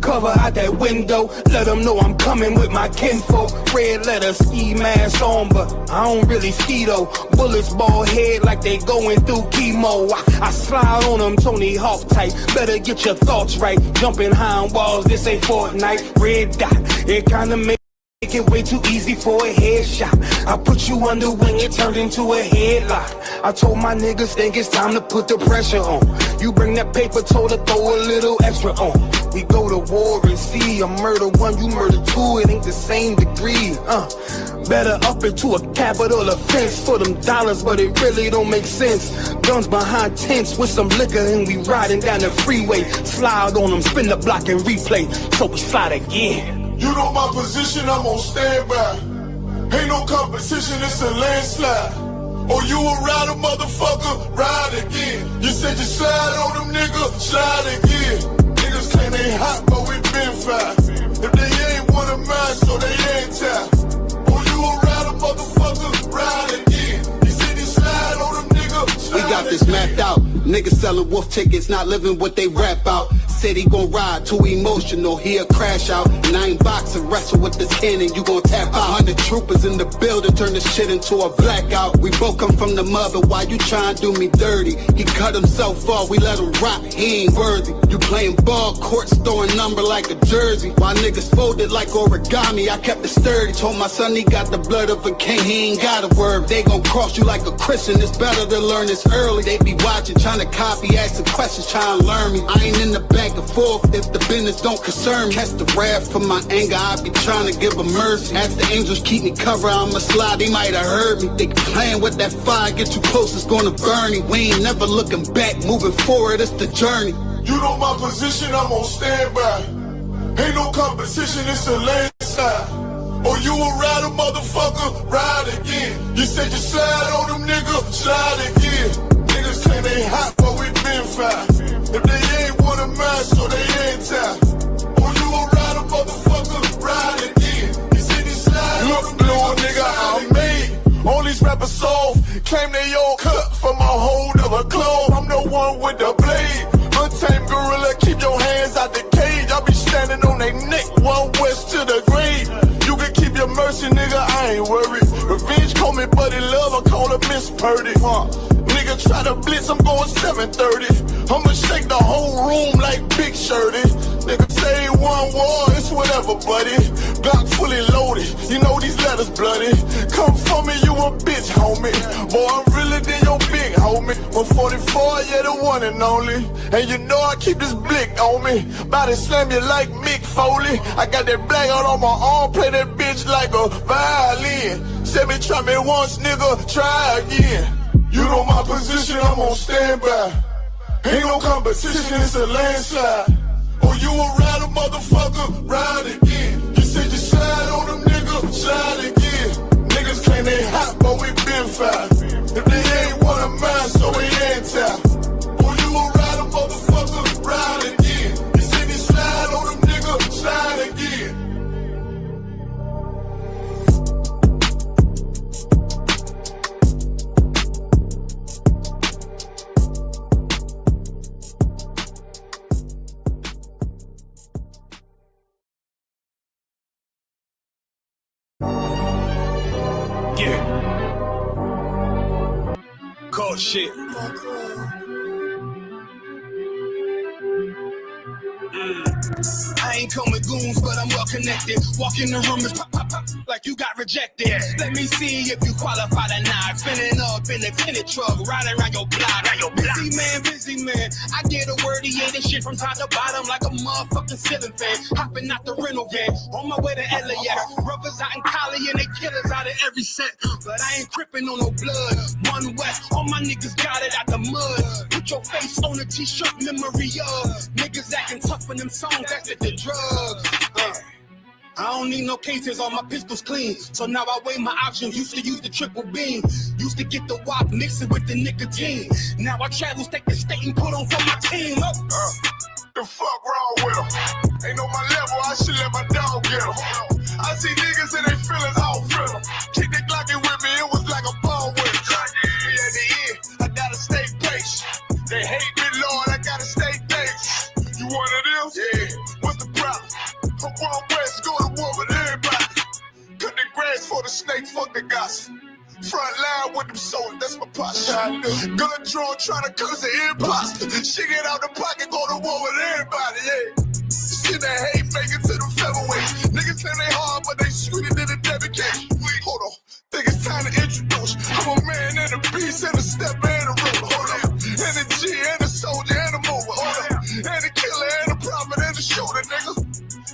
cover out that window. Let them know I'm coming with my kinfolk. Red letter ski mask on, but I don't really ski though. Bullets ball head like they going through chemo. I slide on them Tony Hawk type. Better get your thoughts right. Jumping high on walls, this ain't Fortnite. Red dot, it kinda make it way too easy for a headshot. I put you under when it turned into a headlock. I told my niggas think it's time to put the pressure on. You bring that paper, told her throw a little extra on. We go to war and see, I murder one, you murder two, it ain't the same degree. Better up into a capital offense for them dollars, but it really don't make sense. Guns behind tents with some liquor and we riding down the freeway. Slide on them, spin the block and replay, so we slide again. You know my position, I'm on standby. Ain't no competition, it's a landslide. Or you a rider, motherfucker, ride again. You said you slide on them, nigga, slide again. Niggas claim they hot, but we been fine. If they ain't one of mine, so they ain't tied. Or you a rider, motherfucker, ride again. You said you slide on them, nigga, slide We got this mapped out. Niggas selling wolf tickets, not living what they rap out. Said he gon' ride, too emotional, he'll crash out. And I ain't boxing, wrestle with this cannon, you gon' tap out. 100 troopers in the building, turn this shit into a blackout. We both come from the mother, why you tryin' to do me dirty? He cut himself off, we let him rock, he ain't worthy. You playing ball courts, throwing number like a jersey. While niggas folded like origami, I kept it sturdy. Told my son he got the blood of a king, he ain't got a word. They gon' cross you like a Christian, it's better to learn this early. They be watching, trying to copy, asking questions, trying to learn me. I ain't in the back and forth if the business don't concern me. Catch the wrath from my anger, I be trying to give a mercy. As the angels keep me covered, I'ma slide, they might have heard me. They playing with that fire, get too close, it's gonna burn me. We ain't never looking back, moving forward, it's the journey. You know my position, I'm on standby. Ain't no competition, it's a landslide. Or you a rider, motherfucker, ride again. You said you slide on them, nigga, slide again. Niggas claim they hot, but we been fine. If they ain't one of mine, so they ain't tied. Or you a rider, motherfucker, ride again. You said you slide on them, little nigga, I'm made. All these rappers soft, claim they all cut from a hold of a clove. I'm the one with the blade. Untamed gorilla, keep your hands out the cage. I be standing on they neck, one west to the grave. You can keep your mercy, nigga, I ain't worried. Revenge call me Buddy Love, I call her Miss Purdy. Nigga try to blitz, I'm going 730. I'ma shake the whole room like Big Shirty. Nigga say one war, it's whatever, buddy. Glock fully loaded, you know these letters bloody. Come for me, you a bitch, homie. Boy, I'm realer than your big homie. 144, yeah, the one and only. And you know I keep this blick on me. Body slam you like Mick Foley. I got that black out on my arm, play that bitch like a violin. Say me try me once, nigga, try again. You know my position, I'm on standby. Ain't no competition, it's a landslide. Or you a rider, motherfucker, ride again. You said you slide on them, nigga, slide again. Niggas claim they hot, but we been fine. If they ain't one of mine, so we ain't tied. Or you a rider, motherfucker, ride again. You said you slide on them, nigga, slide again. Cold shit. I ain't come with goons, but I'm well connected. Walk in the room is pop, pop, pop, like you got rejected. Let me see if you qualify or not. Spinning up in a tinted truck, riding around your block. Busy man. I get a word, he ain't shit from top to bottom like a motherfucking ceiling fan. Hopping out the rental van, on my way to LAX. Brothers out in Cali and they killers out of every set. But I ain't crippin' on no blood. One West, all my niggas got it out the mud. Put your face on a t-shirt, memory of niggas acting tough in them songs, that's the drugs. I don't need no cases, all my pistols clean. So now I weigh my options, used to use the triple beam. Used to get the wop, mix it with the nicotine. Now I travel state to state and put on for my team. The fuck wrong with them? Ain't on my level, I should let my dog get them. I see niggas and they feelings all frill them. Kick that Glocky with me, it was like a ball with it. At the end, I gotta stay patient. They hate me, Lord, I gotta stay patient. You one of them? Yeah. What's the problem? Gun drawn, trying to curse the imposter. She get out the pocket, go to war with everybody, yeah. Shit that hate make it to the featherweight. Niggas say they hard, but they shoot it in the debit case. Hold on, think it's time to introduce. I'm a man and a beast and a stepper and a ruler. Hold on, and a G and a soldier and a mover. Hold on, and a killer and a prophet and a shooter, nigga.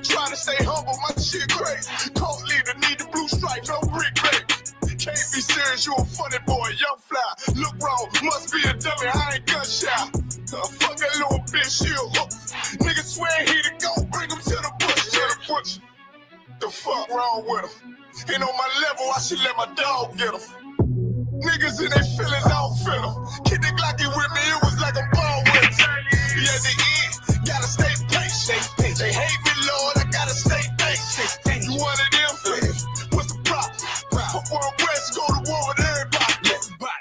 Trying to stay humble, my shit crazy. Cult leader, need the blue stripe, no brick break. Can't be serious, you a funny boy, young fly. Look wrong, must be a dummy, I ain't gunshot. Fuck that little bitch, she a hook. Nigga swear he the go, bring him to the bush. To the bush. The fuck wrong with him? Ain't on my level, I should let my dog get him. Niggas in their feelings, I don't feel them. Kid the Glocky with me, it was like a ball with him. Yeah, the end, gotta stay patient. They hate me, Lord, I gotta stay patient. You one of them? What's the problem? From World West, go to war with everybody.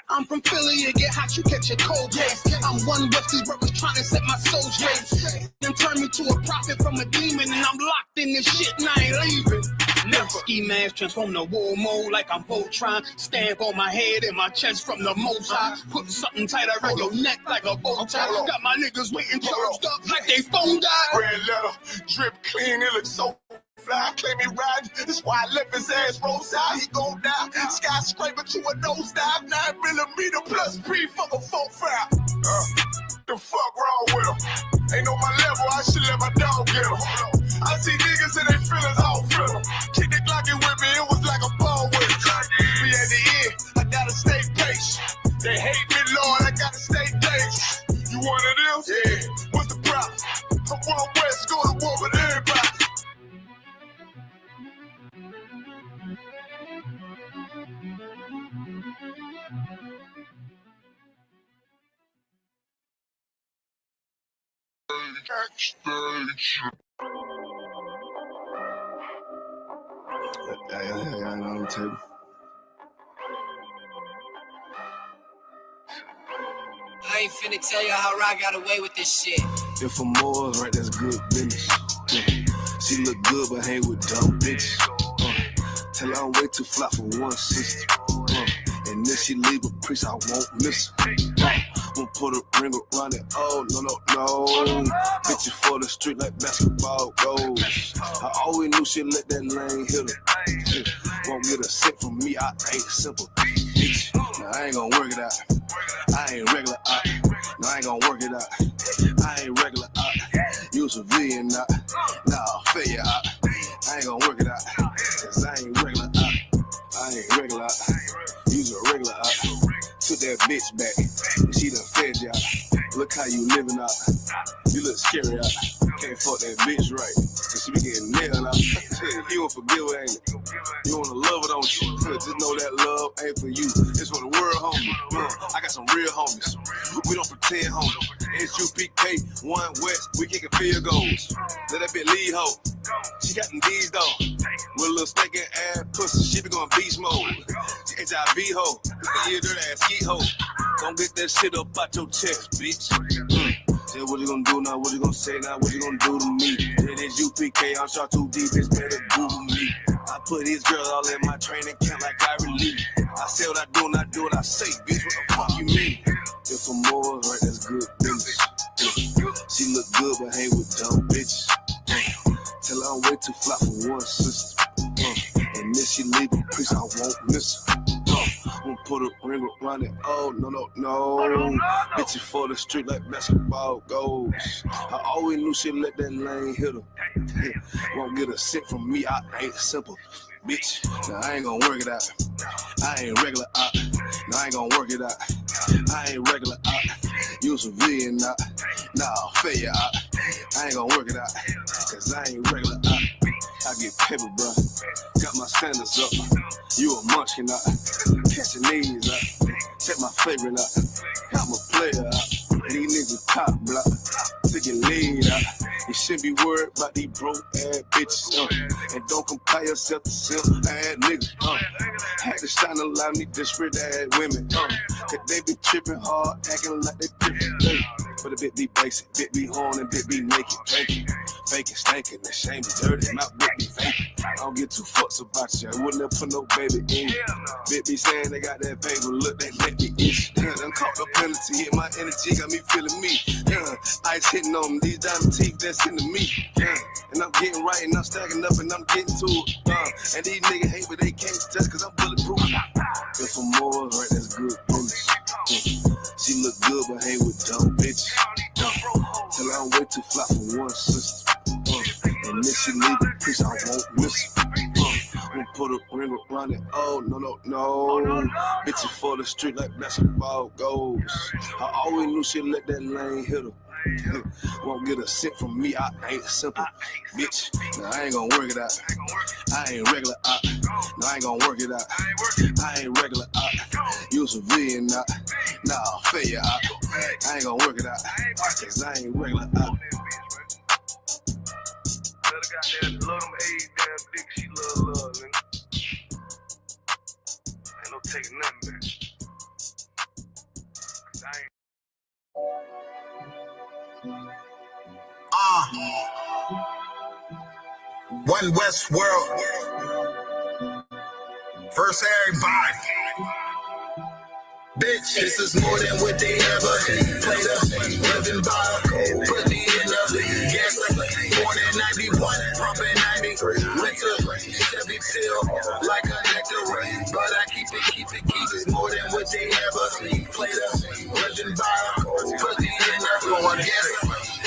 I'm from Philly, you get hot, you catch a cold case. I'm one with these brothers trying to set my soul straight. Then turn me to a prophet from a demon, and I'm locked in this shit and I ain't leaving. Never. Ski mask transform the war mode like I'm Voltron. Stamp on my head and my chest from the most high. Put something tight around your neck like a bow tie. Got my niggas waiting charged up like they phone died. Red letter, drip clean, it looks so fly. Claim he riding, that's why I left his ass roadside. He gon' die. Skyscraper to a nosedive. 9mm plus P, fuck a 4-5. The fuck wrong with him? Ain't on my level, I should let my dog get him. I see niggas in their feelings, I don't feel them. Kick the Glocky with me, it was like a ball with him. But at the end, I gotta stay patient. They hate me, Lord, I gotta stay patient. You one of them? Yeah. What's the problem? I'm World West, go to war with everybody. On the table. I ain't finna tell you how I got away with this shit. If I'm more right, that's good business. She look good, but hang with dumb bitches. Tell her I'm way too fly for one sister. And if she leave a priest, I won't miss her. Won't put a ring around it. Oh, no. Bitch, for the street like basketball goes. I always knew she'd let that lane hit her. Won't get a cent from me, I ain't simple. Bitch, now I ain't gonna work it out. I ain't regular out. No, I ain't gonna work it out. I ain't regular out. You a civilian out. Nah, failure out. I ain't gonna work it out. Cause I ain't regular out. I ain't regular out. You's a regular out. Took that bitch back. She done fed you out. Look how you living out. You look scary out. Can't fuck that bitch right. Cause she be getting nailed out. You won't forgive her, ain't it? You wanna love her, don't you? Just know that love ain't for you. It's for the world, homie. I got some real homies. We don't pretend, homie. It's UPK, One West. We kicking field goals. Let that bitch lead, ho. She got them D's, though. With a little stinking ass pussy. She be going beast mode. She HIV, ho. You dirty ass skeet, ho. Don't get that shit up out your chest, bitch. Say what you gonna do now, what you gonna say now, what you gonna do to me? It is UPK, I'm shot too deep, it's better Google me. I put these girls all in my training camp like I relieve. I say what I do and I do what I say, bitch, what the fuck you mean? If I'm more right, that's good business. She look good but hang with dumb bitches. Tell her I'm way too fly for one sister. And if she leave a priest, I won't miss her. Won't put a ring around it. Oh, no. Bitch, for the street like basketball goes. I always knew she'd let that lane hit her. Won't get a cent from me, I ain't simple. Bitch, now I ain't gonna work it out. I ain't regular out. No, I ain't gonna work it out. I ain't regular out. You a civilian out. Nah, failure out. I ain't gonna work it out. Cause I ain't regular out. I get paper, bro. Got my standards up. You a munchkin out. Catching these out. Check my favorite out. I'm a player out. These niggas top block. Taking lead out. You shouldn't be worried about these broke ass bitches. And don't compare yourself to simp ass niggas. Had to shine a lot of these desperate ass women. Cause they be tripping hard, acting like they different. But a bit be basic, bit be horn and bit be naked. Thank you. faking, stankin', the shame is dirty, my bitch be faking. I don't get too fucks about you, I wouldn't have put no baby in you. Bitch be saying they got that paper, look, they let me itch. Done caught the penalty, hit my energy, got me feeling me. Ice hitting on them, these diamond teeth that's into me. And I'm getting right, and I'm stacking up, and I'm getting to it. And these niggas hate, but they can't touch, cause I'm bulletproof. If for more, right, that's good business. She look good, but hang with dumb bitches. Tell her I'm way too fly for one sister. And if she leave the piece, I won't miss her. Gonna put a ring around it. Oh, no. Bitches for the street like basketball goes. I always knew she'd let that lane hit her. Won't get a cent from me, I ain't simple, bitch. Nah, I ain't gonna work it out. I ain't regular out. No, I ain't gonna work it out. I ain't regular out. You civilian out. Nah, failure out. I ain't gonna work it out. Cause I ain't regular out. Goddamn, love them AIDS, damn dick, she love, nigga. Ain't no taking nothing back. Cause I ain't. One West World. First everybody. Bitch, this is more than what they ever played us. Living by, put me in the gas. Born in 91, pumping 93. Winter, Chevy pill, like a nectar. But I keep it more than what they ever played us. Living by, put me in the gas.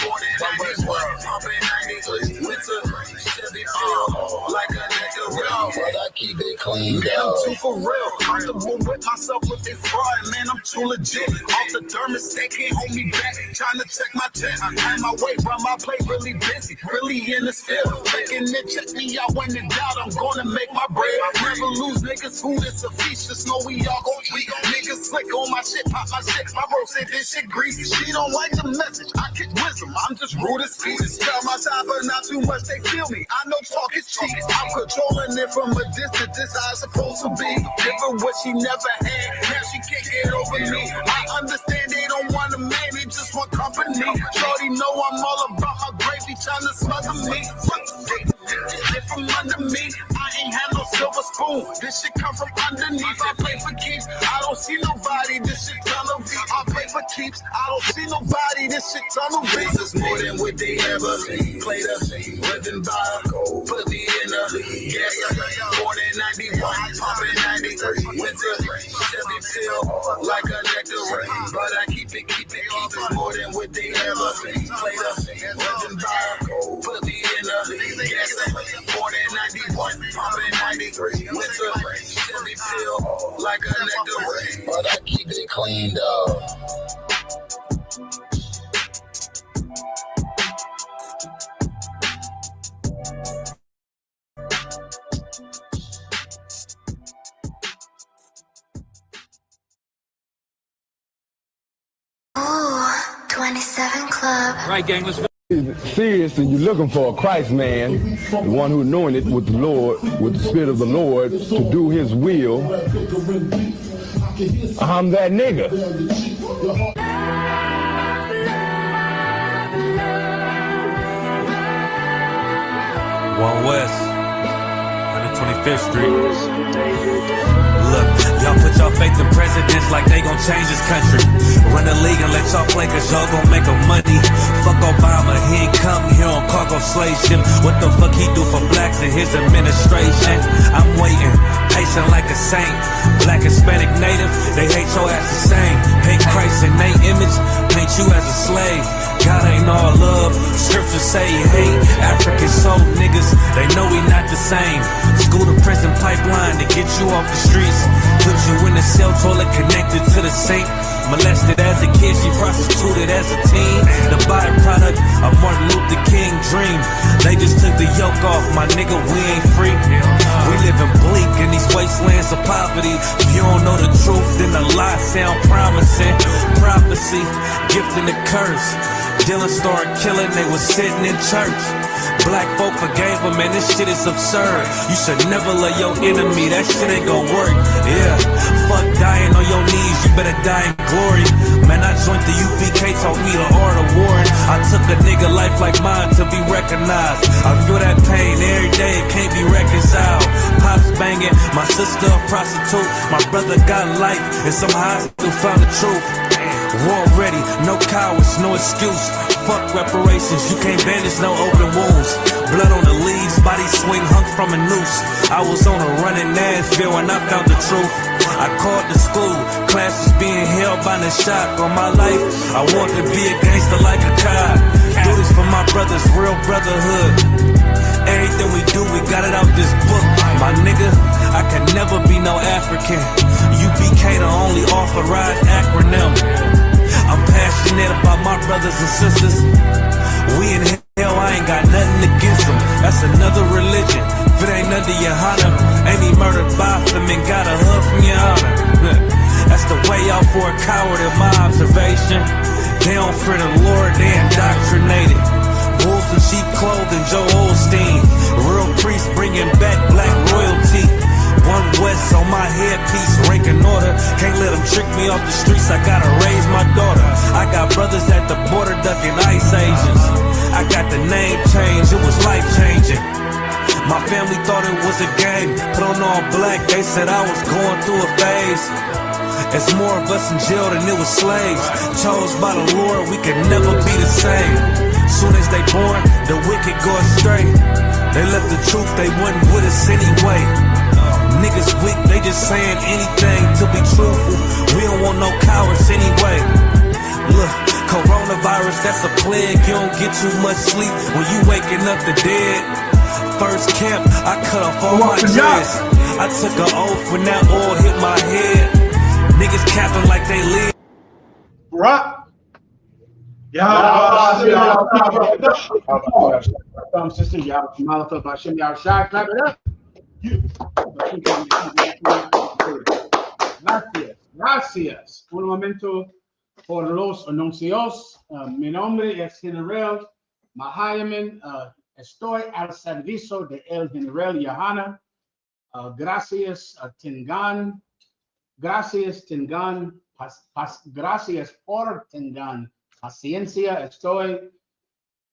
Born in 91, pumping 93. Winter, Chevy pill, like a nectar. But I keep it clean. Man, I'm too for real. Comfortable with myself with this fraud. Man, I'm too legit. Off the thermostat, can't hold me back. Trying to check my check. I'm on my way, but my plate really busy. Really in this field. Taking it, check me out when in doubt. I'm gonna make my bread. Never lose niggas. Food is a feature. Know we all gon' tweet. Niggas slick on my shit, pop my shit. My bro said this shit greasy. She don't like the message. I kick wisdom. I'm just rude as pieces. Tell my side, but not too much. They feel me. I know talk is cheap. I'm controlling it from a distance. This how it's supposed to be. Give her what she never had. Now she can't get over me. I understand they don't want a man, they just want company. Shorty know I'm all about my gravy, trying to smother me. Get from under me. I ain't had no silver spoon. This shit come from underneath. I play for keeps. I don't see nobody. This shit tunnel V. I play for keeps. I don't see nobody. This shit tunnel V. This is more than what they ever played us. Living by, put me in a gas. Born in 91, pumping 93. Winter, Chevy pill, like a nectar. But I keep it more than what they ever played us. Living by, put me in a gas. Born in 91, pumping 93. Winter, Chevy pill, like a nectar. But I keep it cleaned up. Oh, 27 Club. Right, gang, let's Serious, and you're looking for a Christ man, the one who anointed with the Lord, with the Spirit of the Lord, to do His will. I'm that nigga. One West, 125th Street. Look, y'all put y'all faith in presidents like they gon' change this country. Run the league and let y'all play cause y'all gon' make a money. Fuck Obama, he ain't come here on cargo slave ship. What the fuck he do for blacks in his administration? I'm waiting, patient like a saint. Black, Hispanic, Native, they hate your ass the same. Hate Christ in they image, paint you as a slave. God ain't all love, scriptures say hate. African soul niggas, they know we not the same. School to prison pipeline to get you off the streets. Put you in the cell toilet connected to the sink. Molested as a kid, she prostituted as a teen. The byproduct of Martin Luther King dream. They just took the yoke off, my nigga, we ain't free. We living bleak in these wastelands of poverty. If you don't know the truth, then the lies sound promising. Prophecy, gift and the curse. Dylan started killing, they was sitting in church. Black folk forgave him, man, this shit is absurd. You should never love your enemy, that shit ain't gon' work. Yeah, fuck dying on your knees, you better die in glory. Man, I joined the UPK, taught me the art of warring. I took a nigga life like mine to be recognized. I feel that pain every day, it can't be reconciled. Pops banging, my sister a prostitute. My brother got life, and somehow I still found the truth. War ready, no cowards, no excuse. Fuck reparations, you can't bandage no open wounds. Blood on the leaves, body swing hung from a noose. I was on a run in Nashville and I found the truth. I called the school, classes being held by the shock. On my life, I want to be a gangster like a cop. Do this for my brothers, real brotherhood. Everything we do, we got it out this book. My nigga, I can never be no African. UPK the only authorized acronym. I'm passionate about my brothers and sisters. We in hell, I ain't got nothing against them. That's another religion. If it ain't under your honor, ain't he murdered by them and got a hug from your honor? That's the way out for a coward in my observation. They don't fear the Lord, they indoctrinated. Wolves in sheep clothing, Joe Osteen. Real priest bringing back black royalty. One West on my headpiece, rank and order. Can't let them trick me off the streets, I gotta raise my daughter. I got brothers at the border ducking ICE agents. I got the name change, it was life changing. My family thought it was a game, put on all black, they said I was going through a phase. It's more of us in jail than it was slaves. Chose by the Lord, we could never be the same. Soon as they born, the wicked go astray. They left the truth, they wasn't with us anyway. Niggas weak, they just saying anything to be truthful. We don't want no cowards anyway. Look, coronavirus, that's a plague. You don't get too much sleep when you waking up the dead. First camp, I cut off all my dreads. I took an oath when that oil hit my head. Niggas capping like they live. Right. Sister, y'all, clap it up. Gracias. Un momento por los anuncios. Mi nombre es General Mahayaman. Estoy al servicio de el General Yohana. Gracias, Tingan. Gracias, Tingan. Gracias por Tingan. Paciencia. Estoy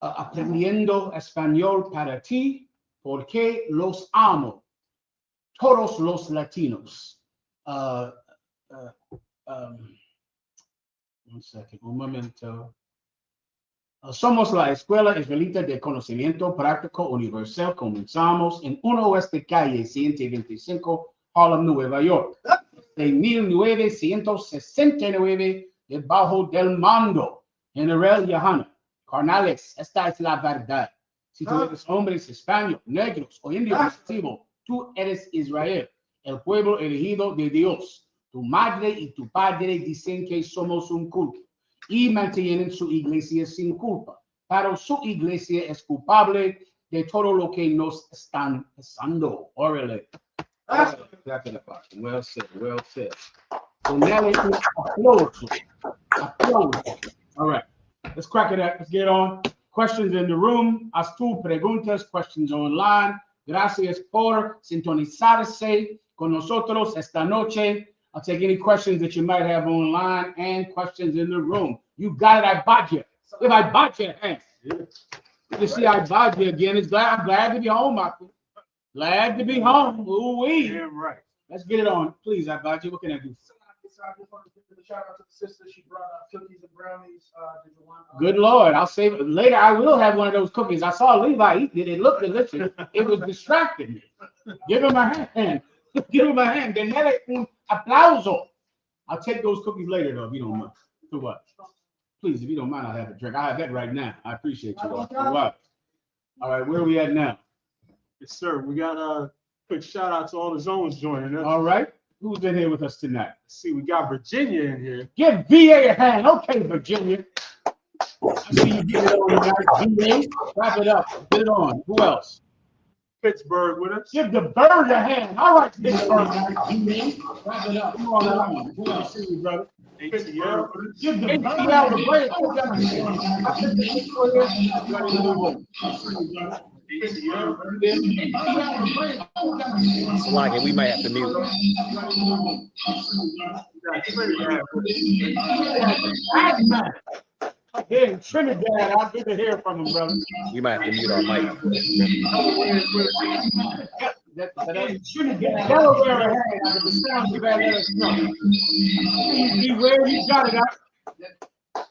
aprendiendo español para ti porque los amo. Todos los latinos. Un momento. Somos la Escuela Israelita de Conocimiento Práctico Universal. Comenzamos en 1 Oeste Calle 125, Harlem, Nueva York. De 1969, debajo del mando General Yohana. Carnales, esta es la verdad. Si tú eres hombres hispanos, negros o indios nativos, tú eres Israel, el pueblo elegido de Dios. Tu madre y tu padre dicen que somos un culto y mantienen su iglesia sin culpa. Pero su iglesia es culpable de todo lo que nos están pasando. Órale. Well said, well said. So now let's applause. All right, let's crack it up. Let's get on. Questions in the room. Haz tu preguntas, questions online. Gracias por sintonizarse con nosotros esta noche. I'll take any questions that you might have online and questions in the room. You got it, I bought you. If I bought you, hey. You see, I bought you again. I'm glad to be home, Michael. Glad to be home. Ooh-wee. Yeah, right. Let's get it on. Please, I bought you. What can I do? I just want to give a shout out to the sister. She brought cookies and brownies. Did you want? Good Lord, I'll save it later. I will have one of those cookies. I saw Levi eat it. It looked delicious. It was distracting me. Give him a hand. Give him a hand. Denle un aplauso. I'll take those cookies later, though, if you don't mind. For what? Please, if you don't mind, I'll have a drink. I'll have that right now. I appreciate you. For what? All right, where are we at now? Yes, sir. We got a quick shout out to all the zones joining us. All right. Who's in here with us tonight? Let's see, we got Virginia in here. Give VA a hand. Okay, Virginia. I see you get it on tonight. VA, wrap it up. Get it on. Who else? Pittsburgh with us. Give the bird a hand. All right, Pittsburgh. VA, wrap it up. Who on that one? Who else? See you, brother. ATL. Give the ATL the break. Slacking, we might have to mute. Hey, Trinidad, I'd good to hear from him, brother. We might have to mute our mic. Trinidad, Delaware ahead. The sound you gotta let us know. See where you got it at.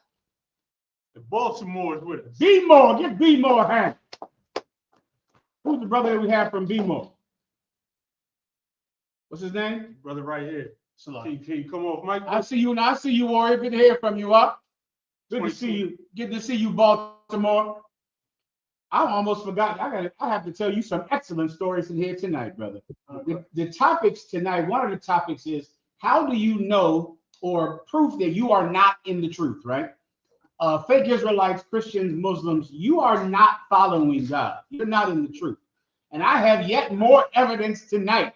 The Baltimore is with us. B-More, give B-More a hand. Who's the brother that we have from B-More? What's his name? Brother right here. Can you come off, Mike? I see you, Warrior. Good to hear from you, up. Good to see you. Good to see you, Baltimore. I almost forgot. I have to tell you some excellent stories in here tonight, brother. The topics tonight, one of the topics is how do you know or proof that you are not in the truth, right? Fake Israelites, Christians, Muslims, you are not following God. You're not in the truth. And I have yet more evidence tonight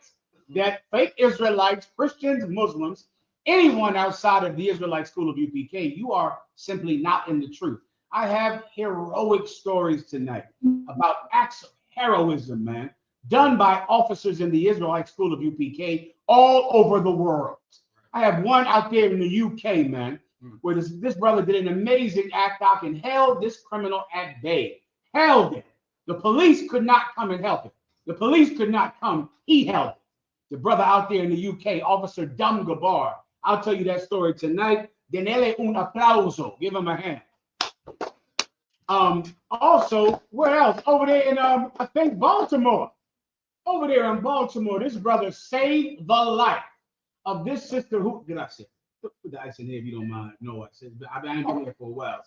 that fake Israelites, Christians, Muslims, anyone outside of the Israelite school of UPK, you are simply not in the truth. I have heroic stories tonight about acts of heroism, man, done by officers in the Israelite school of UPK all over the world. I have one out there in the UK, man, where this brother did an amazing act out and held this criminal at bay. Held him. The police could not come and help him. The police could not come. He held him. The brother out there in the UK, Officer Dum Gabar. I'll tell you that story tonight. Denele un aplauso. Give him a hand. Also, where else? Over there in I think Baltimore. Over there in Baltimore, this brother saved the life of this sister who did I say? Put the ice in here if you don't mind. No, I said I've been here for a while.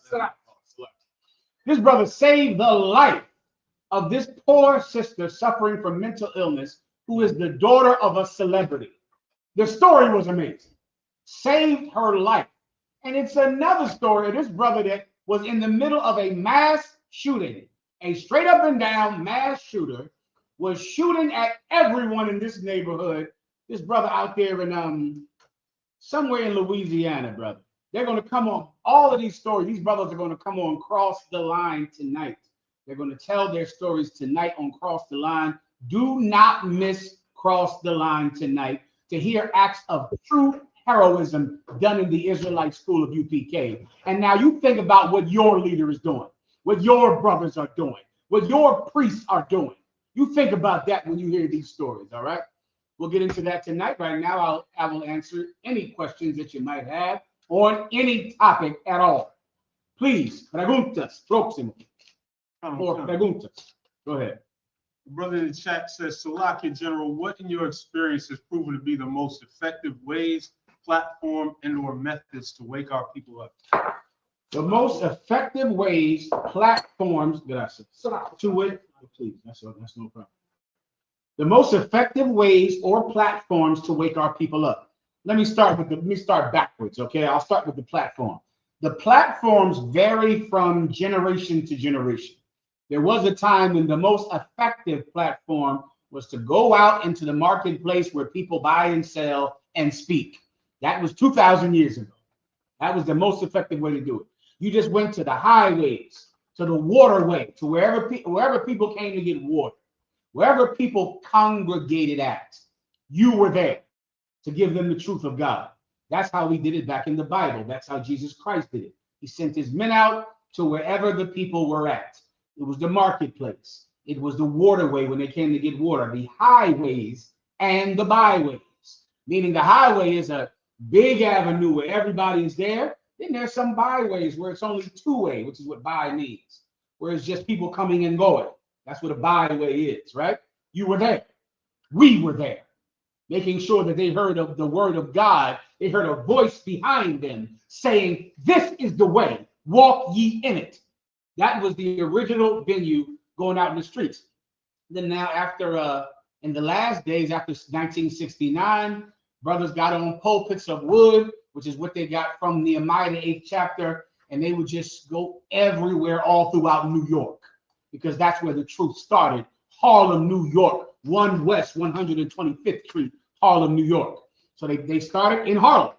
This brother saved the life of this poor sister suffering from mental illness, who is the daughter of a celebrity. The story was amazing. Saved her life. And it's another story of this brother that was in the middle of a mass shooting. A straight up and down mass shooter was shooting at everyone in this neighborhood. This brother out there in somewhere in Louisiana, brother. They're going to come on all of these stories. These brothers are going to come on Cross the Line tonight. They're going to tell their stories tonight on Cross the Line. Do not miss Cross the Line tonight to hear acts of true heroism done in the Israelite school of UPK. And now you think about what your leader is doing, what your brothers are doing, what your priests are doing. You think about that when you hear these stories, all right? We'll get into that tonight. Right now, I will answer any questions that you might have on any topic at all. Please, preguntas, próximo. Or preguntas. Go ahead. The brother in the chat says, Salakia General, what in your experience has proven to be the most effective ways, platform, and or methods to wake our people up? The most effective ways, platforms, gracias, to it, please, that's no problem. The most effective ways or platforms to wake our people up. Let me start backwards, okay? I'll start with the platform. The platforms vary from generation to generation. There was a time when the most effective platform was to go out into the marketplace where people buy and sell and speak. That was 2,000 years ago. That was the most effective way to do it. You just went to the highways, to the waterway, to wherever people came to get water, wherever people congregated at, you were there to give them the truth of God. That's how we did it back in the Bible. That's how Jesus Christ did it. He sent his men out to wherever the people were at. It was the marketplace. It was the waterway when they came to get water, the highways and the byways, meaning the highway is a big avenue where everybody is there. Then there's some byways where it's only two-way, which is what by means, where it's just people coming and going. That's what a byway is, right? You were there. We were there, making sure that they heard of the word of God. They heard a voice behind them saying, this is the way, walk ye in it. That was the original venue going out in the streets. Then now after, in the last days, after 1969, brothers got on pulpits of wood, which is what they got from Nehemiah, the 8th chapter, and they would just go everywhere all throughout New York, because that's where the truth started. Harlem, New York, 1 West 125th Street, Harlem, New York. So they started in Harlem.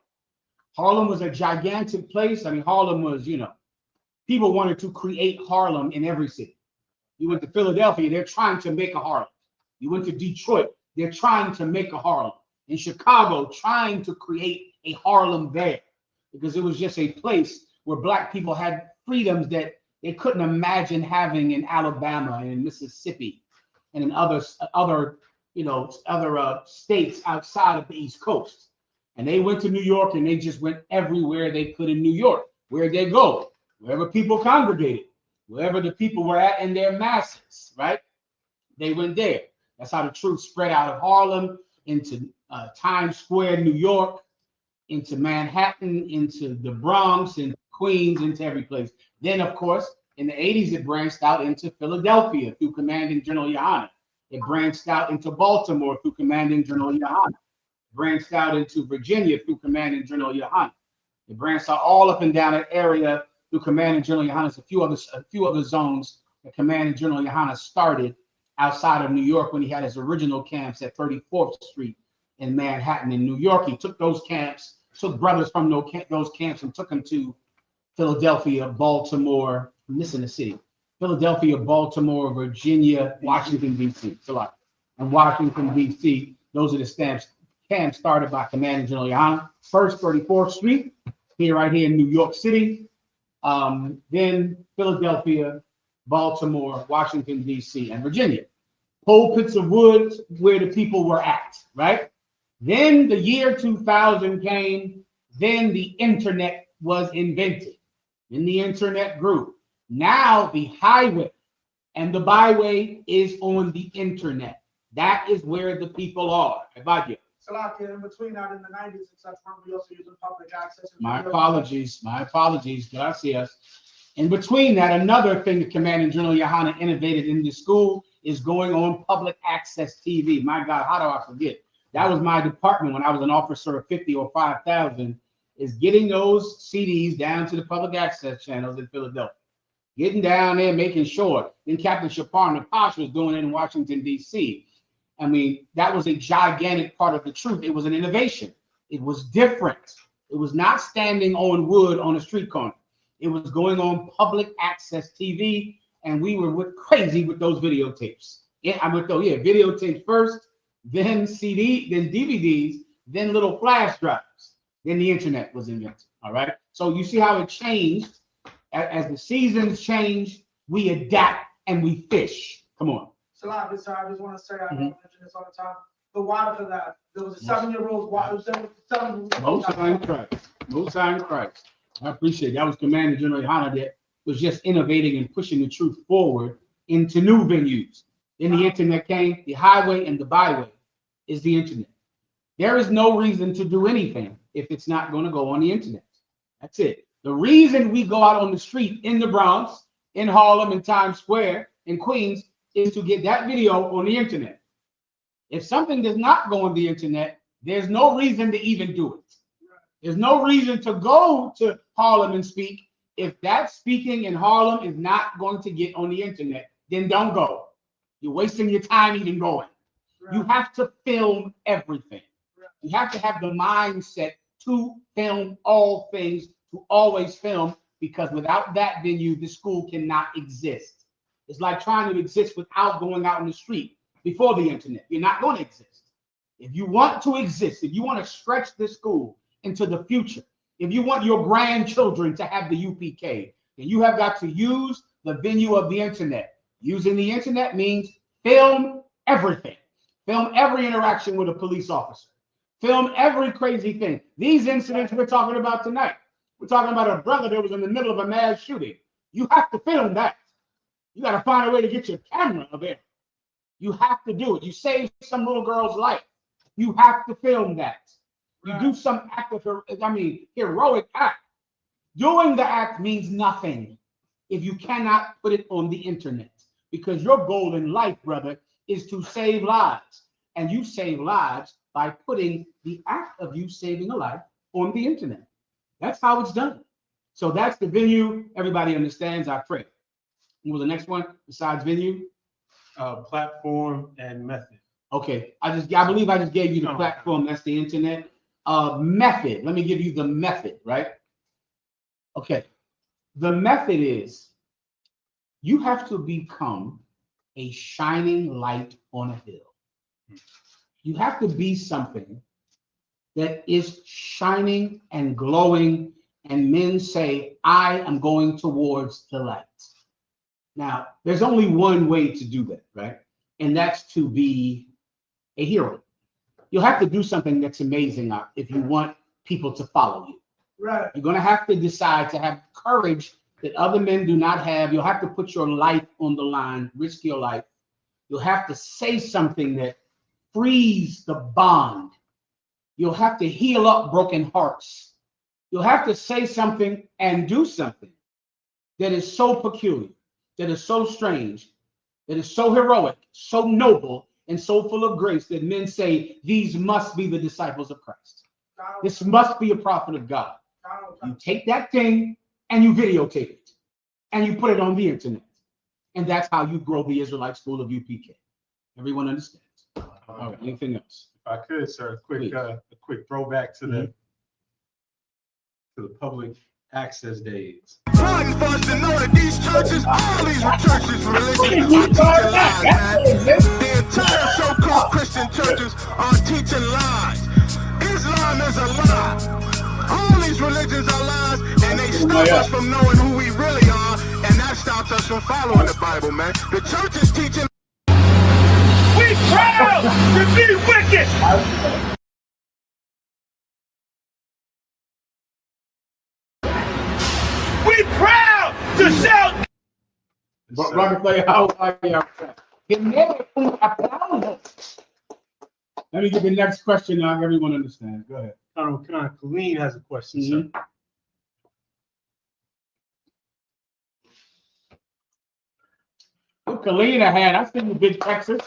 Harlem was a gigantic place. I mean, Harlem was, people wanted to create Harlem in every city. You went to Philadelphia, they're trying to make a Harlem. You went to Detroit, they're trying to make a Harlem. In Chicago, trying to create a Harlem there, because it was just a place where Black people had freedoms that they couldn't imagine having in Alabama and in Mississippi and in other states outside of the East Coast. And they went to New York, and they just went everywhere they could in New York. Where'd they go? Wherever people congregated, wherever the people were at in their masses, right? They went there. That's how the truth spread out of Harlem into Times Square, New York, into Manhattan, into the Bronx, and Queens, into every place. Then, of course, in the 80s, it branched out into Philadelphia through Commanding General Yohanna. It branched out into Baltimore through Commanding General Yohanna. Branched out into Virginia through Commanding General Yohanna. It branched out all up and down that area through Commanding General Yohanna. A few other zones that Commanding General Yohanna started outside of New York when he had his original camps at 34th Street in Manhattan in New York. He took those camps, took brothers from those camps and took them to Philadelphia, Baltimore, I'm missing the city. Philadelphia, Baltimore, Virginia, Washington, D.C. It's a lot. And Washington, D.C., those are the camps started by Commanding General Yohanna. First, 34th Street, right here in New York City. Then Philadelphia, Baltimore, Washington, D.C., and Virginia. Pulpits of wood where the people were at, right? Then the year 2000 came. Then the internet was invented. Then the internet grew. Now the highway and the byway is on the internet. That is where the people are. About you. Salakia, in between that, in the 90s and such, we also using public access. My apologies. Gracias. In between that, another thing that Commanding General Yohanna innovated in the school is going on public access TV. My God, how do I forget? That was my department when I was an officer of 50 or 5,000, is getting those CDs down to the public access channels in Philadelphia. Getting down there, making sure. Then Captain Shapar Napash was doing it in Washington, D.C. I mean, that was a gigantic part of the truth. It was an innovation. It was different. It was not standing on wood on a street corner. It was going on public access TV, and we were crazy with those videotapes. Videotapes first, then CD, then DVDs, then little flash drives. Then the internet was invented. All right. So you see how it changed. As the seasons change, we adapt and we fish. Come on. Salah, I just want to say, I mention this all the time. The water for that. There was a 7-year-old water. Most High in Christ. I appreciate it. That was Commanding General Yohanna that was just innovating and pushing the truth forward into new venues. Then the internet came. The highway and the byway is the internet. There is no reason to do anything if it's not going to go on the internet. That's it. The reason we go out on the street in the Bronx, in Harlem, in Times Square, in Queens, is to get that video on the internet. If something does not go on the internet, there's no reason to even do it. There's no reason to go to Harlem and speak. If that speaking in Harlem is not going to get on the internet, then don't go. You're wasting your time even going. You have to film everything. You have to have the mindset to film all things, to always film, because without that venue, the school cannot exist. It's like trying to exist without going out on the street before the internet. You're not going to exist. If you want to exist, if you want to stretch this school into the future, if you want your grandchildren to have the UPK, then you have got to use the venue of the internet. Using the internet means film everything. Film every interaction with a police officer. Film every crazy thing. These incidents we're talking about tonight. We're talking about a brother that was in the middle of a mass shooting. You have to film that. You got to find a way to get your camera there. You have to do it. You save some little girl's life. You have to film that. You do some act of, heroic act. Doing the act means nothing if you cannot put it on the internet, because your goal in life, brother, is to save lives. And you save lives by putting the act of you saving a life on the internet. That's how it's done. So that's the venue. Everybody understands, I pray. What was the next one besides venue? Platform and method. Okay. I believe I just gave you the platform. That's the internet. method. Let me give you the method, right? Okay. The method is you have to become a shining light on a hill. You have to be something that is shining and glowing, and men say, I am going towards the light. Now, there's only one way to do that, right? And that's to be a hero. You'll have to do something that's amazing if you want people to follow you. Right. You're going to have to decide to have courage that other men do not have. You'll have to put your life on the line, risk your life. You'll have to say something that frees the bond. You'll have to heal up broken hearts. You'll have to say something and do something that is so peculiar, that is so strange, that is so heroic, so noble, and so full of grace that men say, these must be the disciples of Christ. This must be a prophet of God. You take that thing and you videotape it and you put it on the internet. And that's how you grow the Israelite School of UPK. Everyone understands. All right, anything else? If I could, sir, a quick throwback to the public access days. Important for us to know that these churches, all these churches, religions are teaching lies, man. The entire so-called Christian churches are teaching lies. Islam is a lie. All these religions are lies, and they stop us from knowing who we really are, and that stops us from following the Bible, man. The church is teaching. We proud to be wicked. We proud to shout. Rockefeller, how are you? Let me get the next question now. Everyone understands. Go ahead. Colleen has a question, sir. Give Colleen a hand. I see you, big Texas.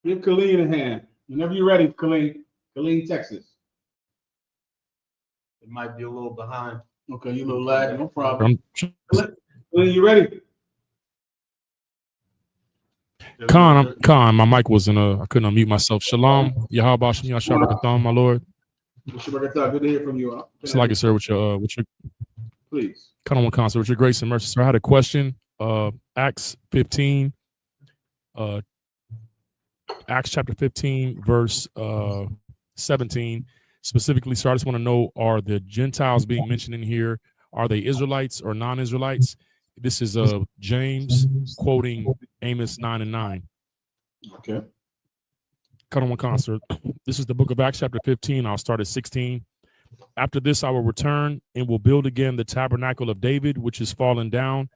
Give Colleen a hand. Whenever you're ready, Colleen. Colleen, Texas. It might be a little behind. Okay, you a little lag, no problem. Colleen, you ready? Khan, my mic wasn't, I couldn't unmute myself. Shalom, Yahweh, Shem Yahshua Rakatham, my Lord. Good to hear from you. It's like it, sir, with your please. Khan, sir, with your grace and mercy, sir. I had a question. Acts 15, Acts chapter 15, verse 17. Specifically, sir, I just want to know, are the Gentiles being mentioned in here? Are they Israelites or non-Israelites? This is James quoting Amos 9:9. Okay. Khan, sir. This is the book of Acts chapter 15. I'll start at 16. After this, I will return and will build again the tabernacle of David, which is fallen down,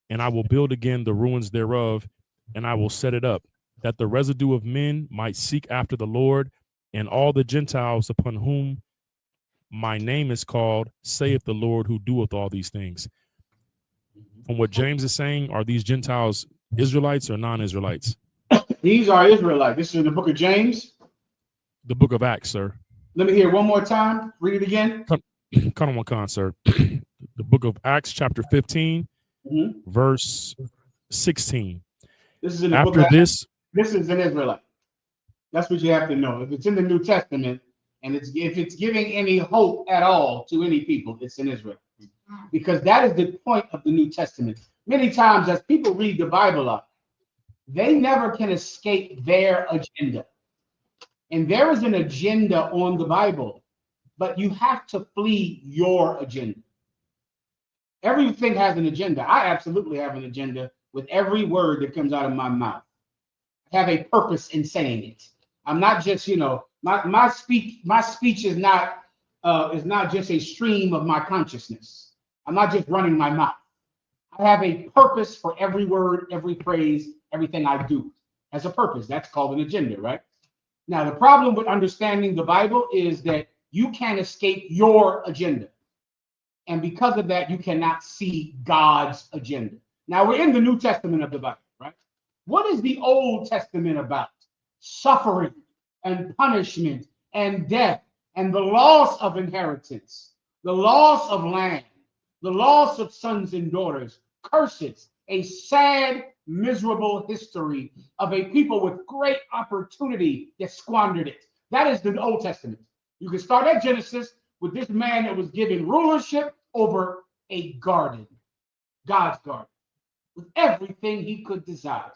and I will build again the ruins thereof, and I will set it up, that the residue of men might seek after the Lord, and all the Gentiles upon whom my name is called, saith the Lord who doeth all these things. From what James is saying, are these Gentiles Israelites or non-Israelites? These are Israelites. This is in the book of James. The book of Acts, sir. Let me hear one more time. Read it again. Khan, sir. The book of Acts, chapter 15, verse 16. This is in the After book of this. This is an Israelite. That's what you have to know. If it's in the New Testament, and if it's giving any hope at all to any people, it's in Israel. Because that is the point of the New Testament. Many times, as people read the Bible up, they never can escape their agenda. And there is an agenda on the Bible, but you have to flee your agenda. Everything has an agenda. I absolutely have an agenda with every word that comes out of my mouth. I have a purpose in saying it. I'm not just, my speech is not just a stream of my consciousness. I'm not just running my mouth. I have a purpose for every word, every phrase, everything I do has a purpose. That's called an agenda, right? Now, the problem with understanding the Bible is that you can't escape your agenda. And because of that, you cannot see God's agenda. Now, we're in the New Testament of the Bible, right? What is the Old Testament about? Suffering and punishment and death and the loss of inheritance, the loss of land, the loss of sons and daughters, curses, a sad, miserable history of a people with great opportunity that squandered it. That is the Old Testament. You can start at Genesis with this man that was given rulership over a garden, God's garden, with everything he could desire.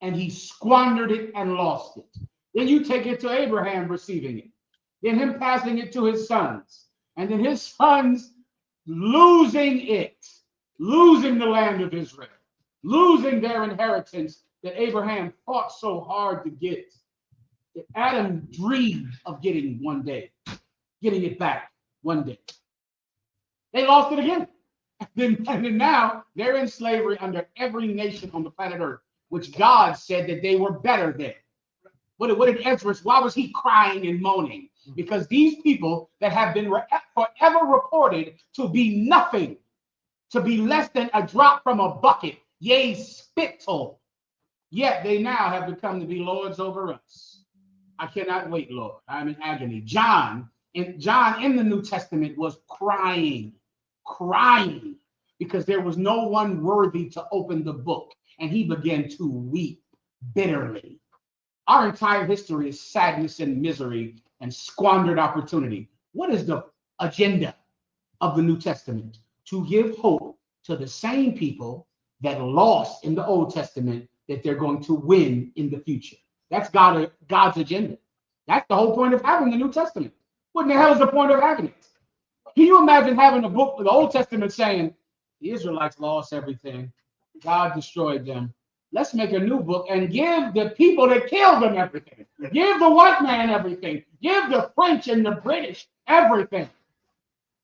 And he squandered it and lost it. Then you take it to Abraham receiving it, then him passing it to his sons, and then his sons losing it, losing the land of Israel, losing their inheritance that Abraham fought so hard to get, that Adam dreamed of getting one day, getting it back one day. They lost it again. And then now they're in slavery under every nation on the planet Earth, which God said that they were better than. What did Ezra, why was he crying and moaning? Because these people that have been forever reported to be nothing, to be less than a drop from a bucket, yea, spittle, yet they now have become to be lords over us. I cannot wait, Lord. I'm in agony. John in the New Testament was crying, because there was no one worthy to open the book, and he began to weep bitterly. Our entire history is sadness and misery and squandered opportunity. What is the agenda of the New Testament? To give hope to the same people that lost in the Old Testament, that they're going to win in the future. That's God's agenda. That's the whole point of having the New Testament. What in the hell is the point of having it? Can you imagine having a book of the Old Testament saying the Israelites lost everything, God destroyed them? Let's make a new book and give the people that killed them everything. Give the white man everything. Give the French and the British everything.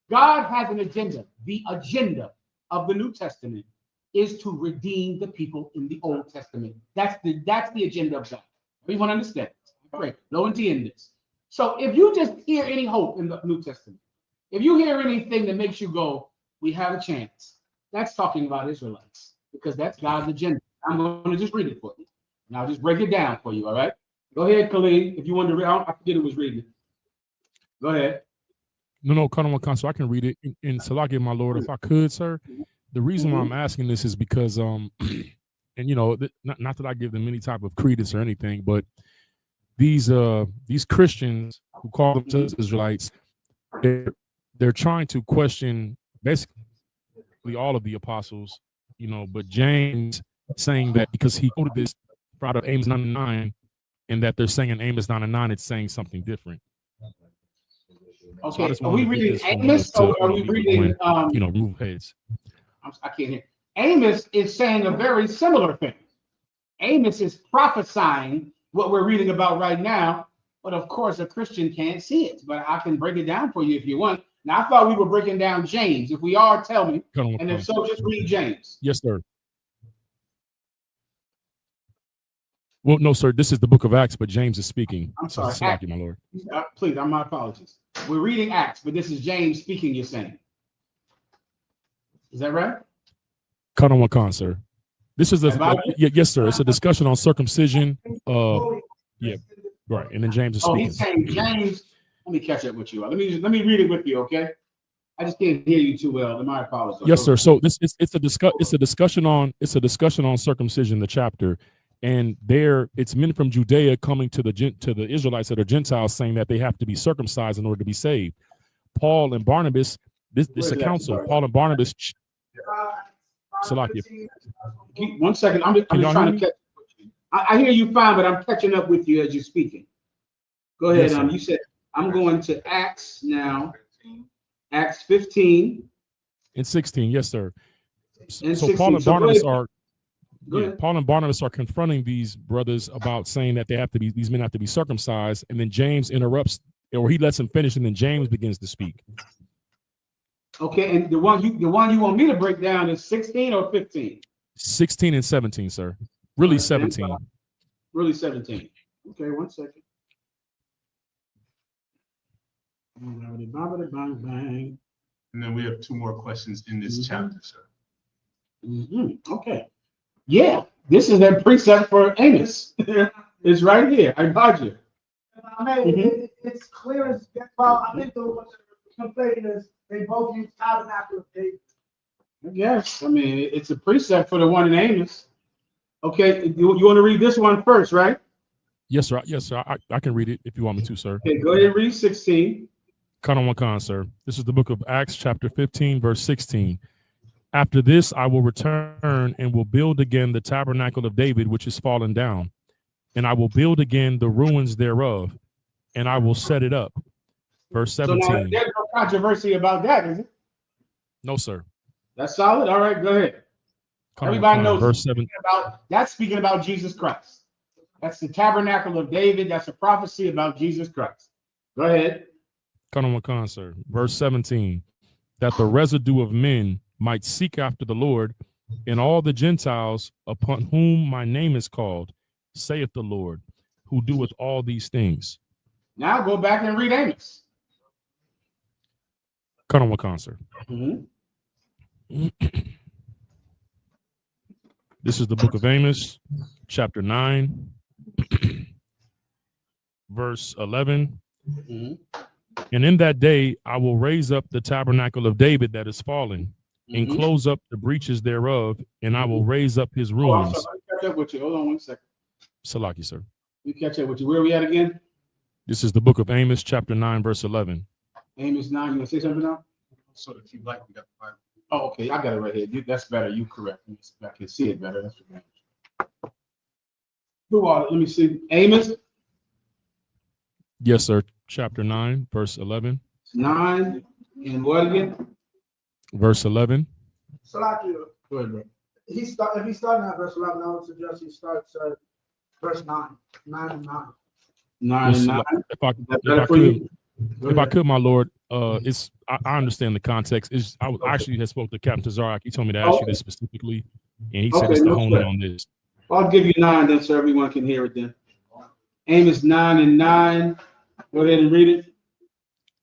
God has an agenda. The agenda of the New Testament is to redeem the people in the Old Testament. That's the agenda of God. Everyone understand? Great. Low and T in this. So if you just hear any hope in the New Testament, if you hear anything that makes you go, we have a chance, that's talking about Israelites, because that's God's agenda. I'm going to just read it for you. And I'll just break it down for you, all right? Go ahead, Khalid. If you want to read, I forget who was reading it. Go ahead. No, Colonel Consul, I can read it. And Salakia, my Lord, if I could, sir. The reason why I'm asking this is because, and you know, not that I give them any type of credence or anything, but these Christians who call themselves Israelites, they're trying to question basically all of the apostles, you know, but James saying that because he quoted this out of Amos 9:9, and that they're saying in Amos 9:9 it's saying something different. Okay, are we reading Amos or are we reading move heads? I can't hear. Amos is saying a very similar thing. Amos is prophesying what we're reading about right now, but of course a Christian can't see it. But I can break it down for you if you want. Now I thought we were breaking down James. If we are, tell me. And if so, just read James. Yes, sir. Well, no, sir. This is the book of Acts, but James is speaking. I'm sorry, Acts, my Lord. Please, my apologies. We're reading Acts, but this is James speaking. You're saying, is that right? Cut on one con, sir. This is yes, sir. It's a discussion on circumcision. Yeah, right. And then James is speaking. He's saying James. Let me catch up with you. Let me read it with you, okay? I just can't hear you too well. My apologies. Yes, sir. So it's a discussion on circumcision, the chapter. And there, it's men from Judea coming to the Israelites that are Gentiles, saying that they have to be circumcised in order to be saved. Paul and Barnabas, this is a council. Paul and Barnabas. Salakia. 1 second. I'm just trying to catch. I hear you fine, but I'm catching up with you as you're speaking. Go ahead. Yes, you said I'm going to Acts now. Acts 15 and 16. Yes, sir. And so 16. Paul and Barnabas are. Yeah, Paul and Barnabas are confronting these brothers about saying that these men have to be circumcised, and then James interrupts, or he lets them finish, and then James begins to speak. Okay, and the one you want me to break down is 16 or 15? 16 and 17, sir. Really 17. Really 17. Okay, 1 second. And then we have 2 more questions in this chapter, sir. Okay. Yeah, this is that precept for Amos. It's right here. I got you. I mean, it's clear as well. I think the complaint is they both use tabernacle of David. Yes, I mean it's a precept for the one in Amos. Okay, you want to read this one first, right? Yes, sir. Yes, sir. I can read it if you want me to, sir. Okay, go ahead and read 16. Khan, sir. This is the book of Acts, chapter 15, verse 16. After this, I will return and will build again the tabernacle of David, which is fallen down, and I will build again the ruins thereof, and I will set it up. Verse 17. So now, there's no controversy about that, is it? No, sir. That's solid. All right, go ahead. Everybody knows verse 7. That's speaking about Jesus Christ. That's the tabernacle of David. That's a prophecy about Jesus Christ. Go ahead. Khan, sir. Verse 17. That the residue of men might seek after the Lord, and all the Gentiles upon whom my name is called, saith the Lord, who doeth all these things. Now go back and read Amos. Khan, sir. This is the book of Amos, chapter 9, verse 11. And in that day I will raise up the tabernacle of David that is fallen, and close up the breaches thereof, and I will raise up his ruins. Let me catch up with you. Hold on 1 second. Salaki, sir. Let me catch up with you. Where are we at again? This is the book of Amos, chapter 9, verse 11. Amos 9. You want to say something now? So if you like, we got the Bible. Oh, okay. I got it right here. That's better. You correct. I can see it better. That's right. Who are? Let me see. Amos. Yes, sir. Chapter 9, verse 11. 9 and what again? Verse 11. Salaki, Go ahead, bro. if he's starting at verse 11, I would suggest he starts at verse 9. 9 and 9. 9 and 9. If I could, my Lord, it's I understand the context. I actually had spoke to Captain Tazarak. He told me to ask you this specifically, and he said it's to hone in on this. I'll give you 9 then, so everyone can hear it then. Amos 9 and 9. Go ahead and read it.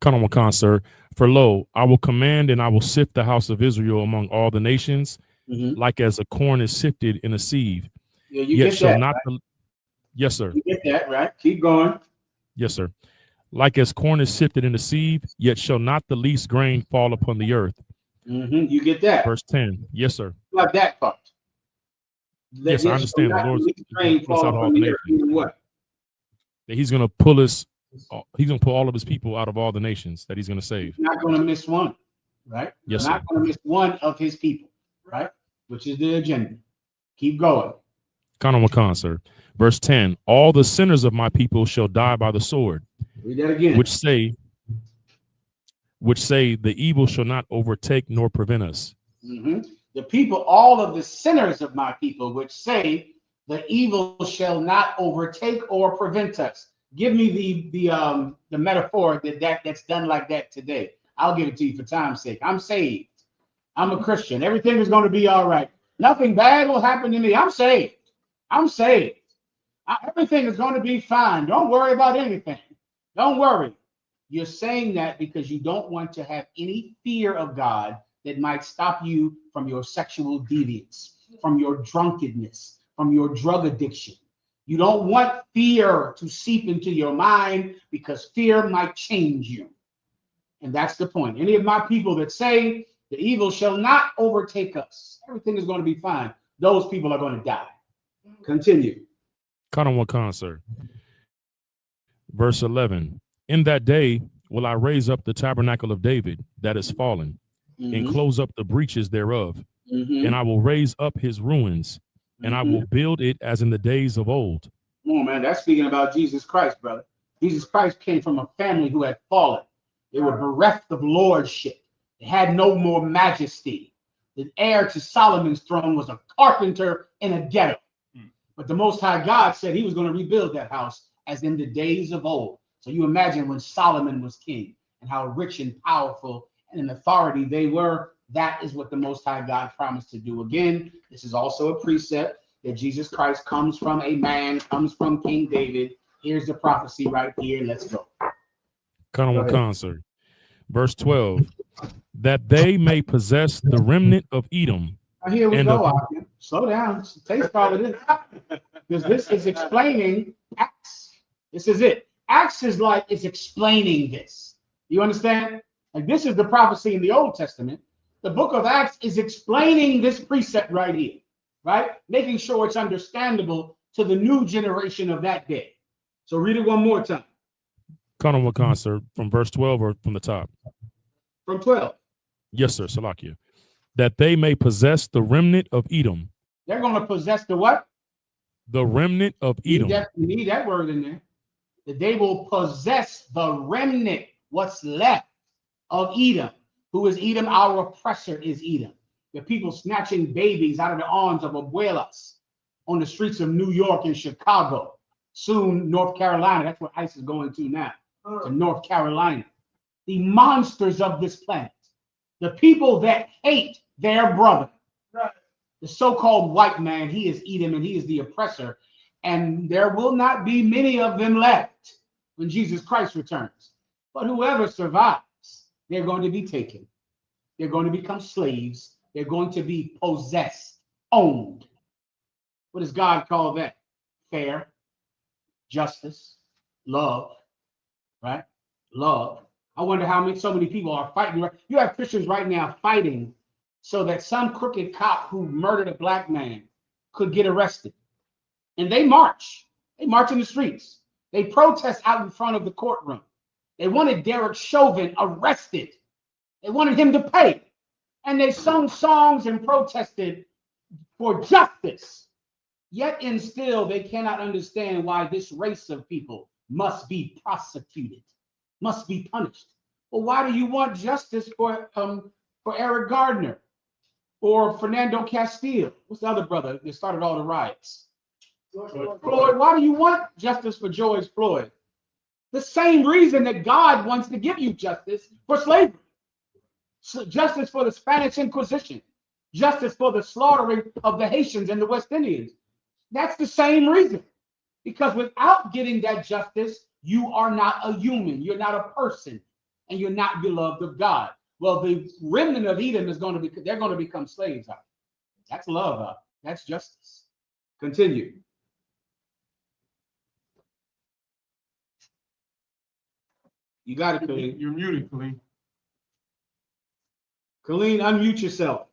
Khan, sir. For lo, I will command and I will sift the house of Israel among all the nations, like as a corn is sifted in a sieve. Yeah, you get that, right? Yes, sir. You get that, right? Keep going. Yes, sir. Like as corn is sifted in a sieve, yet shall not the least grain fall upon the earth. You get that. Verse 10. Yes, sir. Like that part. Yes, I understand. The Lord's grain fall upon the earth. What? That he's going to pull us. He's going to pull all of his people out of all the nations that he's going to save. He's not going to miss one, right? Yes, He's not going to miss one of his people, right? Which is the agenda. Keep going. Khan, sir. Verse 10. All the sinners of my people shall die by the sword. Read that again. Which say the evil shall not overtake nor prevent us. The people, all of the sinners of my people, which say the evil shall not overtake or prevent us. Give me the metaphor that's done like that today. I'll give it to you for time's sake. I'm saved. I'm a Christian. Everything is going to be all right. Nothing bad will happen to me. I'm saved. I'm saved. Everything is going to be fine. Don't worry about anything. Don't worry. You're saying that because you don't want to have any fear of God that might stop you from your sexual deviance, from your drunkenness, from your drug addiction. You don't want fear to seep into your mind because fear might change you. And that's the point. Any of my people that say the evil shall not overtake us, everything is going to be fine, those people are going to die. Continue. Khan, sir. Verse 11. In that day will I raise up the tabernacle of David that is fallen, and close up the breaches thereof, and I will raise up his ruins, and I will build it as in the days of old. Come on, man. That's speaking about Jesus Christ, brother. Jesus Christ came from a family who had fallen. They were bereft of lordship. They had no more majesty. The heir to Solomon's throne was a carpenter in a ghetto. But the Most High God said he was going to rebuild that house as in the days of old. So you imagine when Solomon was king and how rich and powerful and in authority they were. That is what the Most High God promised to do again. This is also a precept that Jesus Christ comes from a man, comes from King David. Here's the prophecy right here. Let's go. Khan, sir. Verse 12. That they may possess the remnant of Edom. Here we go. Slow down. Taste all of this. Because this is explaining Acts. This is it. Acts is like it's explaining this. You understand? Like this is the prophecy in the Old Testament. The book of Acts is explaining this precept right here, right? Making sure it's understandable to the new generation of that day. So read it one more time. Colonel Wakan, sir, from verse 12 or from the top? From 12. Yes, sir, Salakia. That they may possess the remnant of Edom. They're going to possess the what? The remnant of Edom. You need that word in there. That they will possess the remnant, what's left of Edom. Who is Edom? Our oppressor is Edom. The people snatching babies out of the arms of abuelas on the streets of New York and Chicago. Soon, North Carolina. That's where ICE is going to now, to North Carolina. The monsters of this planet. The people that hate their brother. The so-called white man, he is Edom and he is the oppressor. And there will not be many of them left when Jesus Christ returns. But whoever survives, they're going to be taken. They're going to become slaves. They're going to be possessed, owned. What does God call that? Fair, justice, love, right? Love. I wonder how so many people are fighting. You have Christians right now fighting so that some crooked cop who murdered a black man could get arrested. And they march. They march in the streets. They protest out in front of the courtroom. They wanted Derek Chauvin arrested. They wanted him to pay. And they sung songs and protested for justice. Yet and still, they cannot understand why this race of people must be prosecuted, must be punished. Well, why do you want justice for Eric Gardner or Fernando Castillo? What's the other brother that started all the riots? Floyd. Why do you want justice for George Floyd? The same reason that God wants to give you justice for slavery. So justice for the Spanish Inquisition. Justice for the slaughtering of the Haitians and the West Indians. That's the same reason. Because without getting that justice, you are not a human. You're not a person. And you're not beloved of God. Well, the remnant of Edom is going to be, they're going to become slaves. That's love. That's justice. Continue. You got it, Khalid. You're muted, Khalid. Khalid, unmute yourself.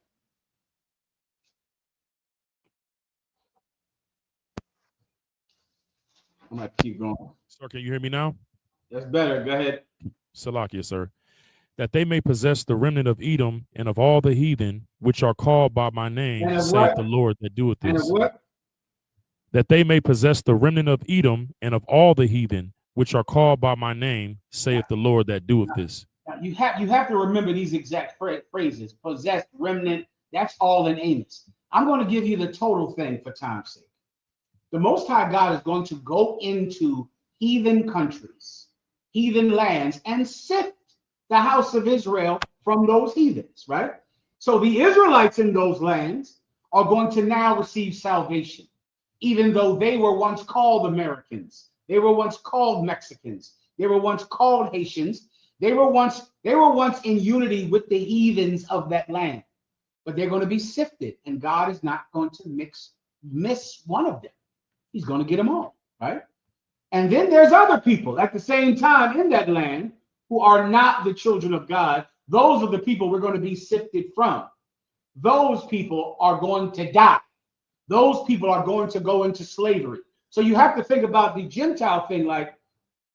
I'm going to keep going. Sir, can you hear me now? That's better. Go ahead. Salakia, sir. That they may possess the remnant of Edom and of all the heathen, which are called by my name, saith the Lord that doeth this. And of what? That they may possess the remnant of Edom and of all the heathen, which are called by my name, saith the Lord that doeth this. Now, you have to remember these exact phrases. Possessed, remnant, that's all in Amos. I'm going to give you the total thing for time's sake. The Most High God is going to go into heathen countries, heathen lands, and sift the house of Israel from those heathens, right? So the Israelites in those lands are going to now receive salvation, even though they were once called Americans. They were once called Mexicans. They were once called Haitians. They were once in unity with the heathens of that land. But they're going to be sifted, and God is not going to miss one of them. He's going to get them all, right? And then there's other people at the same time in that land who are not the children of God. Those are the people we're going to be sifted from. Those people are going to die. Those people are going to go into slavery. So you have to think about the Gentile thing, like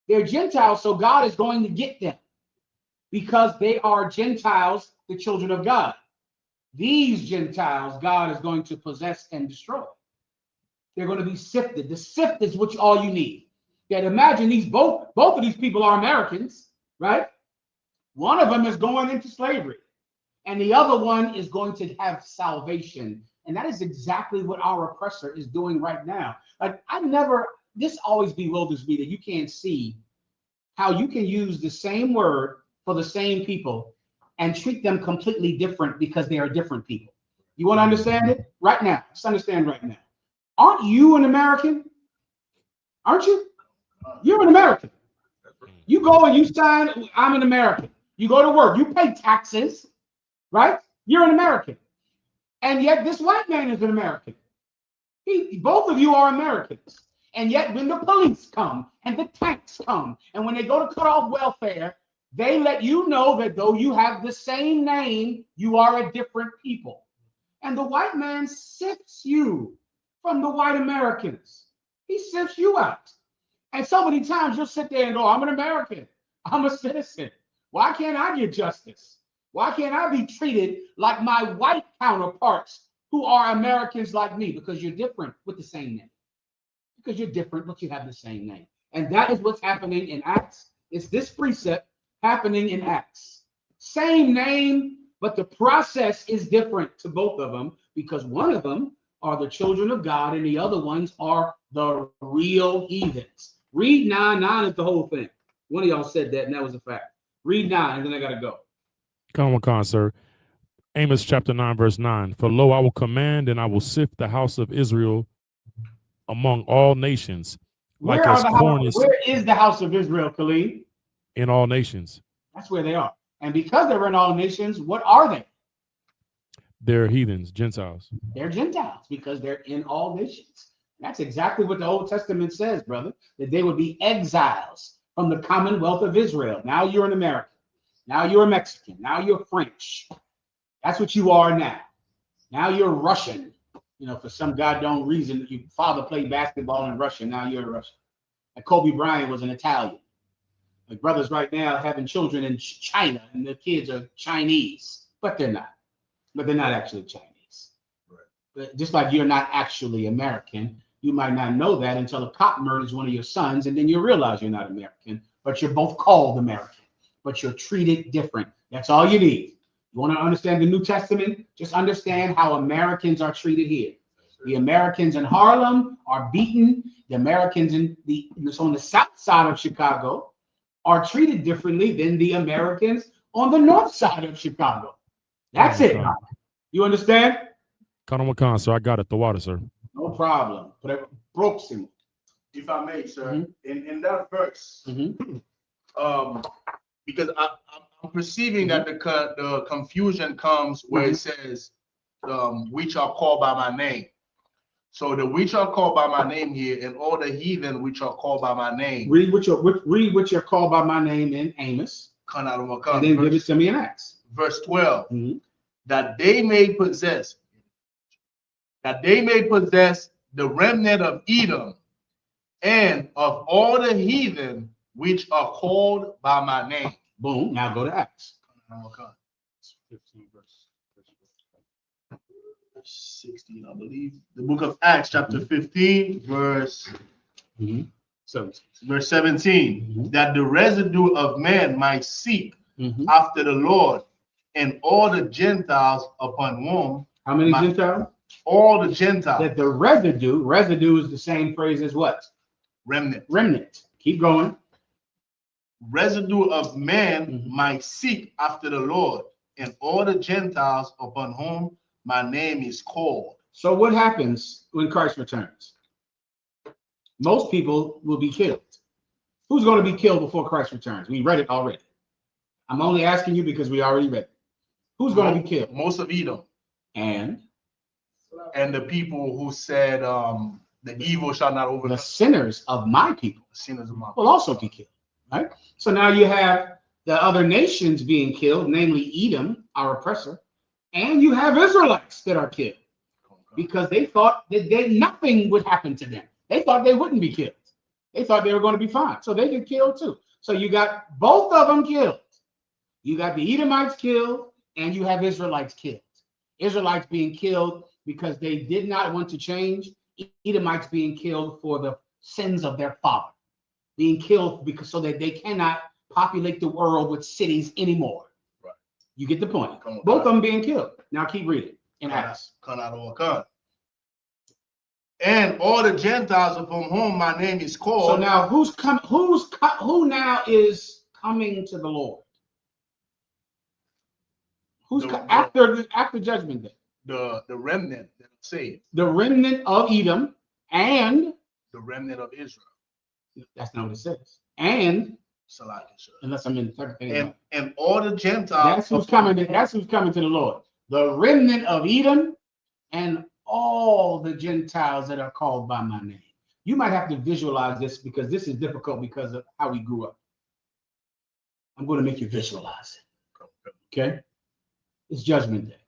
they're Gentiles, so God is going to get them because they are Gentiles, the children of God. These Gentiles, God is going to possess and destroy. They're going to be sifted. The sift is which all you need. Yet imagine these both of these people are Americans, right? One of them is going into slavery, and the other one is going to have salvation. And that is exactly what our oppressor is doing right now. Like this always bewilders me that you can't see how you can use the same word for the same people and treat them completely different because they are different people. You want to understand it? Right now. Just understand right now. Aren't you an American? Aren't you? You're an American. You go and you sign, I'm an American. You go to work, you pay taxes, right? You're an American. And yet this white man is an American. Both of you are Americans. And yet when the police come and the tanks come and when they go to cut off welfare, they let you know that though you have the same name, you are a different people. And the white man sifts you from the white Americans. He sifts you out. And so many times you'll sit there and go, I'm an American. I'm a citizen. Why can't I get justice? Why can't I be treated like my white counterparts who are Americans like me? Because you're different with the same name. Because you're different, but you have the same name. And that is what's happening in Acts. It's this precept happening in Acts. Same name, but the process is different to both of them because one of them are the children of God and the other ones are the real heathens. Read 9 is the whole thing. One of y'all said that, and that was a fact. Read 9, and then I got to go. Come on, sir. Amos chapter 9, verse 9. For lo, I will command and I will sift the house of Israel among all nations. Like Where as corn is where is the house of Israel, Khalid? in all nations. That's where they are. And because they're in all nations, what are they? They're heathens, Gentiles. They're Gentiles because they're in all nations. That's exactly what the Old Testament says, brother, that they would be exiles from the Commonwealth of Israel. Now you're an American. Now you're a Mexican. Now you're French. That's what you are now. Now you're Russian. You know, for some goddamn reason, your father played basketball in Russia. Now you're a Russian. And Kobe Bryant was an Italian. My brothers right now having children in China, and the kids are Chinese, but they're not. But they're not actually Chinese. Right. But just like you're not actually American, you might not know that until a cop murders one of your sons, and then you realize you're not American, but you're both called American, but you're treated different. That's all you need. You want to understand the New Testament? Just understand how Americans are treated here. The Americans in Harlem are beaten. The Americans on the south side of Chicago are treated differently than the Americans on the north side of Chicago. That's it. You understand? Kanawakan, sir. I got it. The water, sir. No problem. Proximo. If I may, sir, in that verse, because I'm perceiving that the confusion comes where it says, which are called by my name. So the which are called by my name here, and all the heathen which are called by my name. Read what you're called by my name in Amos. And then give it to me in Acts. Verse 12. That they may possess the remnant of Edom and of all the heathen which are called by my name. Boom. Now go to Acts. 15 verse 16, I believe. The book of Acts, chapter 15, verse 17. That the residue of man might seek after the Lord, and all the Gentiles upon whom. How many Gentiles? All the Gentiles. That the residue is the same phrase as what? Remnant. Keep going. Residue of man might seek after the Lord, and all the Gentiles upon whom my name is called. So what happens when Christ returns? Most people will be killed. Who's going to be killed before Christ returns? We read it already. I'm only asking you because we already read it. Who's going to be killed? Most of Edom. And the people who said the evil shall not overcome. The sinners of my people. Sinners of my people will also be killed. Right? So now you have the other nations being killed, namely Edom, our oppressor, and you have Israelites that are killed because they thought that nothing would happen to them. They thought they wouldn't be killed. They thought they were going to be fine. So they get killed too. So you got both of them killed. You got the Edomites killed and you have Israelites killed. Israelites being killed because they did not want to change. Edomites being killed for the sins of their father. Being killed because so that they cannot populate the world with cities anymore. Right. You get the point. Both of them being killed. Now keep reading in Acts. And all the Gentiles upon whom my name is called. So now who now is coming to the Lord? Who's after judgment day? The remnant that are saved. The remnant of Edom and the remnant of Israel. That's not what it says. And unless I'm interpreting. And all the Gentiles. That's who's coming to the Lord. The remnant of Edom and all the Gentiles that are called by my name. You might have to visualize this because this is difficult because of how we grew up. I'm going to make you visualize it. Okay? It's Judgment Day.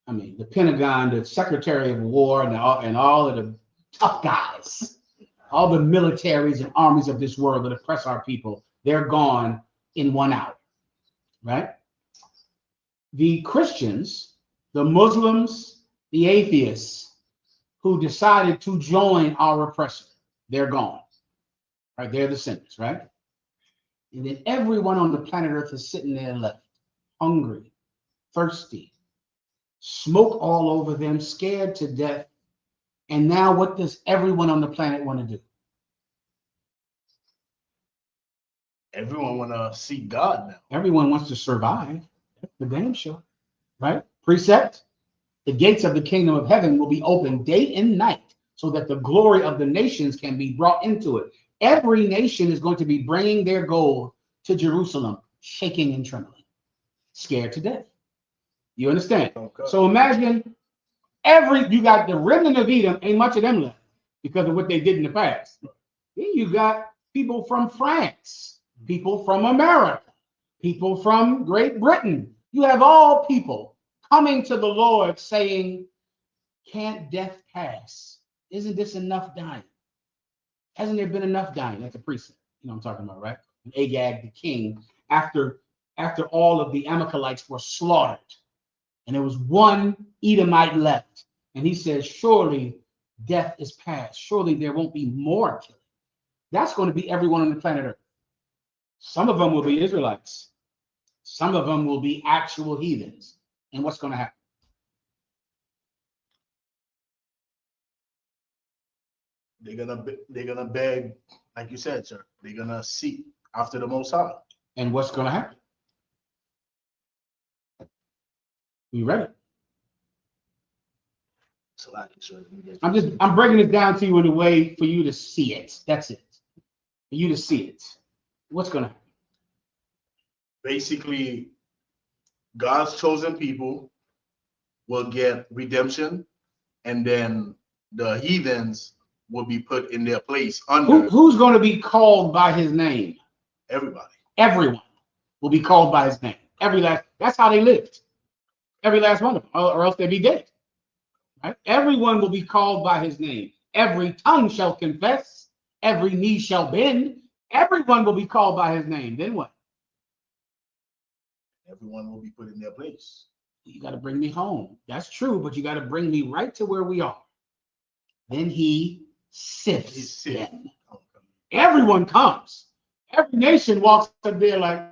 I mean, the Pentagon, the Secretary of War, and all of the tough guys all the militaries and armies of this world that oppress our people, they're gone in 1 hour, right? The Christians, the Muslims, the atheists who decided to join our oppressor, they're gone, right? They're the sinners, right? And then everyone on the planet Earth is sitting there left, hungry, thirsty, smoke all over them, scared to death. And now what does everyone on the planet want to do? Everyone want to seek God now. Everyone wants to survive. The damn sure, right? Precept: the gates of the kingdom of heaven will be open day and night so that the glory of the nations can be brought into it. Every nation is going to be bringing their gold to Jerusalem, shaking and trembling, scared to death. You understand? Okay. So imagine you got the remnant of Edom, ain't much of them left because of what they did in the past. Then you got people from France, people from America, people from Great Britain. You have all people coming to the Lord saying, can't death pass? Isn't this enough dying? Hasn't there been enough dying? That's a precept. You know what I'm talking about, right? Agag, the king, after all of the Amalekites were slaughtered, and there was one Edomite left, and he says, surely death is past. Surely there won't be more killing. That's going to be everyone on the planet Earth. Some of them will be Israelites. Some of them will be actual heathens. And what's going to happen? They're gonna beg, like you said, sir. They're gonna seek after the Most High. And what's going to happen? You ready? I'm breaking it down to you in a way for you to see it. That's it. For you to see it. What's going to happen? Basically, God's chosen people will get redemption, and then the heathens will be put in their place under. Who's going to be called by his name? Everybody. Everyone will be called by his name. That's how they lived. Every last one of them, or else they'd be dead. Right? Everyone will be called by his name. Every tongue shall confess. Every knee shall bend. Everyone will be called by his name. Then what? Everyone will be put in their place. You got to bring me home. That's true, but you got to bring me right to where we are. Then he sifts them. Everyone comes. Every nation walks up there like,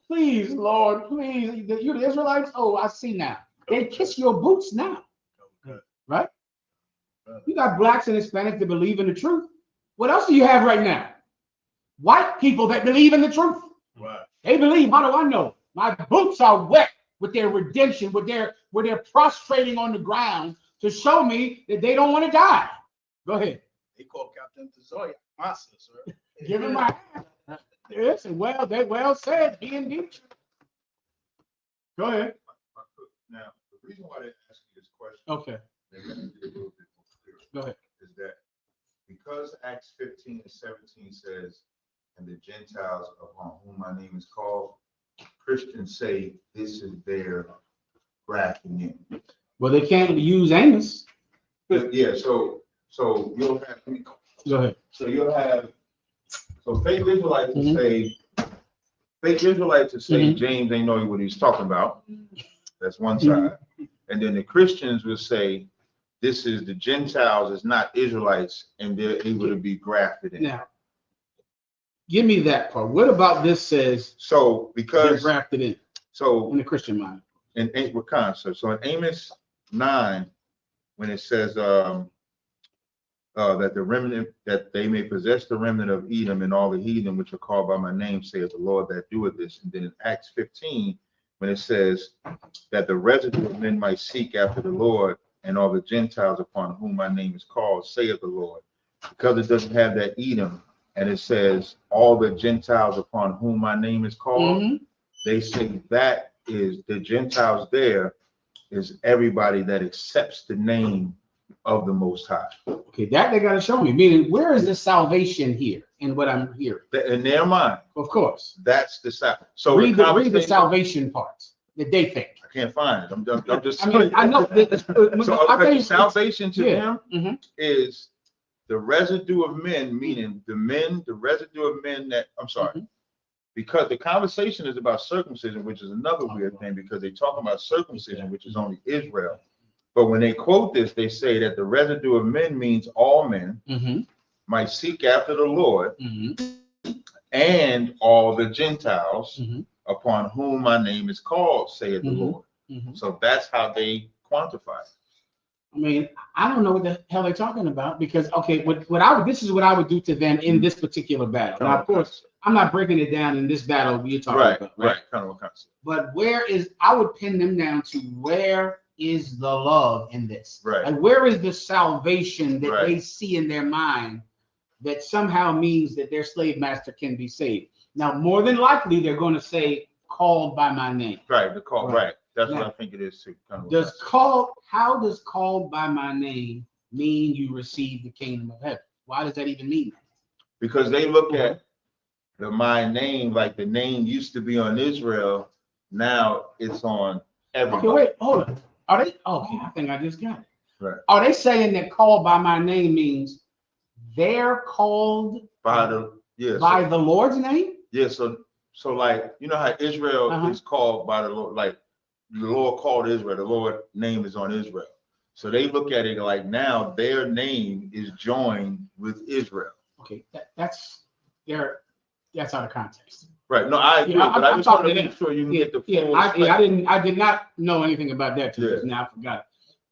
please, Lord, please. You the Israelites? Oh, I see now. They kiss your boots now. Right? You got blacks and Hispanics that believe in the truth. What else do you have right now? White people that believe in the truth. Right. They believe. How do I know? My boots are wet with their redemption, where they're prostrating on the ground to show me that they don't want to die. Go ahead. They call Captain Tazoya master, sir. Give him my hand. Yes, and well said. He indeed. Go ahead. Now, the reason why they ask you this question, okay, go ahead, is that because Acts 15 and 17 says, and the Gentiles upon whom my name is called, Christians say this is their grafting in. Well, they can't use Amos. Yeah, so you'll have. Go ahead. So you'll have. So fake Israelites will say. Fake Israelites will say James ain't know what he's talking about. That's one side, and then the Christians will say, "This is the Gentiles, it's not Israelites, and they're able to be grafted in." Now, give me that part. What about this says? So because they're grafted in. So in the Christian mind, in what concept? So in Amos 9, when it says that the remnant, that they may possess the remnant of Edom and all the heathen which are called by my name, saith the Lord that doeth this. And then in Acts 15, when it says that the residue of men might seek after the Lord and all the Gentiles upon whom my name is called, saith the Lord. Because it doesn't have that Edom, and it says all the Gentiles upon whom my name is called, they say that is the Gentiles there is everybody that accepts the name of the Most High. Okay, that they got to show me. Meaning, where is the salvation here in what I'm hearing? In their mind, of course. That's the salvation. So read the salvation parts that they think. I can't find it. I'm just. I mean, I know. So I'll tell you, salvation to them is the residue of men, meaning the residue of men that, I'm sorry, because the conversation is about circumcision, which is another weird thing because they talk about circumcision, which is only Israel. But when they quote this, they say that the residue of men means all men might seek after the Lord and all the Gentiles upon whom my name is called, saith the Lord. So that's how they quantify it. I mean, I don't know what the hell they're talking about because, okay, this is what I would do to them in this particular battle. Now, of course, I'm not breaking it down in this battle you're talking about. Right. Kind of concept. But I would pin them down to where is the love in this? Right. Like, where is the salvation that they see in their mind that somehow means that their slave master can be saved? Now, more than likely, they're going to say, called by my name. Right, the call, right. That's now, what I think it is. How does called by my name mean you receive the kingdom of heaven? Why does that even mean that? Because they look at my name, like the name used to be on Israel, now it's on everybody. Okay, wait, hold on. Are they? Okay, I think I just got it. Right. Are they saying that called by my name means they're called by the the Lord's name? Yeah, so like, you know how Israel is called by the Lord, like the Lord called Israel, the Lord name is on Israel. So they look at it like now their name is joined with Israel. Okay, that's out of context. Right. No, I agree, but I just want to make sure you can get the full. I did not know anything about that too. Now I forgot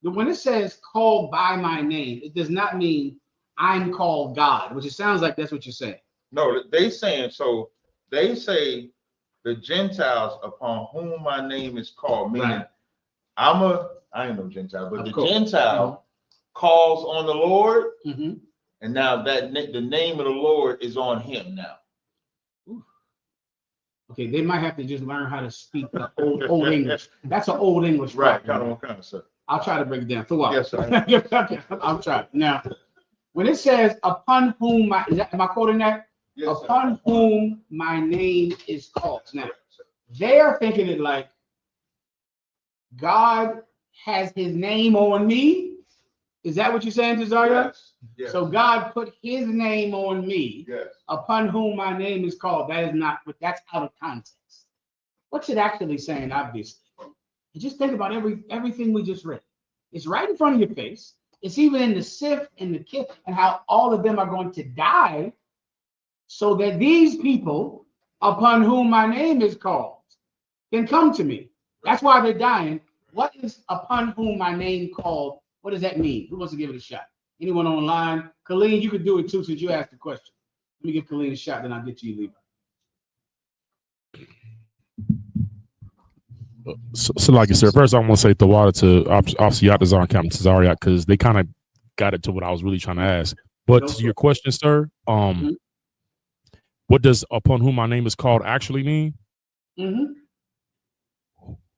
it. When it says called by my name, it does not mean I'm called God, which it sounds like that's what you're saying. No, they saying so. They say the Gentiles upon whom my name is called, meaning I ain't no Gentile, but the Gentile calls on the Lord, and now that the name of the Lord is on him now. Okay, they might have to just learn how to speak the old English. That's an old English, right? Kind of stuff. I'll try to break it down. For what? Yes, sir. Okay, I'll try. Now, when it says upon whom am I quoting that? Yes, upon whom my name is called. Now, they are thinking it like God has his name on me. Is that what you're saying, Tazaria? Yes. Yes. So God put his name on me, yes, upon whom my name is called. That is not, but that's out of context. What's it actually saying, obviously? And just think about everything we just read. It's right in front of your face. It's even in the Sif and the Kif and how all of them are going to die so that these people upon whom my name is called can come to me. That's why they're dying. What is upon whom my name called? What does that mean? Who wants to give it a shot? Anyone online? Colleen, you could do it too since you asked the question. Let me give Colleen a shot, then I'll get to you, Levi. So like I said, first I want to say the water to Officer Yatazar and Captain Tazariak because they kind of got it to what I was really trying to ask. But to your question, sir, what does upon whom my name is called actually mean?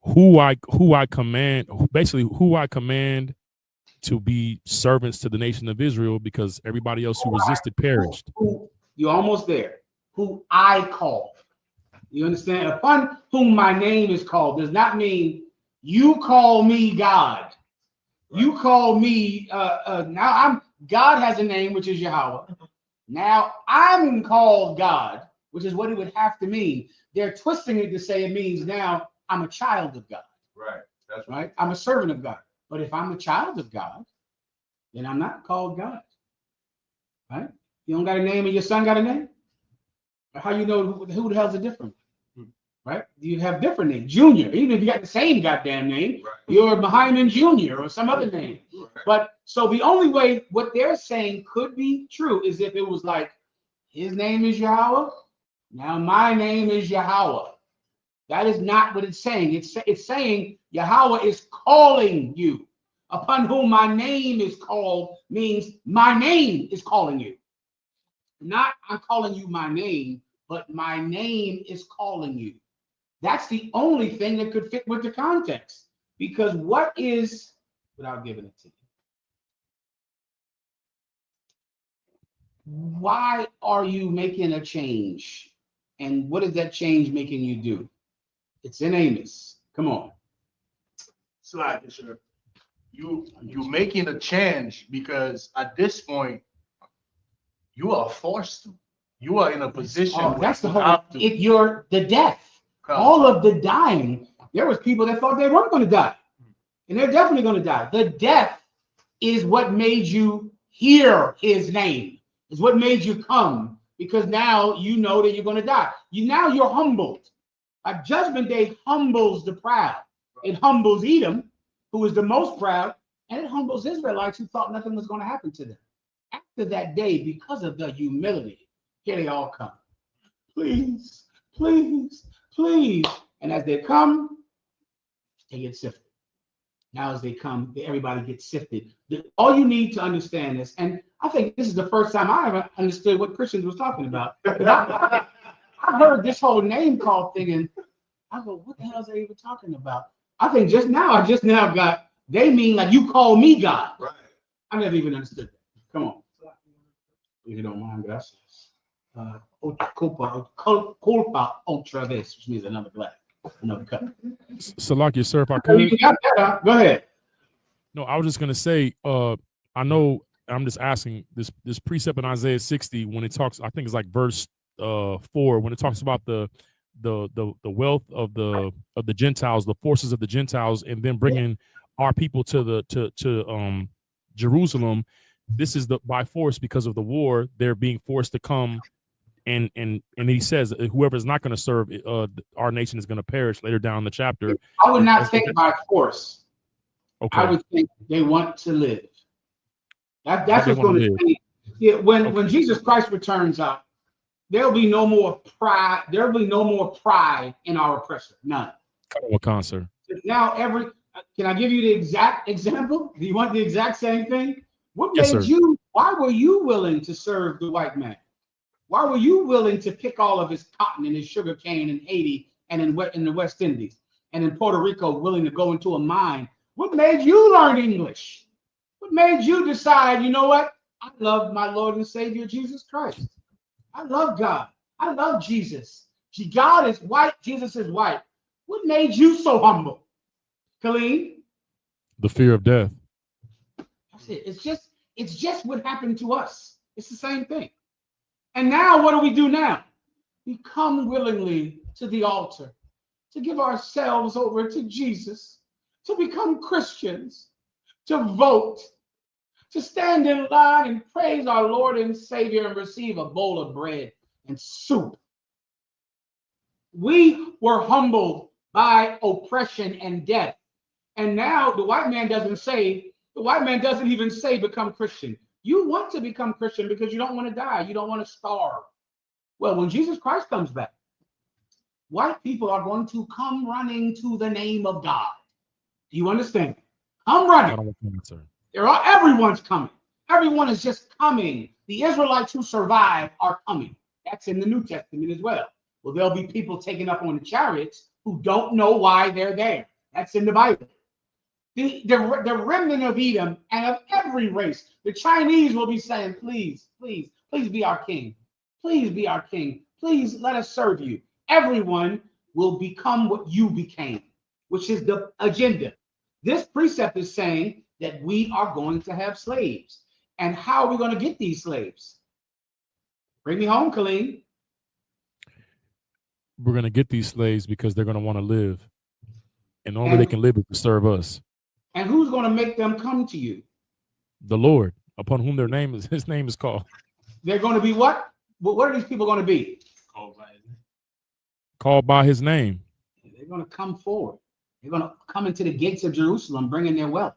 Who I command to be servants to the nation of Israel because everybody else who resisted perished. You're almost there. Who I call. You understand? Upon whom my name is called does not mean you call me God. You call me now God has a name, which is Yahweh. Now I'm called God, which is what it would have to mean. They're twisting it to say it means now I'm a child of God. Right. That's right. I'm a servant of God. But if I'm a child of God, then I'm not called God. Right? You don't got a name and your son got a name? How you know who the hell's a different? Right? You have different names. Junior, even if you got the same goddamn name, you're Muhammad Junior or some other name. But so the only way what they're saying could be true is if it was like his name is Yahweh. Now my name is Yahweh. That is not what it's saying. It's saying Yahweh is calling you. Upon whom my name is called means my name is calling you. Not I'm calling you my name, but my name is calling you. That's the only thing that could fit with the context. Because what is, without giving it to you, why are you making a change? And what is that change making you do? It's in Amos. Come on. Slide, sir. You making a change because at this point, You are forced to. You are in a position. Oh, where that's the you whole. have to. If you're the death, all of the dying, there was people that thought they weren't going to die, and they're definitely going to die. The death is what made you hear his name. Is what made you come, because now you know that you're going to die. You're humbled. A judgment day humbles the proud. It humbles Edom, who is the most proud, and it humbles Israelites who thought nothing was going to happen to them. After that day, because of the humility, here they all come. Please, please, please. And as they come, they get sifted. Now as they come, everybody gets sifted. All you need to understand is, and I think this is the first time I ever understood what Christians was talking about. I heard this whole name call thing, and I go, what the hell is they even talking about? I think I just now got, they mean like you call me God. Right. I never even understood that. Come on. If you don't mind, gracias. Culpa otra vez, which means another glass, another cup. Salakia, sir, if I could. You got that, go ahead. No, I was just gonna say, I know I'm just asking this precept in Isaiah 60 when it talks, I think it's like verse 4, when it talks about the wealth of the Gentiles, the forces of the Gentiles, and then bringing our people to Jerusalem. This is by force because of the war. They're being forced to come, and he says whoever is not going to serve our nation is going to perish later down the chapter. I would not think by force. Okay. I would think they want to live. That's what's going to be. Yeah, when Jesus Christ returns out, there'll be no more pride. There'll be no more pride in our oppressor. None. Sir. Now can I give you the exact example? Do you want the exact same thing? What Yes, made sir. you? Why were you willing to serve the white man? Why were you willing to pick all of his cotton and his sugar cane in Haiti and in the West Indies and in Puerto Rico, willing to go into a mine? What made you learn English? What made you decide, you know what? I love my Lord and Savior Jesus Christ. I love God. I love Jesus. God is white. Jesus is white. What made you so humble? Khalid? The fear of death. That's it. It's just what happened to us. It's the same thing. And now what do we do now? We come willingly to the altar to give ourselves over to Jesus, to become Christians, to vote, to stand in line and praise our Lord and Savior and receive a bowl of bread and soup. We were humbled by oppression and death. And now the white man doesn't even say become Christian. You want to become Christian because you don't want to die. You don't want to starve. Well, when Jesus Christ comes back, white people are going to come running to the name of God. Do you understand? Come running. Everyone's coming. Everyone is just coming. The Israelites who survive are coming. That's in the New Testament as well. Well, there'll be people taken up on the chariots who don't know why they're there. That's in the Bible. The remnant of Edom and of every race, the Chinese will be saying, please, please, please be our king. Please be our king. Please let us serve you. Everyone will become what you became, which is the agenda. This precept is saying that we are going to have slaves. And how are we going to get these slaves? Bring me home, Khalid. We're going to get these slaves because they're going to want to live. And the only way they can live is to serve us. And who's going to make them come to you? The Lord, upon whom his name is called. They're going to be what? What are these people going to be? Called by his name. They're going to come forward. They're going to come into the gates of Jerusalem, bringing their wealth.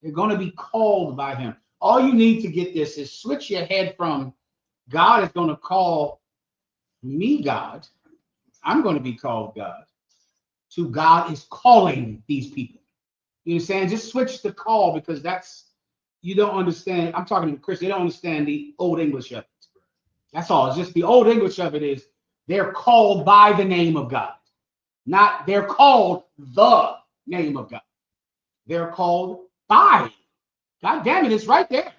They're going to be called by him. All you need to get this is switch your head from God is going to call me God. I'm going to be called God. To God is calling these people. You understand? Just switch the call, because you don't understand. I'm talking to Chris. They don't understand the old English of it. That's all. It's just the old English of it is they're called by the name of God. Not they're called the name of God. They're called by. God damn it, it's right there.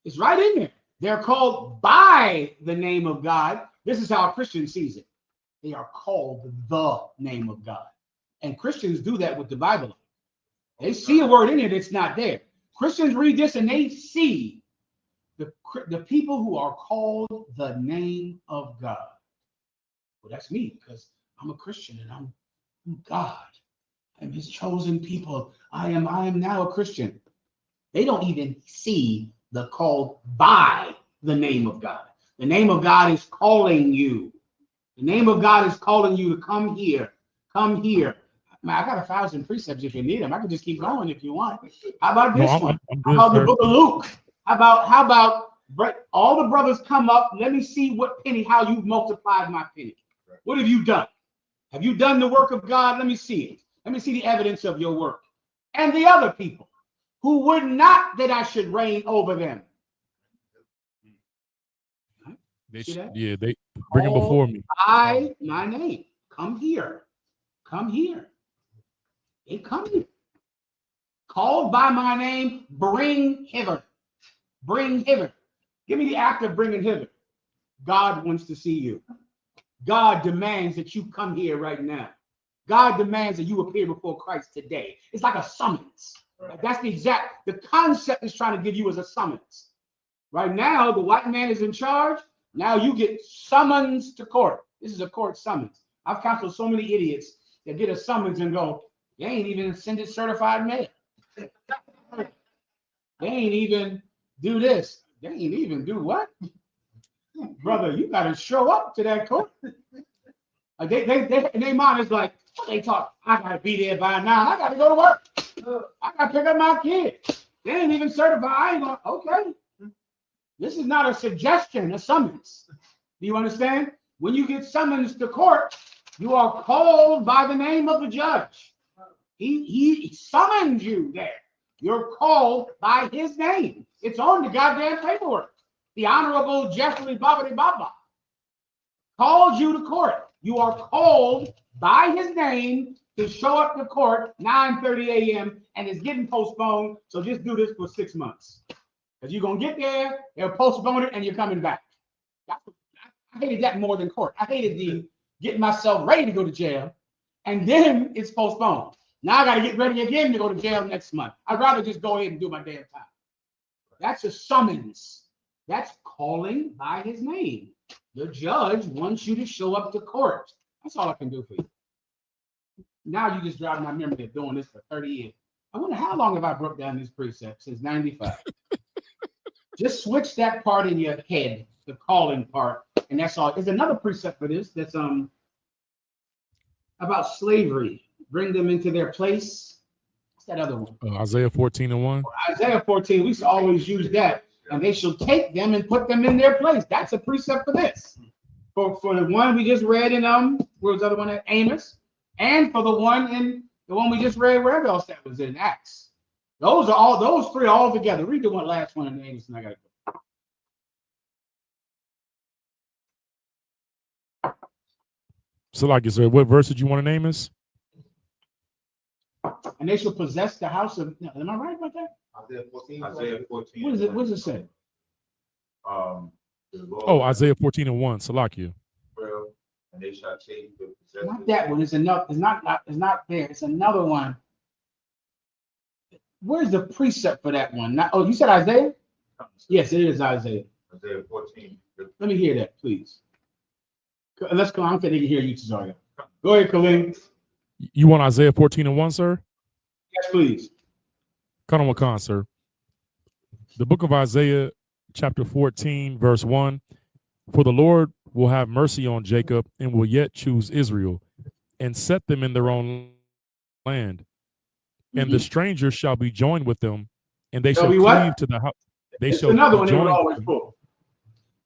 It's right in there. They're called by the name of God. This is how a Christian sees it. They are called the name of God. And Christians do that with the Bible. They see a word in it, it's not there. Christians read this and they see the people who are called the name of God. Well, that's me because I'm a Christian and I'm God. I'm his chosen people. I am now a Christian. They don't even see the called by the name of God. The name of God is calling you. The name of God is calling you to come here. Come here. Man, I got 1,000 precepts if you need them. I can just keep going if you want. How about this one? How about the book of Luke? How about all the brothers come up? Let me see what penny, how you've multiplied my penny. What have you done? Have you done the work of God? Let me see it. Let me see the evidence of your work. And the other people who would not that I should reign over them. They bring them before me. By my name. Come here. Come here. They come here. Called by my name, bring hither. Bring hither. Give me the act of bringing hither. God wants to see you. God demands that you come here right now. God demands that you appear before Christ today. It's like a summons. That's the concept is trying to give you as a summons. Right now, the white man is in charge. Now you get summons to court. This is a court summons. I've counseled so many idiots that get a summons and go, they ain't even send it certified mail. They ain't even do this. They ain't even do what? Brother, you got to show up to that court. They in their mind is like, what they talk? I got to be there by 9. I got to go to work. I got to pick up my kid. They ain't even certified. I ain't going, okay. This is not a suggestion, a summons. Do you understand? When you get summons to court, you are called by the name of the judge. He summons you there. You're called by his name. It's on the goddamn paperwork. The Honorable Jeffrey Babadi Baba called you to court. You are called by his name to show up to court 9:30 a.m. and it's getting postponed. So just do this for 6 months. Because you're going to get there, they'll postpone it, and you're coming back. I hated that more than court. I hated the getting myself ready to go to jail, and then it's postponed. Now I got to get ready again to go to jail next month. I'd rather just go ahead and do my damn time. That's a summons. That's calling by his name. The judge wants you to show up to court. That's all I can do for you. Now you just drive my memory of doing this for 30 years. I wonder how long have I broke down this precept? Since 95. Just switch that part in your head, the calling part, and that's all. There's another precept for this that's about slavery. Bring them into their place. What's that other one? Isaiah 14:1. Isaiah 14. We used to always use that. And they shall take them and put them in their place. That's a precept for this. For the one we just read in where was the other one at Amos, and for the one we just read wherever else that was in Acts. Those three all together. Read the last one in Amos, and I gotta go. So, like, sir, what verse did you want to name us? And they shall possess the house of. Am I right about that? Isaiah 14. What does it say? Isaiah 14:1. Salakia. And they shall take the possession. Not that one. It's enough. It's not there. It's another one. Where's the precept for that one? You said Isaiah? Yes, it is Isaiah. Isaiah 14. Let me hear that, please. Let's go. I'm going to hear you, Cesario. Go ahead, Khalil. You want Isaiah 14:1, sir? Yes, please. Come on, Wakan, sir. The book of Isaiah, chapter 14, verse 1. For the Lord will have mercy on Jacob and will yet choose Israel and set them in their own land. And the strangers shall be joined with them, and they shall cleave to the house. It's another one they would always pull.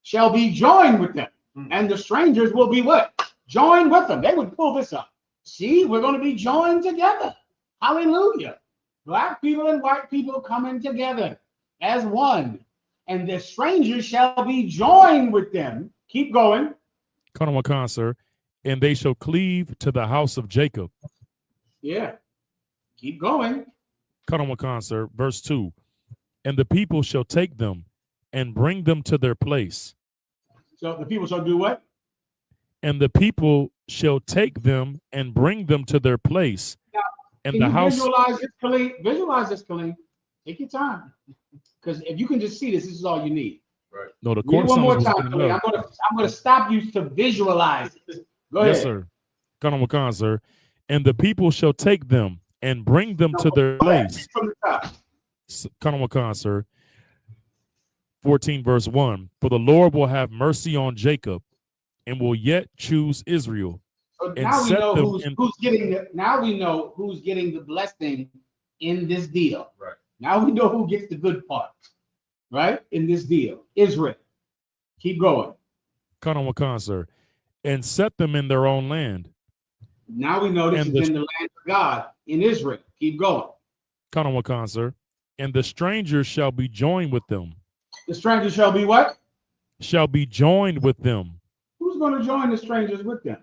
Shall be joined with them, and the strangers will be what? Joined with them. They would pull this up. See, we're going to be joined together. Hallelujah. Black people and white people coming together as one. And the strangers shall be joined with them. Keep going. Come on, Wakan, sir. And they shall cleave to the house of Jacob. Yeah. Keep going. Come on, Wakan, sir. Verse 2. And the people shall take them and bring them to their place. So the people shall do what? And the people shall take them and bring them to their place. Now, and the house. Visualize this, Khalid. Take your time. Because if you can just see this, this is all you need. No, the Read it court one more summons was time. good Khalid. enough. I'm gonna stop you to visualize it. Go ahead. Yes, sir. Come on, sir. And the people shall take them and bring them to their place. From the top. Come on, sir. 14 verse 1. For the Lord will have mercy on Jacob and will yet choose Israel. So and now we set know them who's getting the now we know who's getting the blessing in this deal. Right. Now we know who gets the good part, right? In this deal. Israel. Keep going. Come on, sir. And set them in their own land. Now we know this And is in the land of God in Israel. Keep going. Come on, sir. And the strangers shall be joined with them. The strangers shall be what? Shall be joined with them. Who's going to join the strangers with them?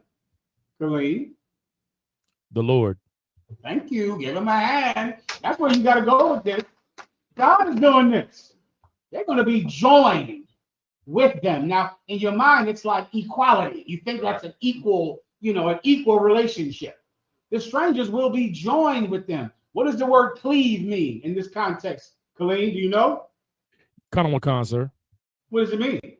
Khalid. The Lord. Thank you. Give him a hand. That's where you got to go with this. God is doing this. They're going to be joined with them. Now, in your mind, it's like equality. You think that's an equal, an equal relationship. The strangers will be joined with them. What does the word cleave mean in this context? Khalid, do you know? Come on, sir. What does it mean?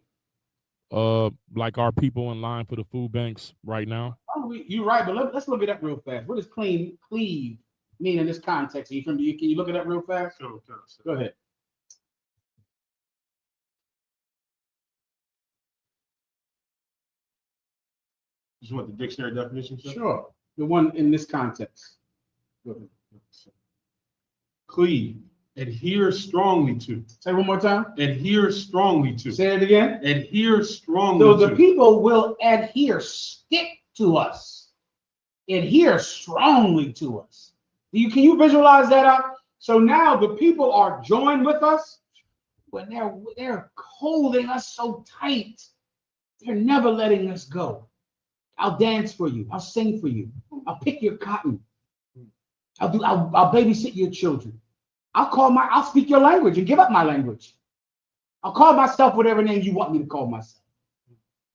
Like our people in line for the food banks right now. Oh, you're right, but let's look it up real fast. What does cleave mean in this context? Can you look it up real fast? Sure. Go ahead. Just want the dictionary definition? Sir? Sure. The one in this context. Go ahead. Cleave. Adhere strongly to. Say one more time. Adhere strongly to. Say it again. Adhere strongly So to. the people will adhere, stick to us. Adhere strongly to us. Can you visualize that out? So now the people are joined with us when they're holding us so tight. They're never letting us go. I'll dance for you. I'll sing for you. I'll pick your cotton. I'll babysit your children. I'll speak your language and give up my language. I'll call myself whatever name you want me to call myself.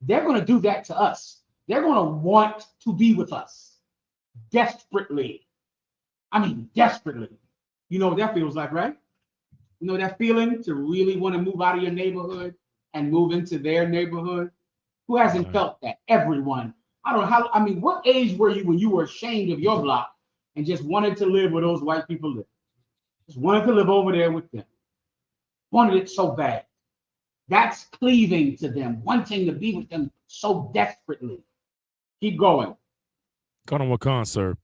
They're going to do that to us. They're going to want to be with us desperately. I mean, desperately. You know what that feels like, right? You know that feeling to really want to move out of your neighborhood and move into their neighborhood? Who hasn't felt that? Everyone. What age were you when you were ashamed of your block and just wanted to live where those white people live? Just wanted to live over there with them. Wanted it so bad. That's cleaving to them, wanting to be with them so desperately. Keep going. Come on, sir.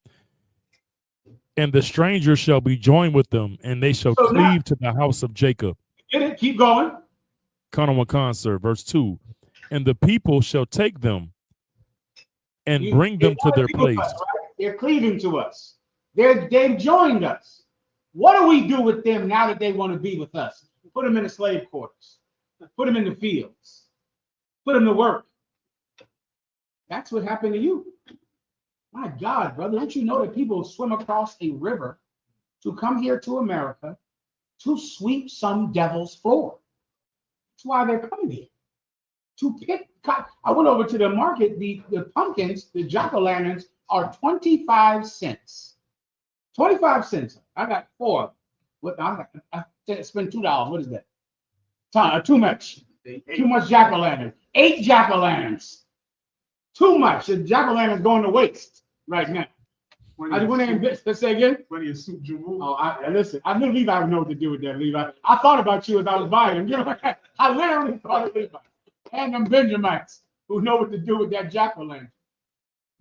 And the stranger shall be joined with them, and they shall cleave to the house of Jacob. Get it? Keep going. Come on, sir. Verse 2. And the people shall take them and bring them to their place. Right? They're cleaving to us. They've joined us. What do we do with them now that they want to be with us? Put them in the slave quarters. Put them in the fields. Put them to work. That's what happened to you. My God, brother, don't you know that people swim across a river to come here to America to sweep some devil's floor? That's why they're coming here. To pick cotton. I went over to the market. The pumpkins, the jack-o'-lanterns are 25 cents. 25 cents. I got 4. I spent $2. What is that? Too much. Too much jack-o'-lanterns. 8 jack-o'-lanterns. Too much. The jack-o'-lantern's going to waste right now. I went in. Let's say again. Listen. I knew Levi would know what to do with that, Levi. I thought about you as I was buying them. I literally thought of Levi and them Benjamites who know what to do with that jack-o'-lantern.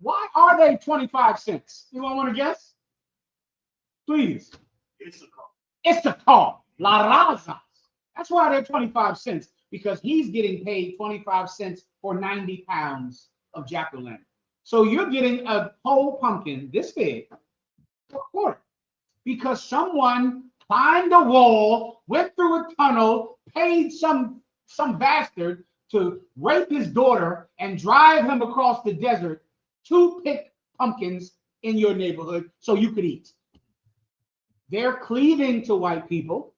Why are they 25 cents? You want to guess? Please. It's the call. La Raza. That's why they're 25 cents, because he's getting paid 25 cents for 90 pounds of jack-o'-lantern. So you're getting a whole pumpkin this big for a quarter, because someone climbed a wall, went through a tunnel, paid some bastard to rape his daughter and drive him across the desert to pick pumpkins in your neighborhood so you could eat. They're cleaving to white people,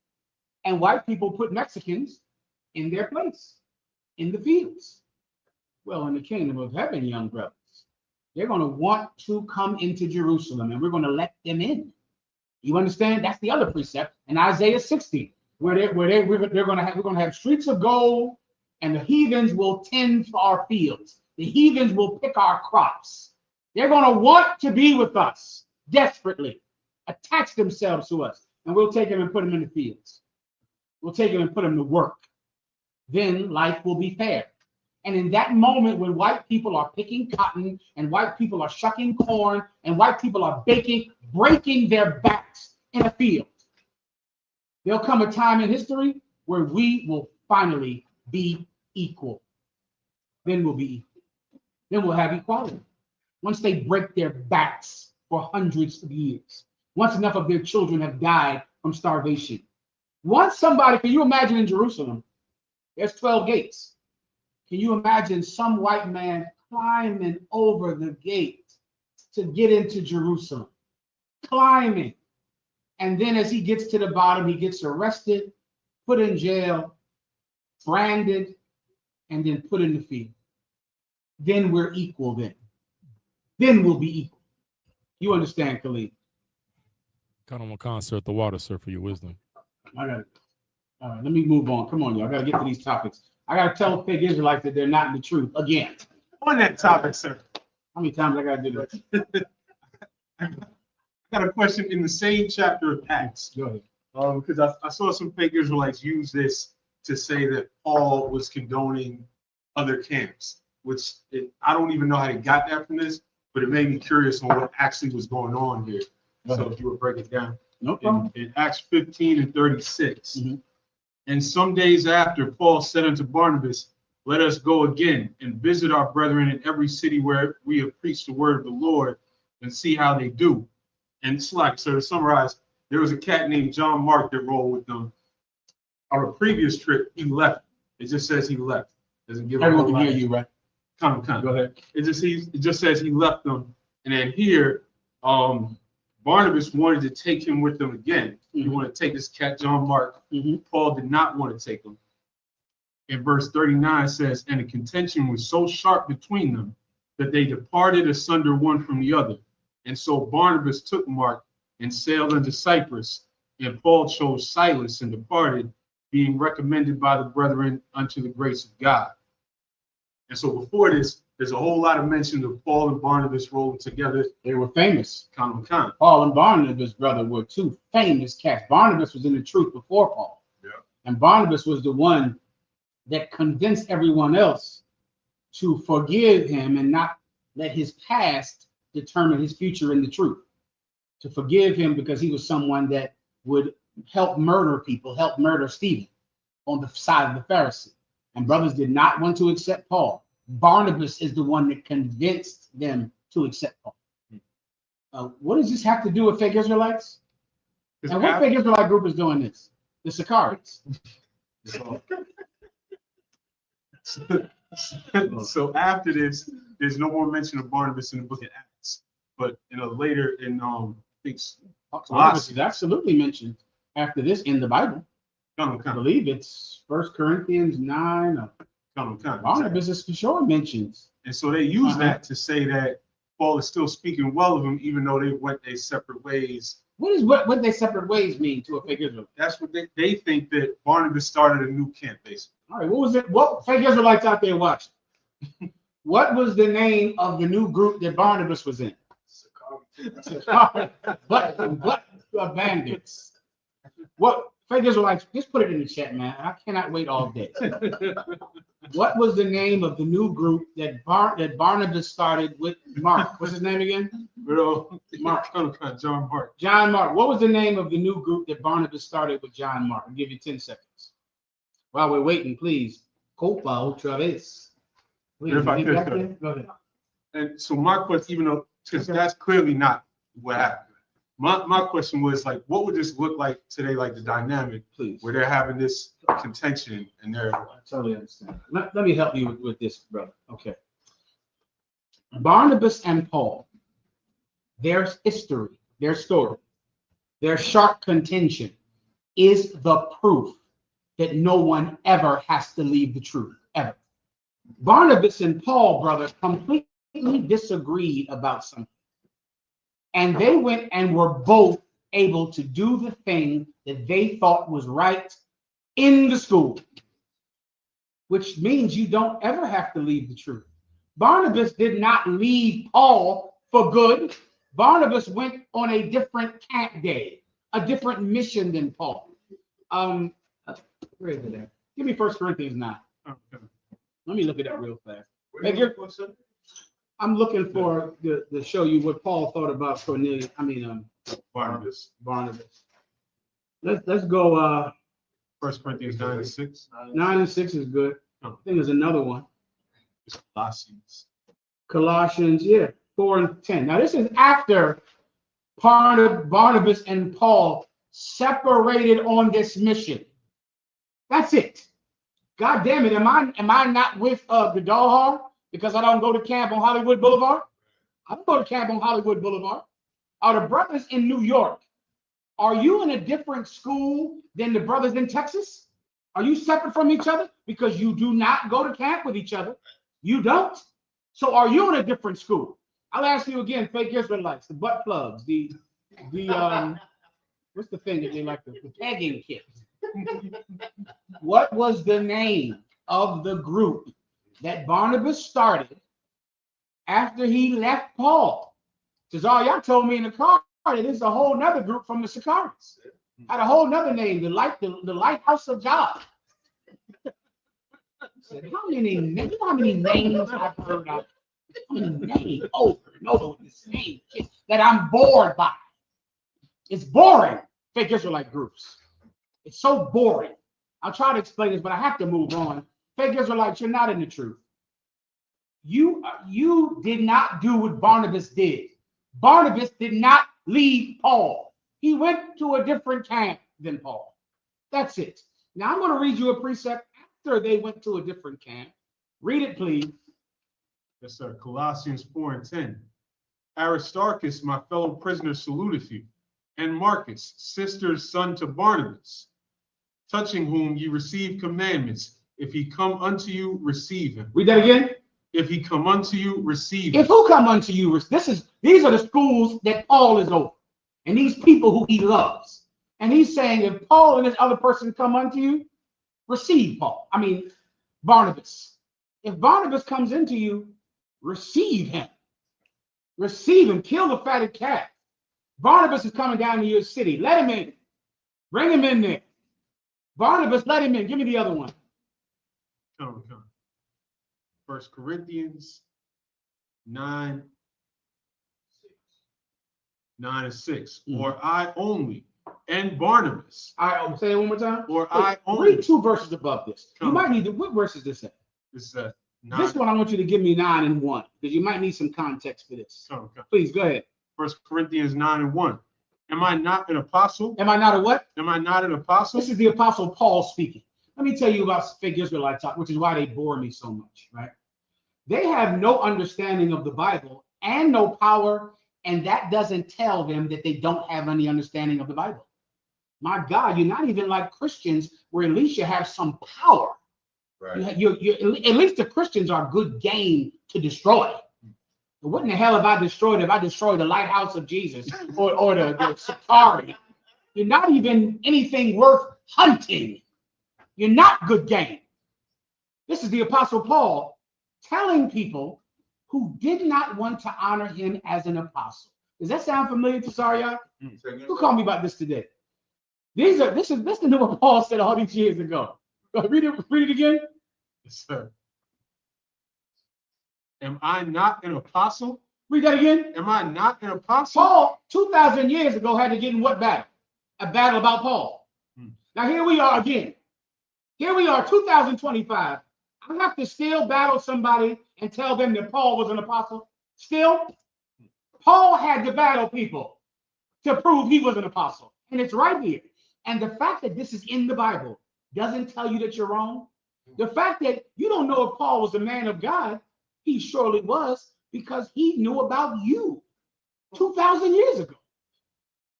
and white people put Mexicans in their place, in the fields. Well, in the kingdom of heaven, young brothers, they're going to want to come into Jerusalem, and we're going to let them in. You understand? That's the other precept in Isaiah 60, where we're going to have streets of gold and the heathens will tend to our fields. The heathens will pick our crops. They're going to want to be with us desperately, attach themselves to us, and we'll take them and put them in the fields. We'll take them and put them to work. Then life will be fair. And in that moment when white people are picking cotton and white people are shucking corn and white people are breaking their backs in a field, there'll come a time in history where we will finally be equal. Then we'll be equal. Then we'll have equality. Once they break their backs for hundreds of years, once enough of their children have died from starvation. Once somebody, can you imagine in Jerusalem, there's 12 gates. Can you imagine some white man climbing over the gate to get into Jerusalem? Climbing. And then as he gets to the bottom, he gets arrested, put in jail, branded, and then put in the field. Then we're equal then. Then we'll be equal. You understand, Khalid? Kind of a concert, the water, sir, for your wisdom. I got it. All right, let me move on. Come on, y'all. I got to get to these topics. I got to tell fake Israelites that they're not in the truth again. On that topic, sir. How many times I got to do this? I got a question in the same chapter of Acts. Go ahead. Because I saw some fake Israelites use this to say that Paul was condoning other camps, which I don't even know how they got that from this, but it made me curious on what actually was going on here. So if you would break it down. No problem. In Acts 15 and 36. And some days after, Paul said unto Barnabas, let us go again and visit our brethren in every city where we have preached the word of the Lord and see how they do. And it's like, so to summarize, there was a cat named John Mark that rolled with them. On a previous trip, he left. It just says he left. Doesn't give everyone can hear you, right? Come. Go ahead. It just says he left them. And then here, Barnabas wanted to take him with them again. He wanted to take this cat, John Mark. Paul did not want to take him. And verse 39 says, and the contention was so sharp between them that they departed asunder one from the other. And so Barnabas took Mark and sailed unto Cyprus, and Paul chose Silas and departed, being recommended by the brethren unto the grace of God. And so before this, there's a whole lot of mention of Paul and Barnabas rolling together. They were famous. Con. Paul and Barnabas, brother, were two famous cats. Barnabas was in the truth before Paul. Yeah. And Barnabas was the one that convinced everyone else to forgive him and not let his past determine his future in the truth. To forgive him because he was someone that would help murder people, help murder Stephen on the side of the Pharisee. And brothers did not want to accept Paul. Barnabas is the one that convinced them to accept Paul. What does this have to do with fake Israelites? And what fake Israelite group is doing this? The Sicaries. So after this, there's no more mention of Barnabas in the book of Acts. But later in Barnabas is absolutely mentioned after this in the Bible. I believe it's 1 Corinthians 9. Barnabas is for sure mentioned. And so they use that to say that Paul is still speaking well of him, even though they went their separate ways. What their separate ways mean to a fake Israelite? That's what they think, that Barnabas started a new camp, basically. All right, what was it? What fake Israelites out there watching? What was the name of the new group that Barnabas was in? But bandits. What fake Israelites? Just put it in the chat, man. I cannot wait all day. What was the name of the new group that Barnabas started with Mark? What's his name again? Mark. John Mark. John Mark. What was the name of the new group that Barnabas started with John Mark? I'll give you 10 seconds. While we're waiting, please. Copa otra vez. Please, If I go could. ahead. And so my question, even though, because that's clearly not what happened. My question was like, what would this look like today, like the dynamic, please, where they're having this contention and they're. I totally understand. Let me help you with this, brother. Okay. Barnabas and Paul, their history, their story, their sharp contention is the proof that no one ever has to leave the truth, ever. Barnabas and Paul, brother, completely disagreed about something. And they went and were both able to do the thing that they thought was right in the school. which means you don't ever have to leave the truth. Barnabas did not leave Paul for good. Barnabas went on a different camp day, a different mission than Paul. Where is it at? Give me 1 Corinthians 9. Let me look it up real fast. I'm looking for to show you what Paul thought about Cornelius. Barnabas. Let's go. 1 Corinthians 9 and 6. 9 and 6 is good. I think there's another one. It's Colossians. Colossians, 4 and 10. Now this is after Barnabas and Paul separated on this mission. That's it. God damn it! Am I not with the Dawhar because I don't go to camp on Hollywood Boulevard? I don't go to camp on Hollywood Boulevard. Are the brothers in New York? Are you in a different school than the brothers in Texas? Are you separate from each other because you do not go to camp with each other? You don't. So are you in a different school? I'll ask you again, fake Israelites, the butt plugs, the what's the thing that they like, the pegging kit. What was the name of the group that Barnabas started after he left Paul? Because y'all told me in the car that there's a whole nother group from the Sicaris. Had a whole nother name, the Lighthouse of God. How many names I've heard of? How many names over and over with the same shit that I'm bored by? It's boring, fake Israelite groups. It's so boring. I'll try to explain this, but I have to move on. Fake Israelites, you're not in the truth. You did not do what Barnabas did. Barnabas did not leave Paul. He went to a different camp than Paul. That's it. Now I'm going to read you a precept after they went to a different camp. Read it, please. Yes, sir. Colossians 4 and 10. Aristarchus, my fellow prisoner, saluteth you, and Marcus, sister's son to Barnabas, touching whom ye receive commandments. If he come unto you, receive him. Read that again. If he come unto you, receive him. If who come unto you, these are the schools that Paul is over, and these people who he loves. And he's saying, if Paul and this other person come unto you, receive Barnabas. If Barnabas comes into you, receive him. Receive him. Kill the fatted calf. Barnabas is coming down to your city. Let him in. Bring him in there. Barnabas, let him in. Give me the other one. Come. 1 Corinthians 9 and 6. Or I only and Barnabas. I say it one more time. Or I only. Read 2 verses above this. You might need to. What verse is this at? This This one I want you to give me 9 and 1 because you might need some context for this. Please go ahead. 1 Corinthians 9 and 1. Am I not an apostle? Am I not a what? Am I not an apostle? This is the apostle Paul speaking. Let me tell you about fake Israelite talk, which is why they bore me so much, right? They have no understanding of the Bible and no power, and that doesn't tell them that they don't have any understanding of the Bible. My God, you're not even like Christians, where at least you have some power. Right. You at least the Christians are good game to destroy. But what in the hell have I destroyed if I destroy the lighthouse of Jesus or the Safari? You're not even anything worth hunting. You're not good game. This is the Apostle Paul telling people who did not want to honor him as an apostle. Does that sound familiar to Sarya? Who called me about this today? This is the new what Paul said all these years ago. Read it again. Yes, sir. Am I not an apostle? Read that again. Am I not an apostle? Paul, 2,000 years ago, had to get in what battle? A battle about Paul. Now here we are again. Here we are, 2025. I have to still battle somebody and tell them that Paul was an apostle. Still, Paul had to battle people to prove he was an apostle. And it's right here. And the fact that this is in the Bible doesn't tell you that you're wrong. The fact that you don't know if Paul was a man of God, he surely was, because he knew about you 2,000 years ago.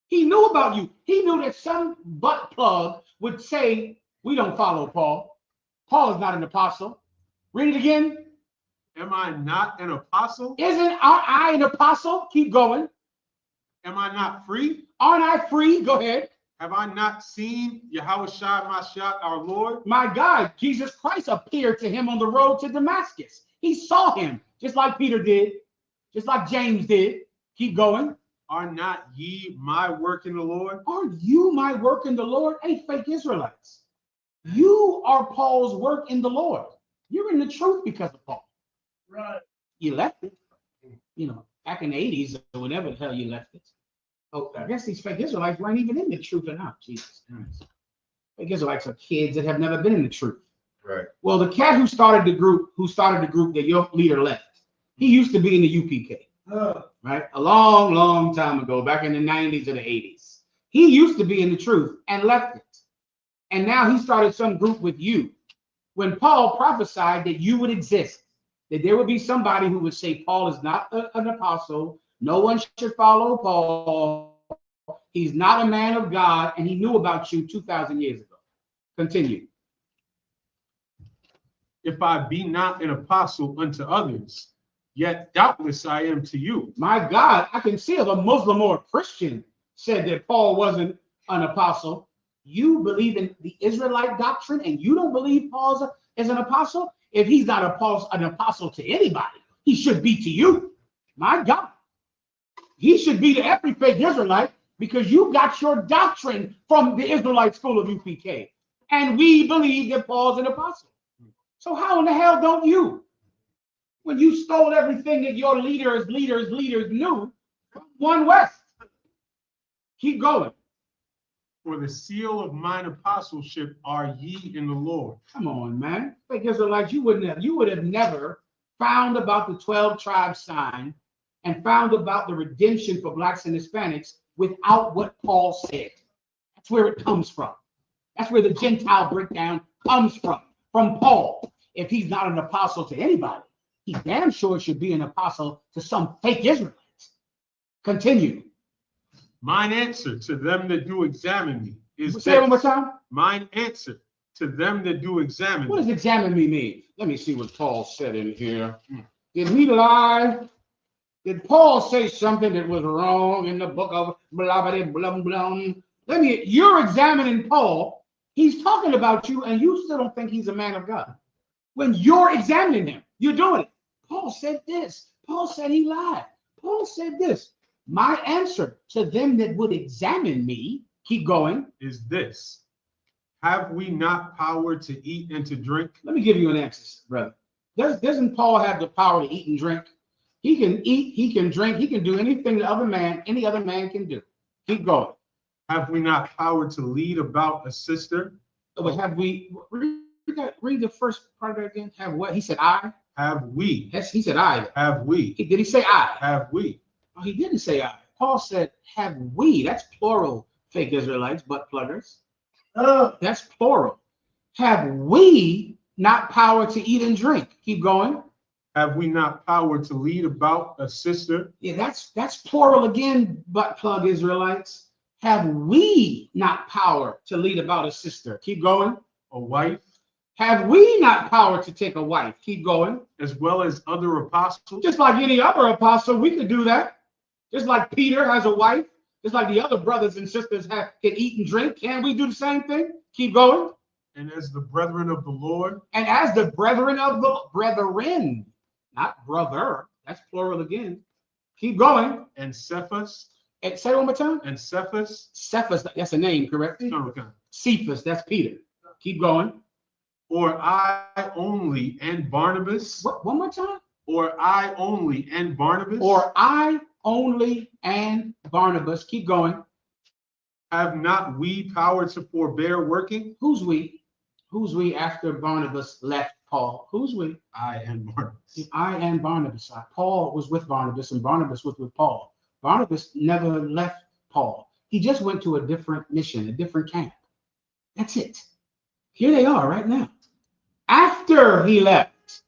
He knew about you. He knew that some butt plug would say, we don't follow Paul. Paul is not an apostle. Read it again. Am I not an apostle? Aren't I an apostle? Keep going. Am I not free? Aren't I free? Go ahead. Have I not seen Yahweh Shai Mashiach, our Lord? My God, Jesus Christ appeared to him on the road to Damascus. He saw him, just like Peter did, just like James did. Keep going. Are not ye my work in the Lord? Are you my work in the Lord? Hey, fake Israelites. You are Paul's work in the Lord. You're in the truth because of Paul. Right. You left it, you know, back in the 80s or whatever the hell you left it. Oh, I guess these fake Israelites weren't even in the truth or not. Jesus Christ. Fake Israelites are kids that have never been in the truth. Right. Well, the cat who started the group that your leader left, he used to be in the UPK. Right? A long, long time ago, back in the 90s or the 80s. He used to be in the truth and left it. And now he started some group with you. When Paul prophesied that you would exist, that there would be somebody who would say, Paul is not an apostle. No one should follow Paul. He's not a man of God. And he knew about you 2,000 years ago. Continue. If I be not an apostle unto others, yet doubtless I am to you. My God, I can see if a Muslim or a Christian said that Paul wasn't an apostle. You believe in the Israelite doctrine and you don't believe Paul is an apostle? If he's not an apostle to anybody, he should be to you. My God. He should be to every fake Israelite because you got your doctrine from the Israelite school of UPK. And we believe that Paul's an apostle. So how in the hell don't you? When you stole everything that your leaders knew from One West. Keep going. For the seal of mine apostleship are ye in the Lord. Come on, man. Fake Israelites, you would have never found about the 12 tribe sign and found about the redemption for blacks and Hispanics without what Paul said. That's where it comes from. That's where the Gentile breakdown comes from Paul. If he's not an apostle to anybody, he damn sure should be an apostle to some fake Israelites. Continue. Mine answer to them that do examine me is Say it one more time. Mine answer to them that do examine What me. does examine me mean? Let me see what Paul said in here. Did he lie? Did Paul say something that was wrong in the book of blah, blah, blah, blah? You're examining Paul. He's talking about you, and you still don't think he's a man of God. When you're examining him, you're doing it. Paul said this. Paul said he lied. Paul said this. My answer to them that would examine me, keep going, is this. Have we not power to eat and to drink? Let me give you an answer, brother. Doesn't Paul have the power to eat and drink? He can eat, he can drink, he can do anything any other man can do. Keep going. Have we not power to lead about a sister? But have we, read the first part of it again. Have what? He said I. Have we? Yes, he said I. Have we? Did he say I? Have we? Oh, he didn't say I. Paul said have we. That's plural, fake Israelites, butt pluggers. That's plural. Have we not power to eat and drink? Keep going. Have we not power to lead about a sister? Yeah, that's plural again, butt plug Israelites. Have we not power to lead about a sister? Keep going. A wife? Have we not power to take a wife? Keep going. As well as other apostles? Just like any other apostle, we could do that. Just like Peter has a wife, just like the other brothers and sisters can eat and drink. Can we do the same thing? Keep going. And as the brethren of the Lord? And as the brethren of the brethren, not brother. That's plural again. Keep going. And Cephas? And say it one more time. And Cephas? Cephas, that's a name, correct? No, okay. Cephas, that's Peter. Keep going. Or I only and Barnabas? What, one more time? Or I only and Barnabas? Or I only and Barnabas. Keep going. Have not we power to forbear working? Who's we? Who's we after Barnabas left Paul? Who's we? I and Barnabas. I and Barnabas. Paul was with Barnabas and Barnabas was with Paul. Barnabas never left Paul. He just went to a different mission, a different camp. That's it. Here they are right now. After he left,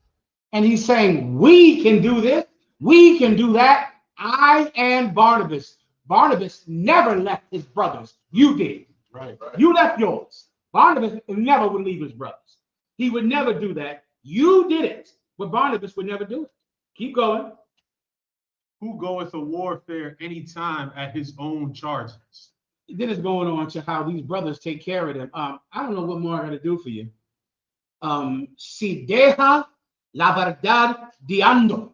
and he's saying, we can do this, we can do that. I and Barnabas. Barnabas never left his brothers. You did. Right. You left yours. Barnabas never would leave his brothers. He would never do that. You did it, but Barnabas would never do it. Keep going. Who goeth a warfare any time at his own charges? then it's going on to how these brothers take care of them. I don't know what more I got to do for you. Si deja la verdad diando.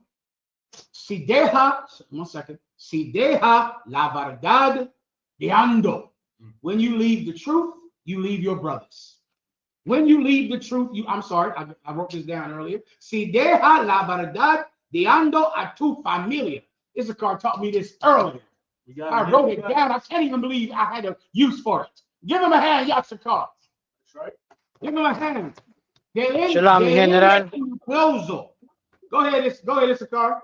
Si deja, one second. Si deja la verdad diando. When you leave the truth, you leave your brothers. When you leave the truth, I'm sorry, I wrote this down earlier. Si deja la verdad diando a tu familia. Issachar taught me this earlier. I wrote it down. I can't even believe I had a use for it. Give him a hand, Issachar. That's right. Give him a hand. Shalom, General. Go ahead, Issachar.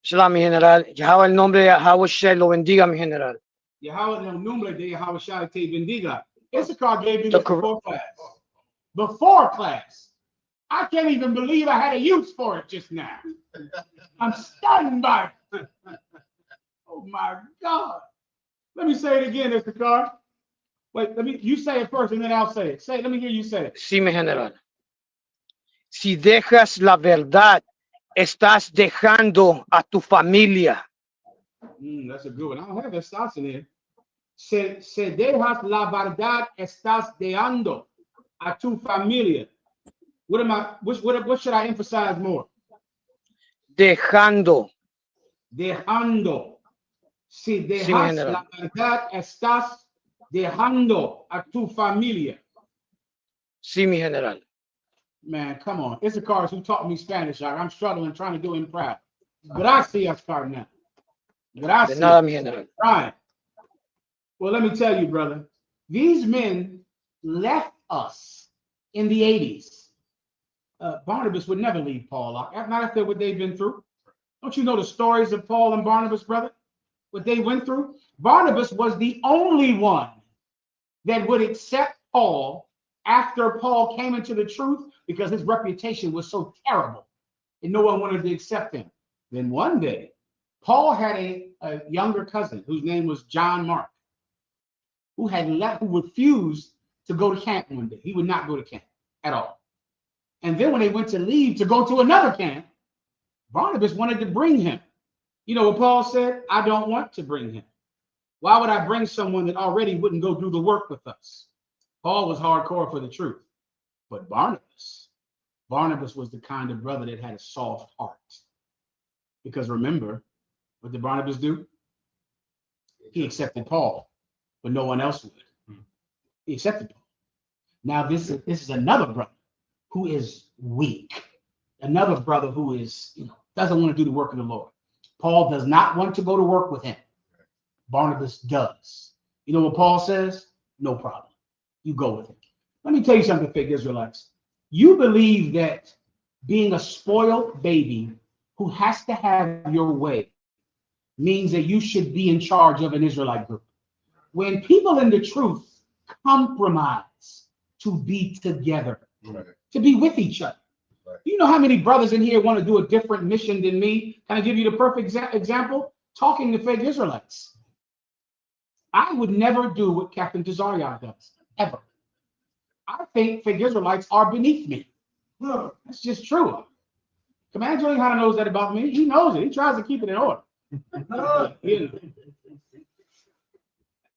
Shalom, mi general. Yahweh el nombre de Yahweh Shai lo bendiga, mi general. Yahweh el nombre de Yahweh Shai te bendiga. Issachar gave me this before class. Before class. I can't even believe I had a use for it just now. I'm stunned by it. Oh my God. Let me say it again, Issachar. Wait, you say it first and then I'll say it. Say it, let me hear you say it. Sí, mi general. Si dejas la verdad, estás dejando a tu familia. That's a good one. I don't have estás in here. Se dejas la verdad, estás dejando a tu familia. What should I emphasize more? Dejando. Dejando. Si dejas la verdad, estás dejando a tu familia. Sí, mi general. Man, come on. Issachar who taught me Spanish. I'm struggling trying to do him proud. Gracias, carnal. Gracias. De nada, mi general. Right. Well, let me tell you, brother. These men left us in the 80s. Barnabas would never leave Paul. Not after what they've been through. Don't you know the stories of Paul and Barnabas, brother? What they went through? Barnabas was the only one that would accept Paul after Paul came into the truth because his reputation was so terrible and no one wanted to accept him. Then one day, Paul had a younger cousin whose name was John Mark, who refused to go to camp one day. He would not go to camp at all. And then when they went to leave to go to another camp, Barnabas wanted to bring him. You know what Paul said? I don't want to bring him. Why would I bring someone that already wouldn't go do the work with us? Paul was hardcore for the truth. But Barnabas was the kind of brother that had a soft heart. Because remember, what did Barnabas do? He accepted Paul, but no one else would. He accepted Paul. Now this is another brother who is weak. Another brother who is, doesn't want to do the work of the Lord. Paul does not want to go to work with him. Barnabas does. You know what Paul says? No problem. You go with him. Let me tell you something, fake Israelites. You believe that being a spoiled baby who has to have your way means that you should be in charge of an Israelite group. When people in the truth compromise to be together, to be with each other. You know how many brothers in here want to do a different mission than me? Can I give you the perfect example? Talking to fake Israelites. I would never do what Captain Tazariah does, ever. I think fake Israelites are beneath me. That's just true. Commander Julian knows that about me. He knows it. He tries to keep it in order.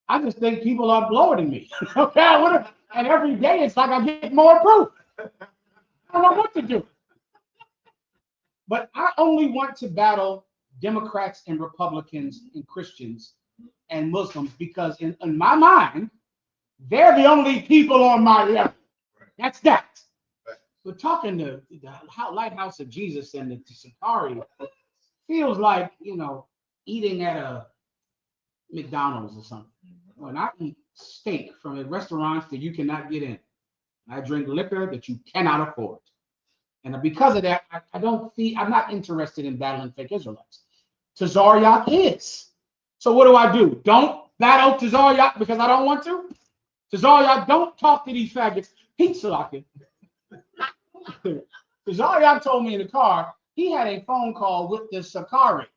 I just think people are lower than me. Okay, and every day it's like I get more proof. I don't know what to do. But I only want to battle Democrats and Republicans and Christians and Muslims because in my mind, they're the only people on my level. That's that. But talking to the Lighthouse of Jesus and the Sakari feels like, eating at a McDonald's or something. When I eat steak from restaurants that you cannot get in. I drink liquor that you cannot afford. And because of that, I'm not interested in battling fake Israelites. Tazariah is. So what do? Don't battle Tazariah because I don't want to? Tazariah, don't talk to these faggots. Pizza locker. Tazariah told me in the car, he had a phone call with the Sakari,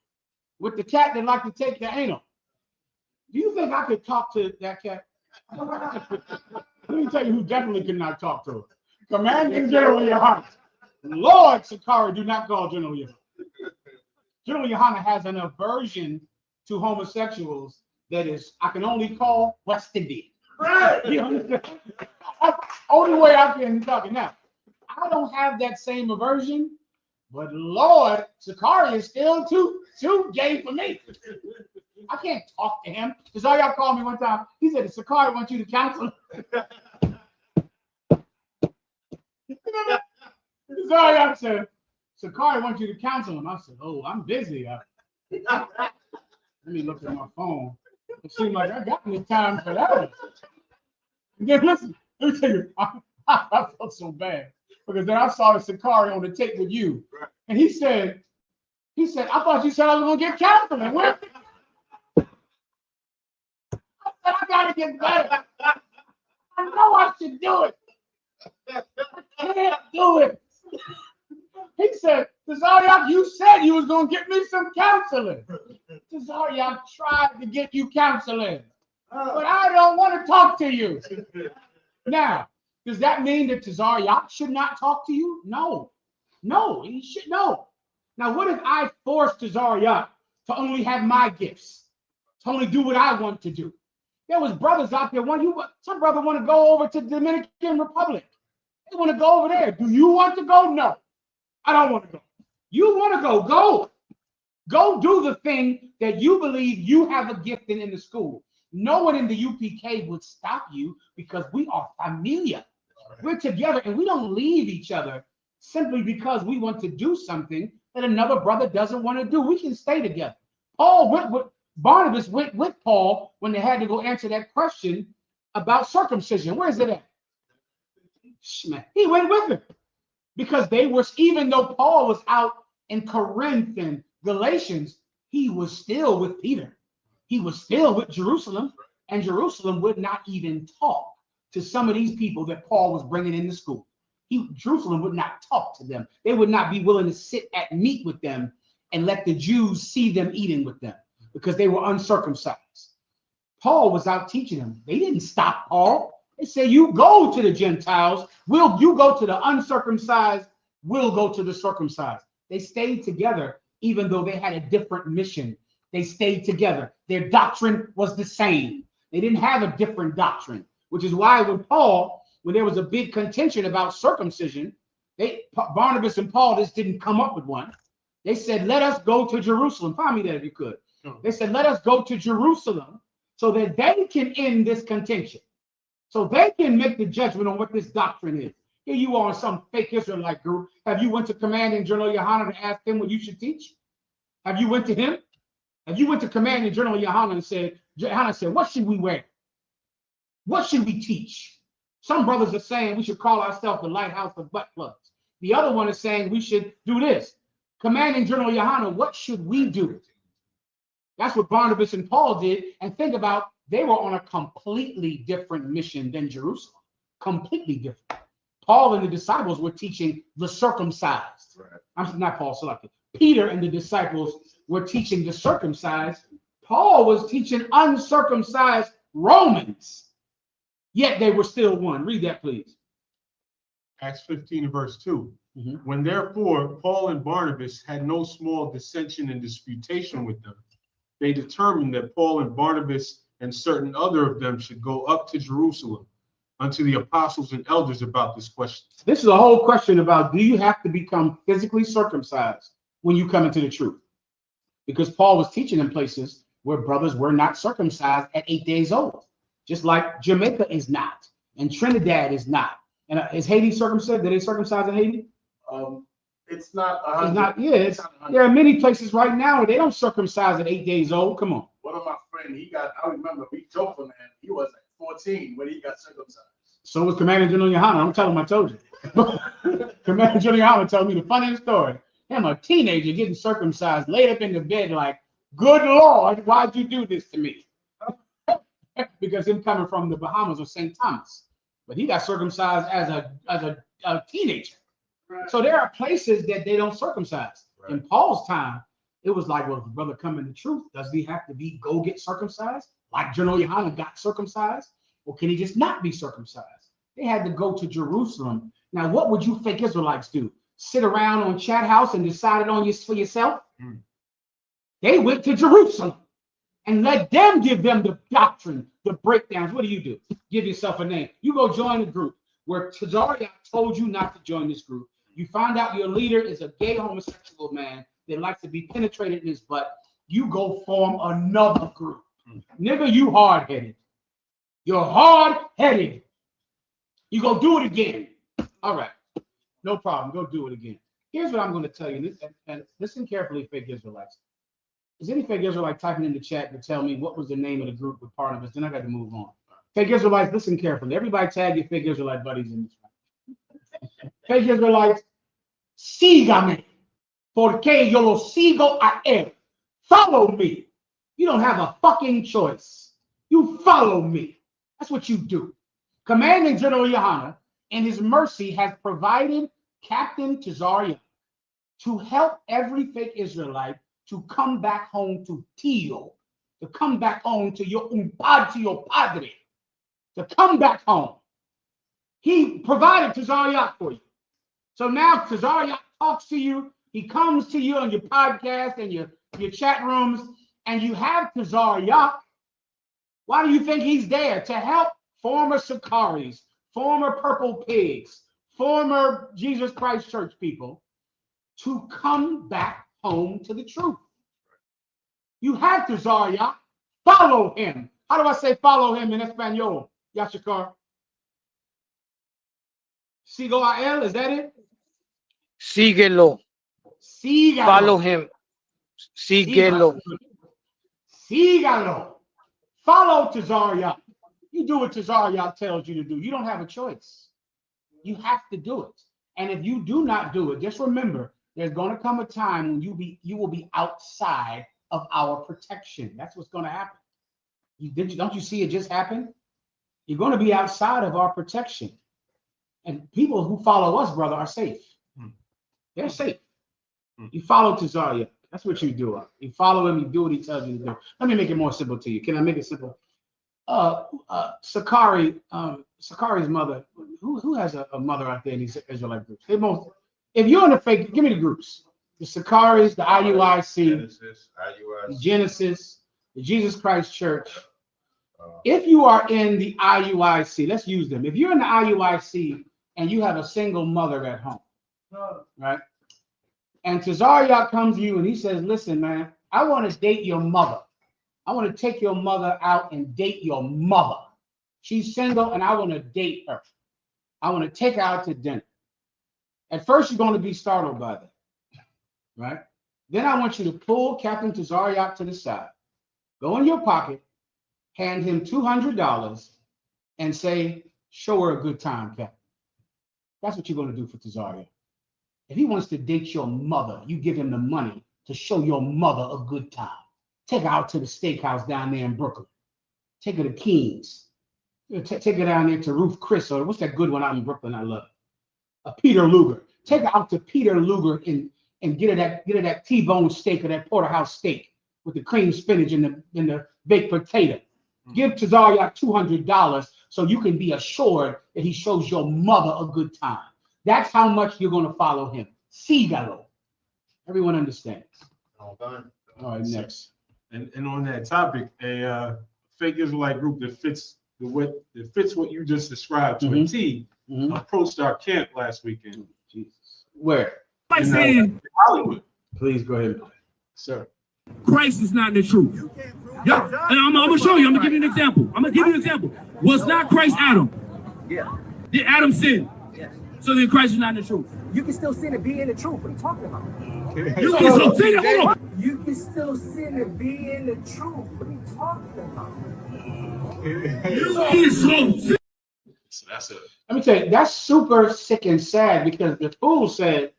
with the cat that liked to take the anal. Do you think I could talk to that cat? Let me tell you who definitely could not talk to her. Commanding General Yohana. Lord Sakari, do not call General Yohana. General Yohana has an aversion to homosexuals that is, I can only call West Indian. Right. You understand? That's the only way I can talk it now. I don't have that same aversion, but Lord, Sakari is still too gay for me. I can't talk to him. Because all y'all called me one time. He said, Sakari wants you to counsel. Sorry, I said, Sakari wants you to counsel him. I said, oh, I'm busy. Let me look at my phone. It seems like I got any time for that. Then listen, let me tell you, I felt so bad because then I saw the Sakari on the tape with you, and he said, I thought you said I was gonna get counseling. Where? I said I gotta get better. I know I should do it. I can't do it. He said, Tazariak, you said you was gonna get me some counseling. Tazariak tried to get you counseling, but I don't want to talk to you. Now, does that mean that Tazariak should not talk to you? No, he should. No. Now, what if I force Tazariak to only have my gifts, to only do what I want to do? There was brothers out there. Some brother want to go over to the Dominican Republic. They want to go over there. Do you want to go? No, I don't want to go. You want to go? Go. Go do the thing that you believe you have a gift in the school. No one in the UPK would stop you because we are familia. We're together and we don't leave each other simply because we want to do something that another brother doesn't want to do. We can stay together. Barnabas went with Paul when they had to go answer that question about circumcision. Where is it at? He went with him because they were, even though Paul was out in Corinth and Galatians, he was still with Peter. He was still with Jerusalem, and Jerusalem would not even talk to some of these people that Paul was bringing into school. Jerusalem would not talk to them. They would not be willing to sit at meat with them and let the Jews see them eating with them because they were uncircumcised. Paul was out teaching them. They didn't stop Paul. They said, you go to the Gentiles. You go to the uncircumcised. We'll go to the circumcised. They stayed together even though they had a different mission. They stayed together. Their doctrine was the same. They didn't have a different doctrine, which is why when there was a big contention about circumcision, Barnabas and Paul just didn't come up with one. They said, let us go to Jerusalem. Find me that if you could. They said, let us go to Jerusalem so that they can end this contention. So they can make the judgment on what this doctrine is. Here you are in some fake Israelite group. Have you went to Commanding General Yohanan to ask him what you should teach? Have you went to him? Have you went to Commanding General Yohanan and said, what should we wear? What should we teach? Some brothers are saying we should call ourselves the Lighthouse of Butt Plugs. The other one is saying we should do this. Commanding General Yohanan, what should we do? That's what Barnabas and Paul did. And think about, they were on a completely different mission than Jerusalem. Completely different. Paul and the disciples were teaching the circumcised. Right. I'm not Paul selected. Peter and the disciples were teaching the circumcised. Paul was teaching uncircumcised Romans. Yet they were still one. Read that, please. Acts 15 and verse 2. When therefore Paul and Barnabas had no small dissension and disputation with them, they determined that Paul and Barnabas and certain other of them should go up to Jerusalem unto the apostles and elders about this question. This is a whole question about, do you have to become physically circumcised when you come into the truth? Because Paul was teaching in places where brothers were not circumcised at 8 days old, just like Jamaica is not, and Trinidad is not. And is Haiti circumcised? Did they circumcise in Haiti? It's not. It's not. Yeah, there are many places right now where they don't circumcise at 8 days old. Come on. One of my friends, I remember, we joked for man, he was like 14 when he got circumcised. So was Commander General Yohanan. I'm telling him I told you. Commander General Yohanan told me the funniest story. Him, a teenager getting circumcised, laid up in the bed like, good Lord, why'd you do this to me? Because him coming from the Bahamas or St. Thomas. But he got circumcised as a teenager. Right. So there are places that they don't circumcise. Right. In Paul's time, it was like, well, if the brother come in the truth, does he have to go get circumcised? Like General Yohanan got circumcised? Or can he just not be circumcised? They had to go to Jerusalem. Now, what would you fake Israelites do? Sit around on Chat House and decide it on for yourself? They went to Jerusalem. and let them give them the doctrine, the breakdowns. What do? Give yourself a name. You go join a group where Tazariak told you not to join this group. You find out your leader is a gay homosexual man that likes to be penetrated in his butt. You go form another group. Nigga, you hard-headed. You're hard-headed. You go do it again. All right. No problem. Go do it again. Here's what I'm going to tell you. And listen carefully, fake Israelites. Is any fake Israelite typing in the chat to tell me what was the name of the group with Barnabas? Then I got to move on. Fake Israelites, listen carefully. Everybody tag your fake Israelite buddies in this one. Fake Israelites, sígame, porque yo lo sigo a él. Follow me. You don't have a fucking choice. You follow me. That's what you do. Commanding General Yohana, in his mercy, has provided Captain Tazariak to help every fake Israelite to come back home to Tio, to come back home to your padre, to come back home. He provided Tazariak for you. So now Tazariak talks to you. He comes to you on your podcast and your chat rooms, and you have Tazariak. Why do you think he's there? To help former Sakaris, former Purple Pigs, former Jesus Christ Church people to come back home to the truth. You have Tazariak. Follow him. How do I say follow him in Espanol, Yashikar? Sigo a él, is that it? Síguelo. Sígalo. Follow him. Síguelo. Sígalo. Follow Tazariak. You do what Tazariak tells you to do. You don't have a choice. You have to do it. And if you do not do it, just remember, there's going to come a time when you will be outside of our protection. That's what's going to happen. Don't you see it just happen? You're going to be outside of our protection. And people who follow us, brother, are safe. They're safe. You follow Tazariak. That's what you do. You follow him, you do what he tells you to do. Let me make it more simple to you. Can I make it simple? Sakari's mother, who has a mother out there in these Israelite groups? They both, if you're in the fake, give me the groups. The Sakaris, the IUIC, Genesis, the Jesus Christ Church. If you are in the IUIC, let's use them. If you're in the IUIC and you have a single mother at home, right? And Tazariak comes to you and he says, listen, man, I want to date your mother. I want to take your mother out and date your mother. She's single and I want to date her. I want to take her out to dinner. At first, you're going to be startled by that, right? Then I want you to pull Captain Tazariak to the side, go in your pocket, hand him $200 and say, show her a good time, Captain. That's what you're going to do for Tazariak. If he wants to date your mother, you give him the money to show your mother a good time. Take her out to the steakhouse down there in Brooklyn. Take her to King's. Take her down there to Ruth Chris, or what's that good one out in Brooklyn I love? Peter Luger. Take her out to Peter Luger and get her that T-bone steak or that porterhouse steak with the cream spinach and the baked potato. Give Tazariak $200 so you can be assured that he shows your mother a good time. That's how much you're going to follow him. Sígalo. Everyone understands. All right, next. And on that topic, a fake Israelite group that fits what you just described to a T approached our camp last weekend. Jesus. Where? In Hollywood. Please go ahead, sir. Christ is not the truth. Yeah, and I'm gonna show you. I'm gonna give you an example. Was not Christ Adam? Yeah. Did Adam sin? Yes. So then Christ is not in the truth. You can still sin and be in the truth. What are you talking about? You can still sin. Hold on. You can still sin and be in the truth. What are you talking about? So that's it. Let me tell you, that's super sick and sad because the fool said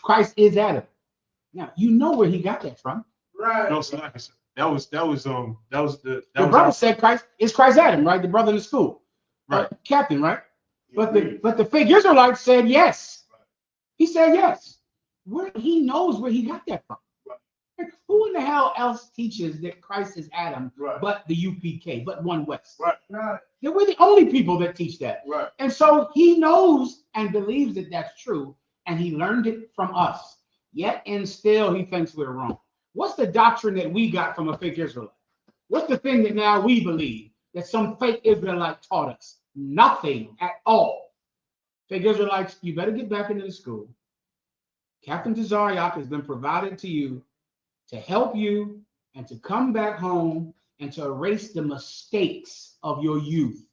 Christ is Adam. Now you know where he got that from. Right. No, so like I said, that was the brother said Christ is Christ Adam, right? The brother in the school. Right. Captain, right? But the fake Israelite said yes. He said yes. Where he knows where he got that from. Like, who in the hell else teaches that Christ is Adam but the UPK, but One West? Right. We're the only people that teach that. Right. And so he knows and believes that that's true, and he learned it from us. Yet and still he thinks we're wrong. What's the doctrine that we got from a fake Israelite? What's the thing that now we believe that some fake Israelite taught us? Nothing at all. Fake Israelites, you better get back into the school. Captain Tazariak has been provided to you to help you and to come back home and to erase the mistakes of your youth.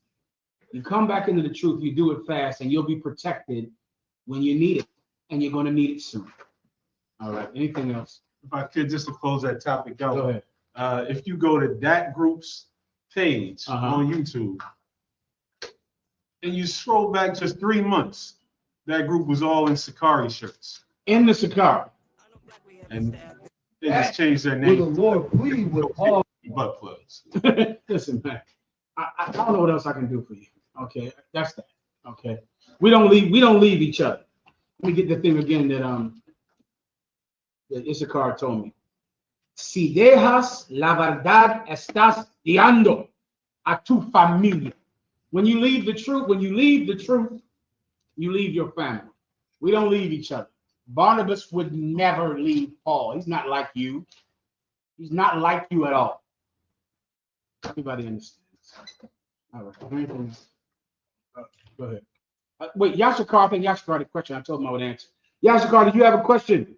You come back into the truth, you do it fast, and you'll be protected when you need it, and you're going to need it soon. All right, anything else? If I could, just to close that topic out. Go ahead. If you go to that group's page on YouTube and you scroll back just 3 months, that group was all in Sakari shirts. In the Sakari. And they just changed their name. Will the Lord plead with Paul? Butt plugs. Listen, man, I don't know what else I can do for you. Okay, that's that. Okay, we don't leave each other. Let me get the thing again that Issachar told me. Si dejas la verdad, estás guiando a tu familia. When you leave the truth, you leave your family. We don't leave each other. Barnabas would never leave Paul. He's not like you. He's not like you at all. Everybody understands. All right. Anything else? Go ahead. Wait, Yashikar, I think Yashikar had a question. I told him I would answer. Yashikar, do you have a question?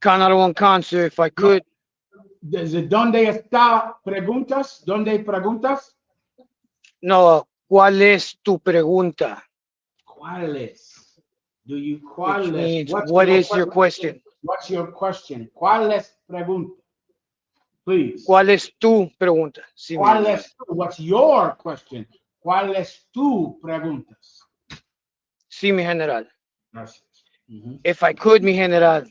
Canaro Cancer, if I could. Is it donde está preguntas? ¿Dónde preguntas? No, ¿cuál es tu pregunta? ¿Cuál es? Do you Which cuál means, es? what is your question? What's your question? ¿Cuál es pregunta? Please. ¿Cuál es tu pregunta? Sí, ¿Cuál es tu? What's your question? ¿Cuál es tu preguntas? Sí, mi general. Gracias. If I could, mi general.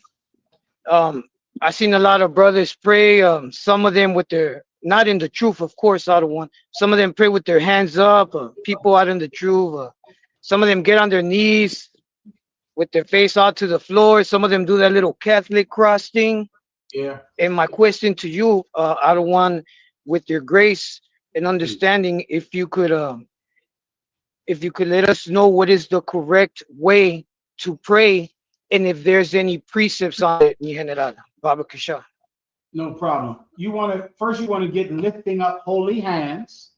I've seen a lot of brothers pray. Some of them with their, not in the truth, of course, I don't want. Some of them pray with their hands up. People out in the truth. Some of them get on their knees with their face out to the floor. Some of them do that little Catholic cross thing. Yeah. And my question to you, I don't want, with your grace and understanding, if you could let us know what is the correct way to pray, and if there's any precepts on it, mi general. Baba Kasha. No problem. You want to get lifting up holy hands.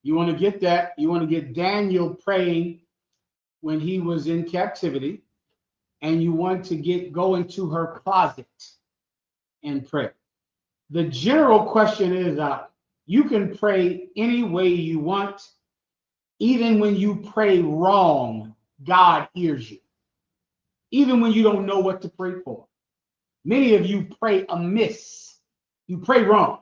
You want to get that. You want to get Daniel praying when he was in captivity, and you want to go into her closet and pray. The general question is you can pray any way you want. Even when you pray wrong, God hears you. Even when you don't know what to pray for. Many of you pray amiss. You pray wrong.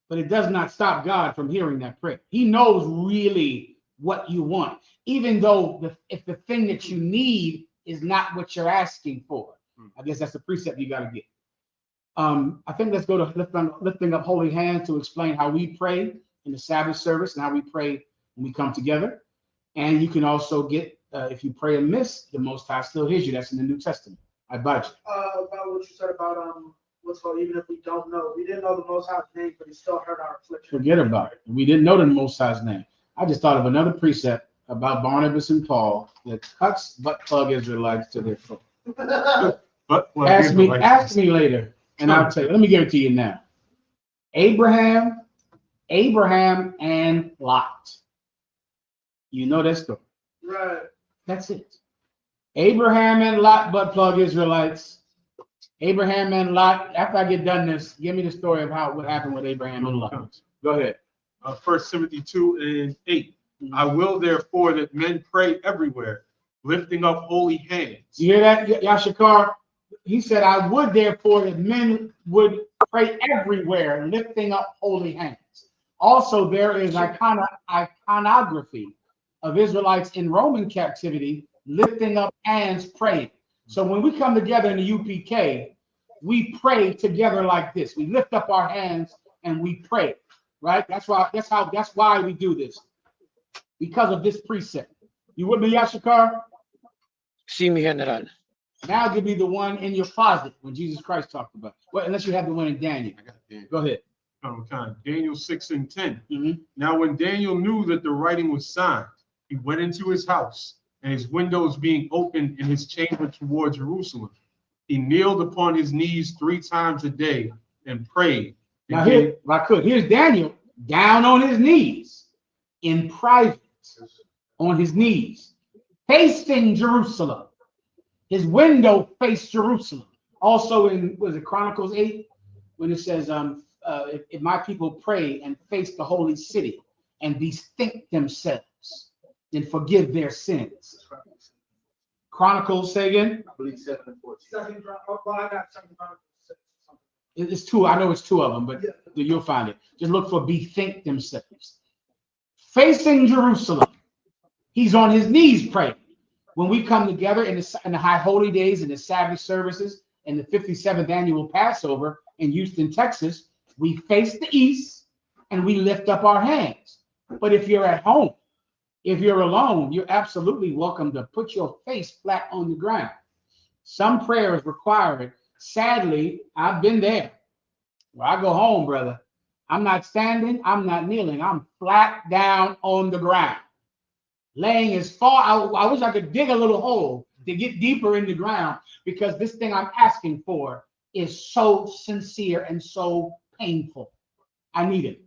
But it does not stop God from hearing that prayer. He knows really what you want. Even though if the thing that you need is not what you're asking for. I guess that's the precept you got to get. I think let's go to lifting up holy hands to explain how we pray in the Sabbath service and how we pray when we come together. And you can also get, if you pray amiss, the Most High still hears you. That's in the New Testament. I budge. About what you said about what's called, even if we don't know, we didn't know the Most High's name, but He still heard our affliction. Forget about it. We didn't know the Most High's name. I just thought of another precept about Barnabas and Paul that cuts butt plug Israelites to their foot. Ask me later, and I'll tell you. Let me give it to you now. Abraham, and Lot. You know that story. Right. That's it. Abraham and Lot, butt plug Israelites. Abraham and Lot. After I get done this, give me the story of what happened with Abraham and Lot. Go ahead. 1 Timothy 2:8. I will therefore that men pray everywhere, lifting up holy hands. You hear that, Yashikar? He said, I would therefore that men would pray everywhere, lifting up holy hands. Also, there is iconography of Israelites in Roman captivity, lifting up hands, praying. So when we come together in the UPK, we pray together like this. We lift up our hands and we pray, right? That's why we do this, because of this precept. You with me, Yashikar? Sí, mi general. Now give me the one in your closet when Jesus Christ talked about it. Well, unless you have the one in Daniel. Go ahead. Daniel 6:10. Now when Daniel knew that the writing was signed, he went into his house, and his windows being opened in his chamber toward Jerusalem. He kneeled upon his knees 3 times a day and prayed. Now here, if I could, here's Daniel down on his knees in private, on his knees, facing Jerusalem. His window faced Jerusalem. Also in, was it Chronicles 8, when it says, if my people pray and face the holy city and bethink themselves and forgive their sins. Chronicles, say again? I believe 7 and 14. It's 2. I know it's 2 of them, but you'll find it. Just look for bethink themselves. Facing Jerusalem. He's on his knees praying. When we come together in the high holy days and the Sabbath services and the 57th annual Passover in Houston, Texas, we face the east and we lift up our hands. But if you're at home, if you're alone, you're absolutely welcome to put your face flat on the ground. Some prayers require it. Sadly, I've been there. Where I go home, brother, I'm not standing, I'm not kneeling, I'm flat down on the ground. Laying as far, I wish I could dig a little hole to get deeper in the ground, because this thing I'm asking for is so sincere and so painful. I need it.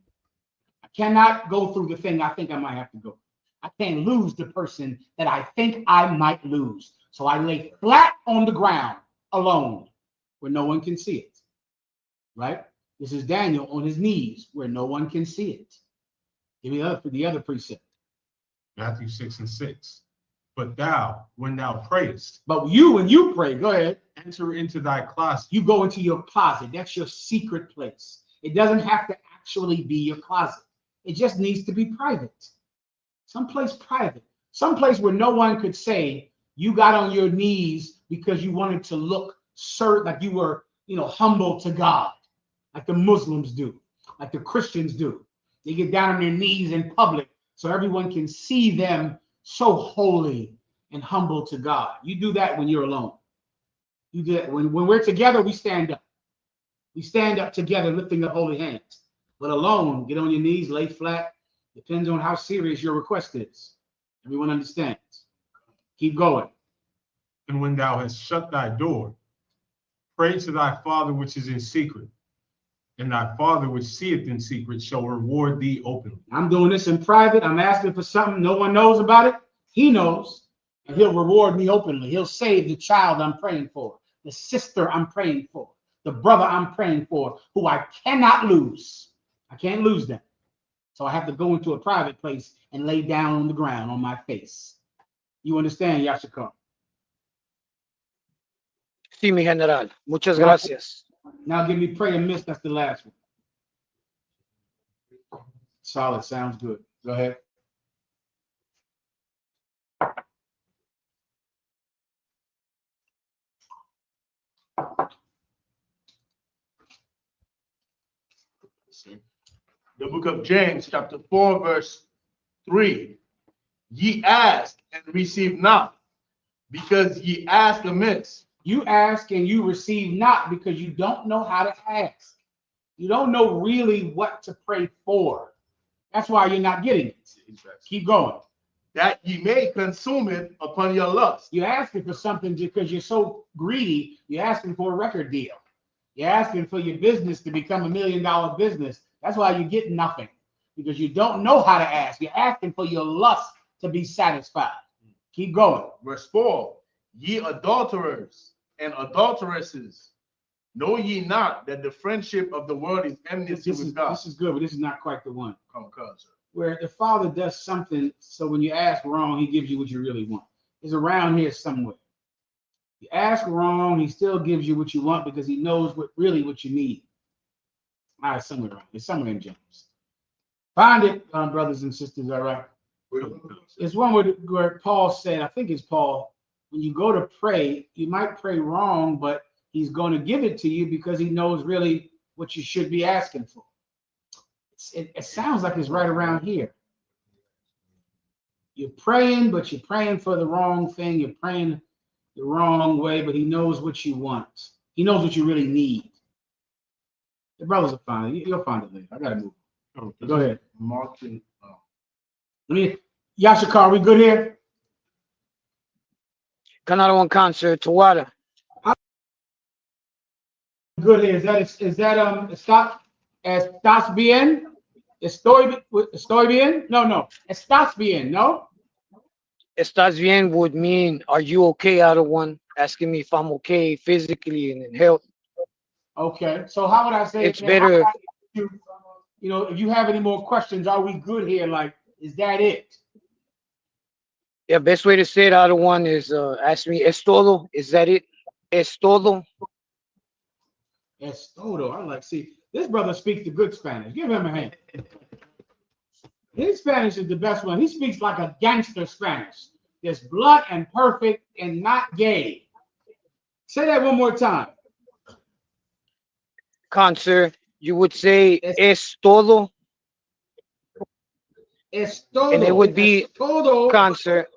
I cannot go through the thing I think I might have to go. I can't lose the person that I think I might lose. So I lay flat on the ground alone where no one can see it. Right? This is Daniel on his knees where no one can see it. Give me the other precept. Matthew 6 and 6. But thou, when thou prayest. But you, when you pray, go ahead. Enter into thy closet. You go into your closet. That's your secret place. It doesn't have to actually be your closet. It just needs to be private. Someplace private. Someplace where no one could say you got on your knees because you wanted to look like you were, humble to God, like the Muslims do, like the Christians do. They get down on their knees in public so everyone can see them so holy and humble to God. You do that when you're alone. You do that when we're together, we stand up. We stand up together, lifting up holy hands. But alone, get on your knees, lay flat. Depends on how serious your request is. Everyone understands. Keep going. And when thou hast shut thy door, pray to thy Father which is in secret, and thy Father which seeth in secret shall reward thee openly. I'm doing this in private. I'm asking for something no one knows about it. He knows, and he'll reward me openly. He'll save the child I'm praying for, the sister I'm praying for, the brother I'm praying for, who I cannot lose. I can't lose them. So I have to go into a private place and lay down on the ground on my face. You understand, Yashikar? Sí, mi general. Muchas gracias. Now give me pray and miss. That's the last one. Solid. Sounds good. Go ahead. The book of James, chapter 4, verse 3. Ye ask and receive not, because ye ask amiss. You ask and you receive not because you don't know how to ask. You don't know really what to pray for. That's why you're not getting it. Keep going. That ye may consume it upon your lust. You're asking for something because you're so greedy. You're asking for a record deal. You're asking for your business to become $1 million business. That's why you get nothing, because you don't know how to ask. You're asking for your lust to be satisfied. Keep going. Verse 4. Ye adulterers and adulteresses, know ye not that the friendship of the world is enmity with God? This is good, but this is not quite the one. Come, sir. Where the Father does something, so when you ask wrong, he gives you what you really want. It's around here somewhere. You ask wrong, he still gives you what you want because he knows what you need. All right, somewhere around. It's somewhere in James. Find it, brothers and sisters, all right? It's one where Paul said, I think it's Paul, when you go to pray, you might pray wrong, but he's going to give it to you because he knows really what you should be asking for. It sounds like it's right around here. You're praying, but you're praying for the wrong thing. You're praying the wrong way, but he knows what you want. He knows what you really need. The brothers will find it. You'll find it later. I got to move. Okay. Go ahead. Martin. Yashikar, we good here? Canal 1 concert, Tawada. good here. Estás bien? Estoy bien? No. Estás bien, no? Estás bien would mean, are you okay, out of one? Asking me if I'm okay physically and in health. Okay, so how would I say It's better. You know, if you have any more questions, are we good here? Like, is that it? Yeah, best way to say it, out of one, is ask me, es todo? Is that it? Es todo? Es todo. I like, see, this brother speaks the good Spanish. Give him a hand. His Spanish is the best one. He speaks like a gangster Spanish. Just blunt and perfect and not gay. Say that one more time. Concert, you would say es todo. Es todo. And it would be concert.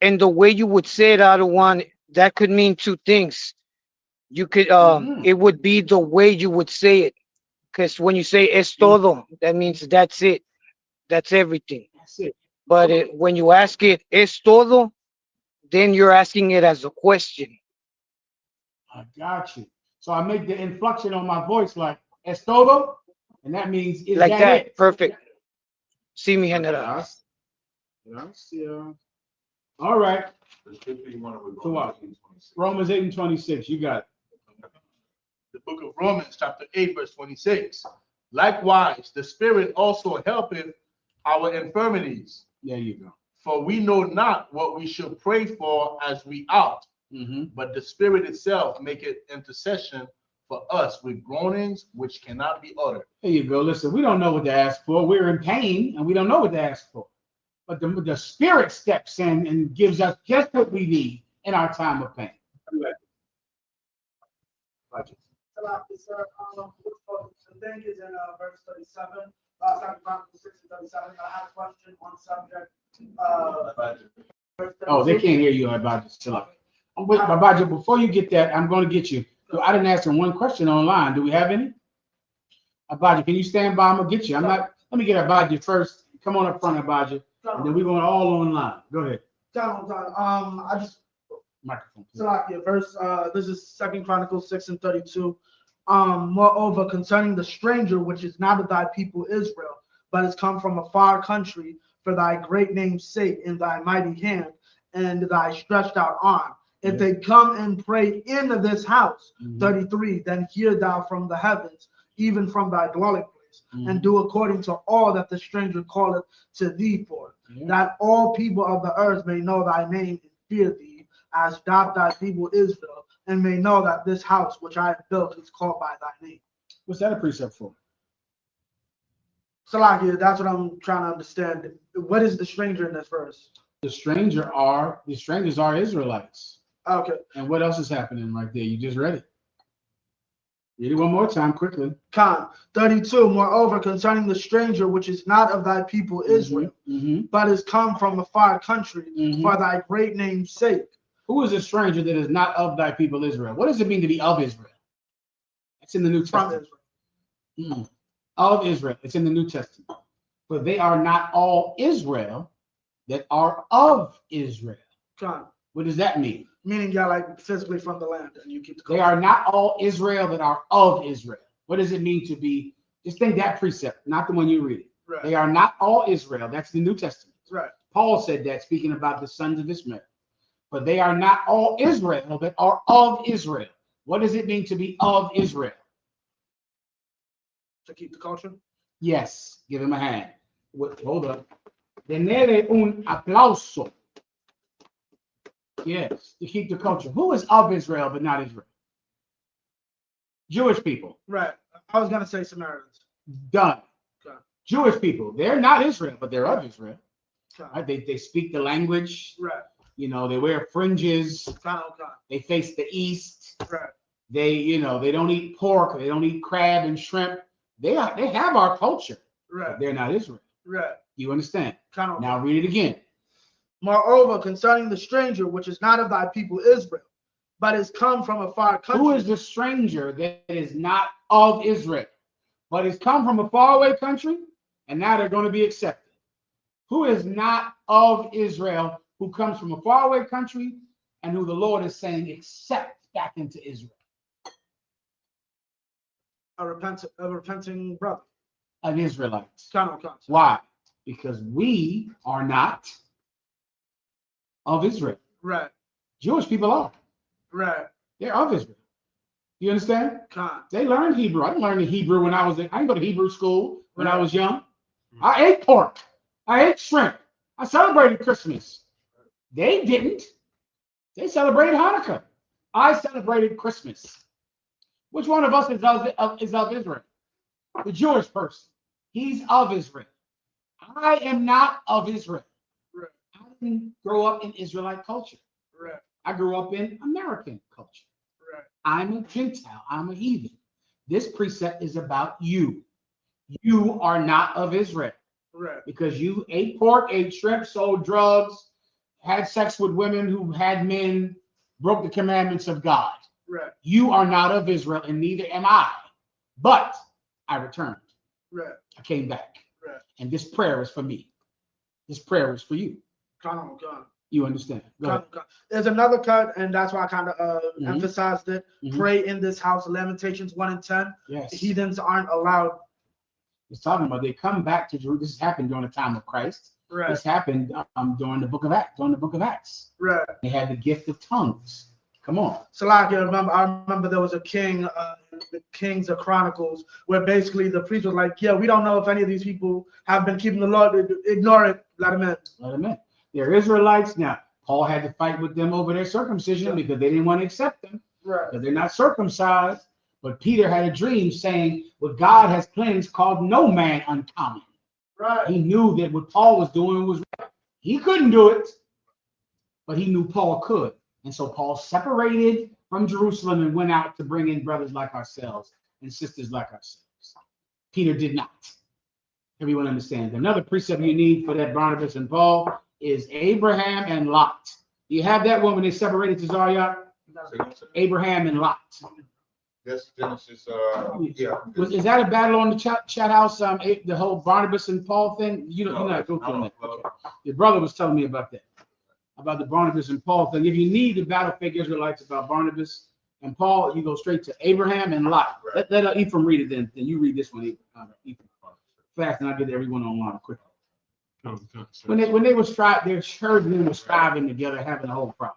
And the way you would say it, out of one, that could mean two things. You could it would be the way you would say it. Because when you say es todo, that means that's it. That's everything. That's it. But when you ask it, es todo, then you're asking it as a question. I got you. So I make the inflection on my voice like es todo, and that means is Like that. it? Perfect. See me general. Yeah. All right. So what? Romans 8:26. You got it. The book of Romans, chapter 8, verse 26. Likewise, the Spirit also helpeth our infirmities. There you go. For we know not what we should pray for as we ought, but the Spirit itself maketh intercession for us with groanings which cannot be uttered. There you go. Listen, we don't know what to ask for. We're in pain and we don't know what to ask for. But the Spirit steps in and gives us just what we need in our time of pain. The thing is in verse 37, 2 Chronicles 6 and 37. I have a question on the subject. Oh, they can't hear you, Abadja. Abadja, before you get that, I'm going to get you. So I didn't answer one question online. Do we have any? Abadja, can you stand by? I'm going to get you. Let me get Abadja first. Come on up front, Abadja. And then we're going all online. Go ahead. I just microphone. Salakia, this is 2 Chronicles 6 and 32. Moreover, concerning the stranger, which is not of thy people Israel, but has come from a far country, for thy great name's sake, in thy mighty hand, and thy stretched out arm. If they come and pray into this house, 33, then hear thou from the heavens, even from thy dwelling place, and do according to all that the stranger calleth to thee for, that all people of the earth may know thy name and fear thee, as doth thy people Israel, and may know that this house which I have built is called by thy name. What's that a precept for? Salakia, that's what I'm trying to understand. What is the stranger in this verse? The strangers are Israelites. Okay. And what else is happening right there? You just read it. Read it one more time quickly. Con 32. Moreover, concerning the stranger which is not of thy people Israel, but is come from a far country, for thy great name's sake. Who is a stranger that is not of thy people Israel? What does it mean to be of Israel? It's in the New Testament. Of Israel. It's in the New Testament. But they are not all Israel that are of Israel. Con. What does that mean? Meaning you're like physically from the land and you keep the They are not all Israel that are of Israel. What does it mean to be? Just think that precept, not the one you read. Right. They are not all Israel. That's the New Testament. Right. Paul said that, speaking about the sons of Ishmael. But they are not all Israel that are of Israel. What does it mean to be of Israel? To keep the culture? Yes. Give him a hand. Hold up. Tenere un aplauso. Yes, to keep the culture. Who is of Israel but not Israel? Jewish people. Right. I was going to say Samaritans. Done. Okay. Jewish people. They're not Israel, but they're of Israel. Okay. Right? They speak the language. Right. You know, they wear fringes. Okay. They face the east. Right. They don't eat pork. They don't eat crab and shrimp. They have our culture. Right. But they're not Israel. Right. You understand? Kind of. Now read it again. Moreover, concerning the stranger, which is not of thy people Israel, but is come from a far country. Who is the stranger that is not of Israel, but has come from a faraway country, and now they're going to be accepted? Who is not of Israel, who comes from a faraway country, and who the Lord is saying, accept back into Israel? A repenting brother. An Israelite. Kind of. Why? Because we are not of Israel. Right. Jewish people are. Right. They're of Israel. You understand? Kind. They learned Hebrew. I learned the Hebrew when I didn't go to Hebrew school when I was young. I ate pork. I ate shrimp. I celebrated Christmas. They didn't. They celebrated Hanukkah. I celebrated Christmas. Which one of us is of Israel? The Jewish person. He's of Israel. I am not of Israel. Right. I didn't grow up in Israelite culture. Right. I grew up in American culture. Right. I'm a Gentile. I'm a heathen. This precept is about you. You are not of Israel. Right. Because you ate pork, ate shrimp, sold drugs, had sex with women who had men, broke the commandments of God. Right. You are not of Israel, and neither am I. But I returned. Right. I came back. Right. And this prayer is for me. This prayer is for you. Kind of. You understand? Go ahead. There's another cut, and that's why I kind of Mhm. emphasized it. Mhm. Pray in this house, Lamentations 1 and 10. Yes. Heathens aren't allowed. It's talking about they come back to Jerusalem. This happened during the time of Christ. Right. This happened during the book of Acts. Right. They had the gift of tongues. Come on. So like I remember there was a king, the Kings of Chronicles, where basically the priest was like, yeah, we don't know if any of these people have been keeping the law. Ignore it. Let them in. Let them in. They're Israelites. Now, Paul had to fight with them over their circumcision because they didn't want to accept them. Right. Because they're not circumcised. But Peter had a dream saying, what God has cleansed, called no man uncommon. Right. He knew that what Paul was doing was right. He couldn't do it, but he knew Paul could. And so Paul separated from Jerusalem and went out to bring in brothers like ourselves and sisters like ourselves. Peter did not. Everyone understands. Another precept you need for that Barnabas and Paul is Abraham and Lot. You have that one when they separated to Zarya? Abraham and Lot. That's Genesis. Yeah. Is that a battle on the chat house? The whole Barnabas and Paul thing. You know, not go through that. Okay. Your brother was telling me about that, about the Barnabas and Paul thing. If you need the battle fake Israelites about Barnabas and Paul, you go straight to Abraham and Lot. Right. Let Ephraim read it then. Then you read this one, Ephraim. Fast, and I'll get everyone online quickly. When they were striving, their church and them were striving together, having a whole problem.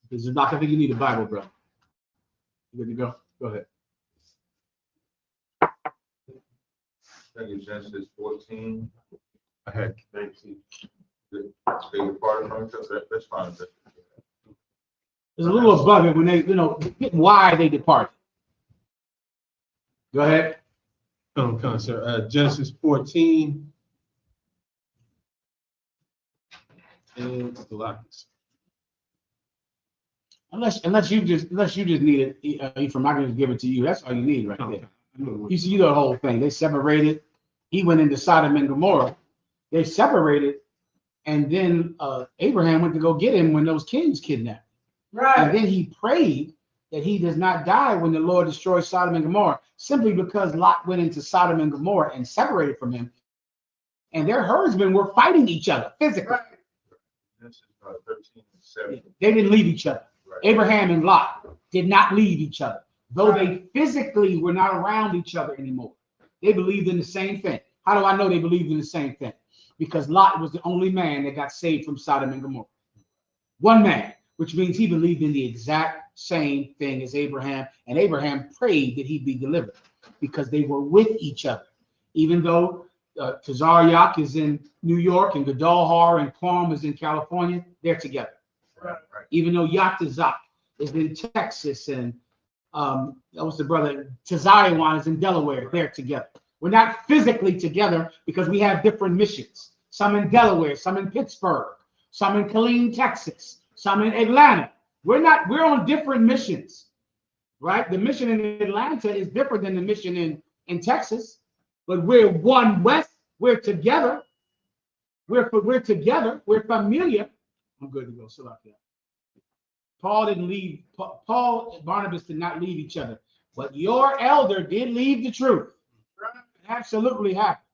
Because I think you need a Bible, bro. You good to go? Go ahead. I think it's Genesis 14. I had 19. They departed from each other. That's fine. There's a little above it when they, why they departed. Go ahead. Sir. Genesis 14. And Galatians. Unless you just need it, Ephraim, I can just give it to you. That's all you need right there. You see the whole thing. They separated. He went into Sodom and Gomorrah. They separated, and then Abraham went to go get him when those kings kidnapped. Right. And then he prayed that he does not die when the Lord destroys Sodom and Gomorrah, simply because Lot went into Sodom and Gomorrah and separated from him, and their herdsmen were fighting each other physically. Right. This is 13 and 7. They didn't leave each other. Right. Abraham and Lot did not leave each other, though they physically were not around each other anymore. They believed in the same thing. How do I know they believed in the same thing? Because Lot was the only man that got saved from Sodom and Gomorrah. One man, which means he believed in the exact same thing as Abraham, and Abraham prayed that he be delivered because they were with each other. Even though Tazaryak is in New York and Gadolhar and Quam is in California, they're together. Right. Even though Yaktazak is in Texas and that was the brother Tazayawan is in Delaware, they're together. We're not physically together because we have different missions. Some in Delaware, some in Pittsburgh, some in Killeen, Texas, some in Atlanta. We're on different missions, right? The mission in Atlanta is different than the mission in Texas, but we're one West. We're together. We're together. We're familiar. I'm good to go. So like that. Paul didn't leave. Paul and Barnabas did not leave each other, but your elder did leave the truth. It absolutely happened.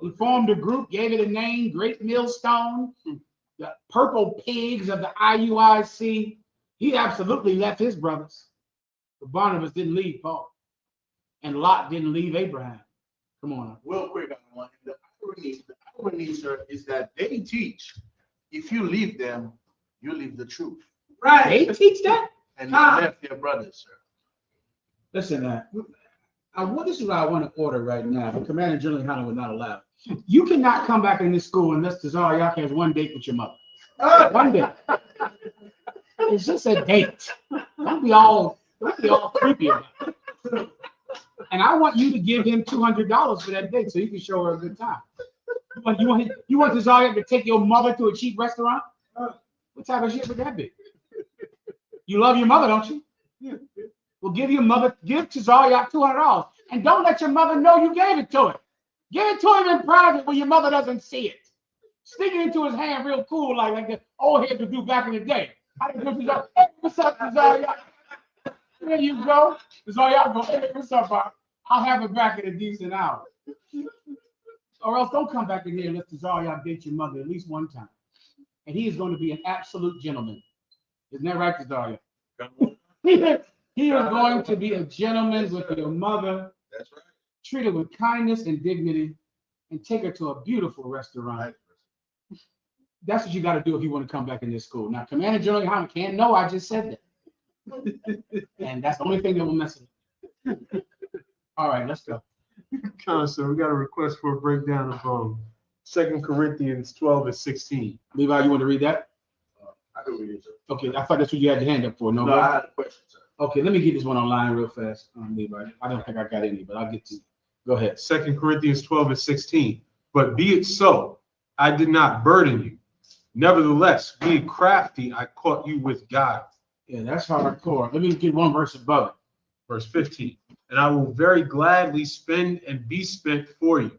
He formed a group, gave it a name, Great Millstone, the Purple Pigs of the IUIC. He absolutely left his brothers, but Barnabas didn't leave Paul. and Lot didn't leave Abraham. Come on. Real quick, the irony, sir, is that they teach if you leave them, you leave the truth. Right. They teach that? And they left their brothers, sir. Listen, this is what I want to order right now. The Commander General Hunter would not allow it. You cannot come back in this school unless Tazariak has one date with your mother. One date. It's just a date. Don't be all creepy about it. And I want you to give him $200 for that date so you can show her a good time. You want Tazariak to take your mother to a cheap restaurant? What type of shit would that be? You love your mother, don't you? Well, give Tazariak $200, and don't let your mother know you gave it to him. Give it to him in private where your mother doesn't see it. Stick it into his hand real cool, like the old heads would do back in the day. Hey, what's up, Tazariak? There you go. Tazariak go, hey, what's up, Bob? I'll have it back in a decent hour. Or else don't come back in here unless Tazariak date your mother at least one time. And he is going to be an absolute gentleman. Isn't that right, Tazariak? He is going to be a gentleman with your mother. That's right. Treat her with kindness and dignity and take her to a beautiful restaurant. That's what you got to do if you want to come back in this school. Now, Commander General Hunter can't know I just said that. And that's the only thing that will mess it. All right, let's go. So we got a request for a breakdown of 2 Corinthians 12 and 16. Levi, you want to read that? I can read it, sir. Okay, I thought that's what you had your hand up for. No, I had a question, sir. Okay, let me get this one online real fast, Levi. I don't think I got any, but I'll get to you. Go ahead. 2 Corinthians 12 and 16. But be it so, I did not burden you. Nevertheless, being crafty, I caught you with God. Yeah, that's hardcore. Let me get one verse above it. Verse 15. And I will very gladly spend and be spent for you.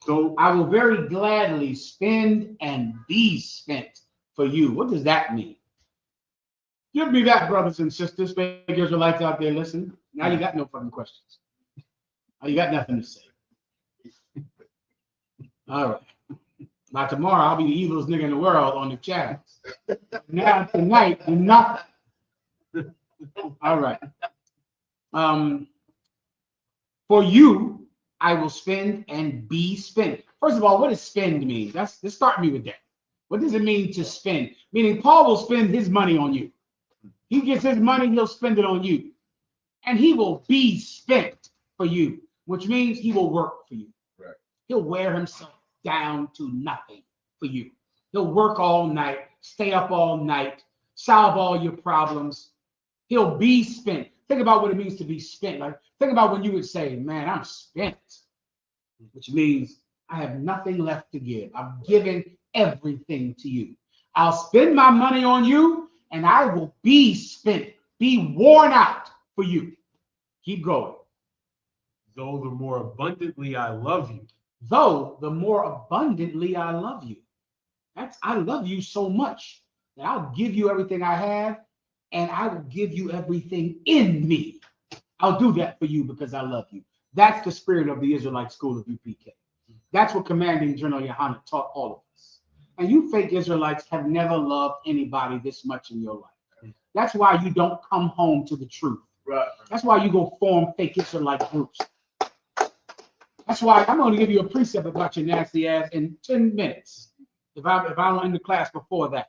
So I will very gladly spend and be spent for you. What does that mean? Give me that, brothers and sisters. Fake Israelites out there, listen. Now you got no fucking questions. Now you got nothing to say. All right. Now tomorrow I'll be the evilest nigga in the world on the channel. Now tonight, nothing. All right. For you, I will spend and be spent. First of all, what does spend mean? Let's start me with that. What does it mean to spend? Meaning Paul will spend his money on you. He gets his money, he'll spend it on you. And he will be spent for you, which means he will work for you. Right. He'll wear himself down to nothing for you. He'll work all night, stay up all night, solve all your problems. He'll be spent. Think about what it means to be spent. Like, think about when you would say, man, I'm spent, which means I have nothing left to give. I've given everything to you. I'll spend my money on you and I will be spent, be worn out for you. Keep going. though the more abundantly I love you. Though the more abundantly I love you. I love you so much that I'll give you everything I have, and I will give you everything in me. I'll do that for you because I love you. That's the spirit of the Israelite school of UPK. That's what Commanding General Yohanan taught all of us. And you fake Israelites have never loved anybody this much in your life. That's why you don't come home to the truth. Right. That's why you go form fake Israelite groups. That's why I'm going to give you a precept about your nasty ass in 10 minutes. If I don't end the class before that.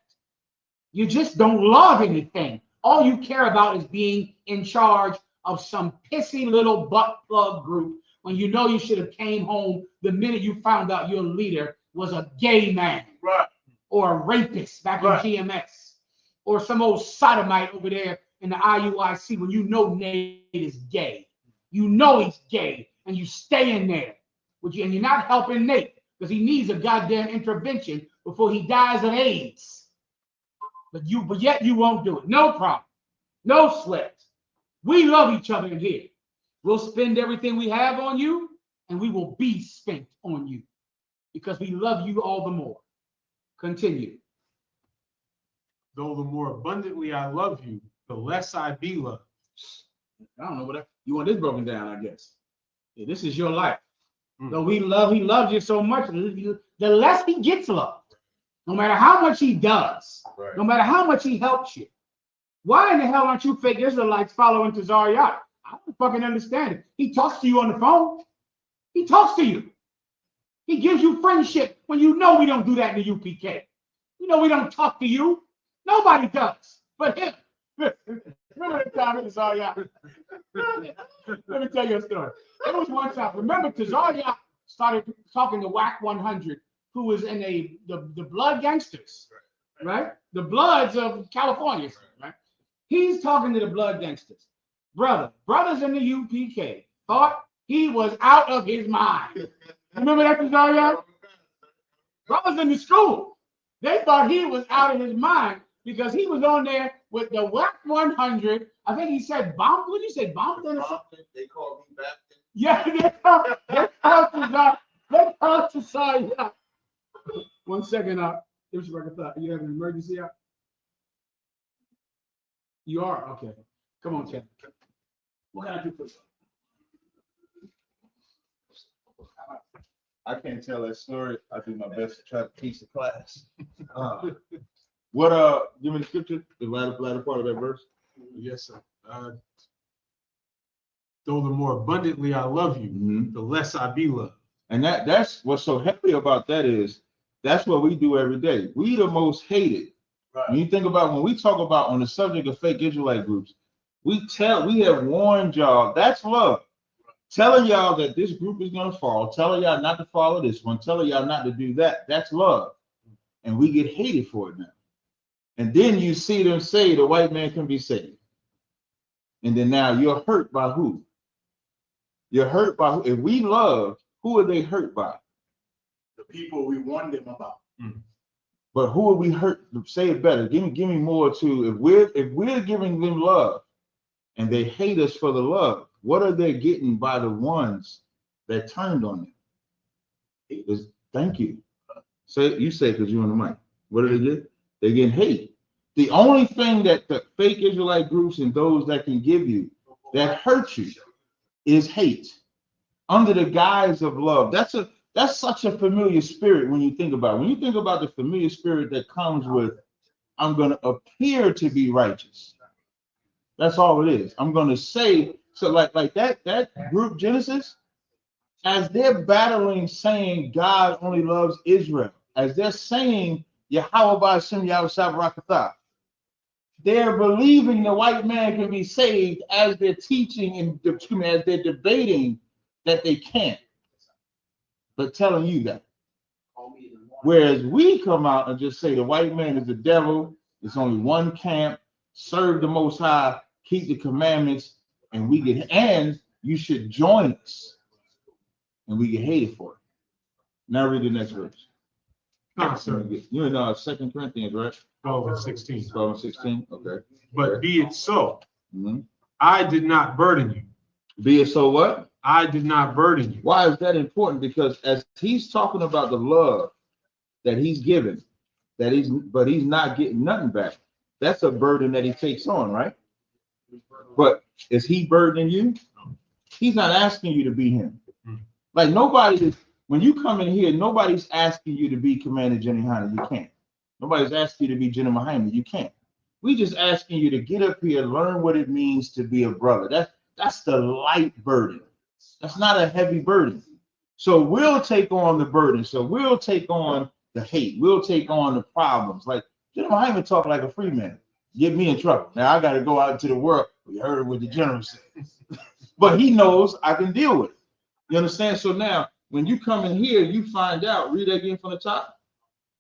You just don't love anything. All you care about is being in charge of some pissy little butt plug group when you know you should have came home the minute you found out your leader was a gay man. Right. Or a rapist back in GMS. Or some old sodomite over there in the IUIC when you know Nate is gay. You know he's gay and you stay in there. And you're not helping Nate because he needs a goddamn intervention before he dies of AIDS. But yet you won't do it. No problem. No sweat. We love each other in here. We'll spend everything we have on you, and we will be spent on you because we love you all the more. Continue. Though the more abundantly I love you, the less I be loved. I don't know what you want this broken down, I guess. Yeah, this is your life. Though he loves you so much, the less he gets loved. No matter how much he does, no matter how much he helps you. Why in the hell aren't you fake Israelites following Tazariah? I don't fucking understand it. He talks to you on the phone. He talks to you. He gives you friendship when you know we don't do that in the UPK. You know we don't talk to you. Nobody does, but him. Remember the time it was all y'all. Let me tell you a story. There was one time. Remember, Tazaria started talking to WAC 100, who was in the Blood Gangsters, right? The Bloods of California, right? He's talking to the Blood Gangsters. Brothers in the UPK thought he was out of his mind. Remember that, Tazaria? Brothers in the school, they thought he was out of his mind because he was on there with the WAC 100. I think he said Bompton. What did you say, Bompton? They called me back. Yeah, they called Tazaria. 1 second, you have an emergency out? You are? Okay. Come on, Chad. What can I do for you? I can't tell that story. I do my best to try to teach the class. Give me the scripture, the latter part of that verse. Yes, sir. Though the more abundantly I love you, the less I be loved. And that's what's so happy about that is that's what we do every day. We the most hated. Right. When you think about when we talk about on the subject of fake Israelite groups, we have warned y'all that's love. Telling y'all that this group is gonna fall, telling y'all not to follow this one, telling y'all not to do that, that's love. And we get hated for it now. And then you see them say the white man can be saved. And then now you're hurt by who? You're hurt by who? If we love, who are they hurt by? The people we warned them about. But who are we hurt? Say it better. Give me more to if we're giving them love and they hate us for the love, what are they getting by the ones that turned on them? Thank you. You say because you're on the mic. What do they get? They're getting hate. The only thing that the fake Israelite groups and those that can give you that hurt you is hate under the guise of love. That's such a familiar spirit when you think about it. When you think about the familiar spirit that comes with, I'm going to appear to be righteous. That's all it is. I'm going to say, so like that group Genesis, as they're battling saying God only loves Israel, as they're saying Yahweh Ba'ashem Yahweh Shabbarakatah, they're believing the white man can be saved as they're teaching and as they're debating that they can't, but telling you that. Whereas we come out and just say the white man is the devil, it's only one camp, serve the Most High, keep the commandments, and you should join us, and we get hated for it. Now read the next verse. No, sir. You're in 2 Corinthians, right? 12 and 16. 12 and 16, okay. But be it so, I did not burden you. Be it so what? I did not burden you. Why is that important? Because as he's talking about the love that he's given, but he's not getting nothing back. That's a burden that he takes on, right? But is he burdening you? He's not asking you to be him. Like when you come in here, nobody's asking you to be Commander Jenny Hanna. You can't. Nobody's asking you to be Jenna Muhammad. You can't. We just asking you to get up here and learn what it means to be a brother. That's the light burden. That's not a heavy burden. So we'll take on the burden. So we'll take on the hate. We'll take on the problems. Like Jenna Muhammad talking like a free man. Get me in trouble. Now I got to go out into the world. We heard what the general said. But he knows I can deal with it. You understand? So now when you come in here, you find out, read that again from the top.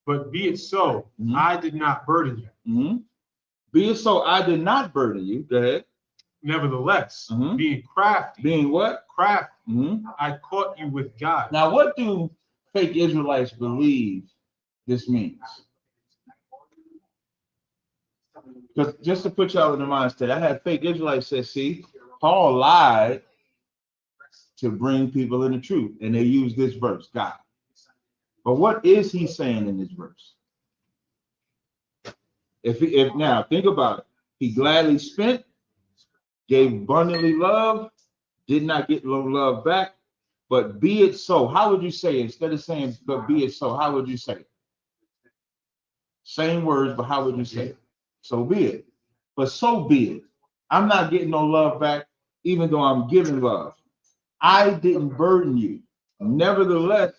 But be it so, I did not burden you. Be it so, I did not burden you. Go ahead. Nevertheless, being crafty. Being what? Crafty. I caught you with God. Now, what do fake Israelites believe this means? Because just to put y'all in the mindset, I had fake Israelites say, see, Paul lied to bring people in the truth. And they use this verse, God. But what is he saying in this verse? If now think about it, he gladly spent, gave abundantly love, did not get no love back, but be it so. How would you say it? Instead of saying, but be it so, how would you say it? Same words, but how would you say it? So be it. But so be it. I'm not getting no love back. even though I'm giving love. I didn't burden you. Nevertheless,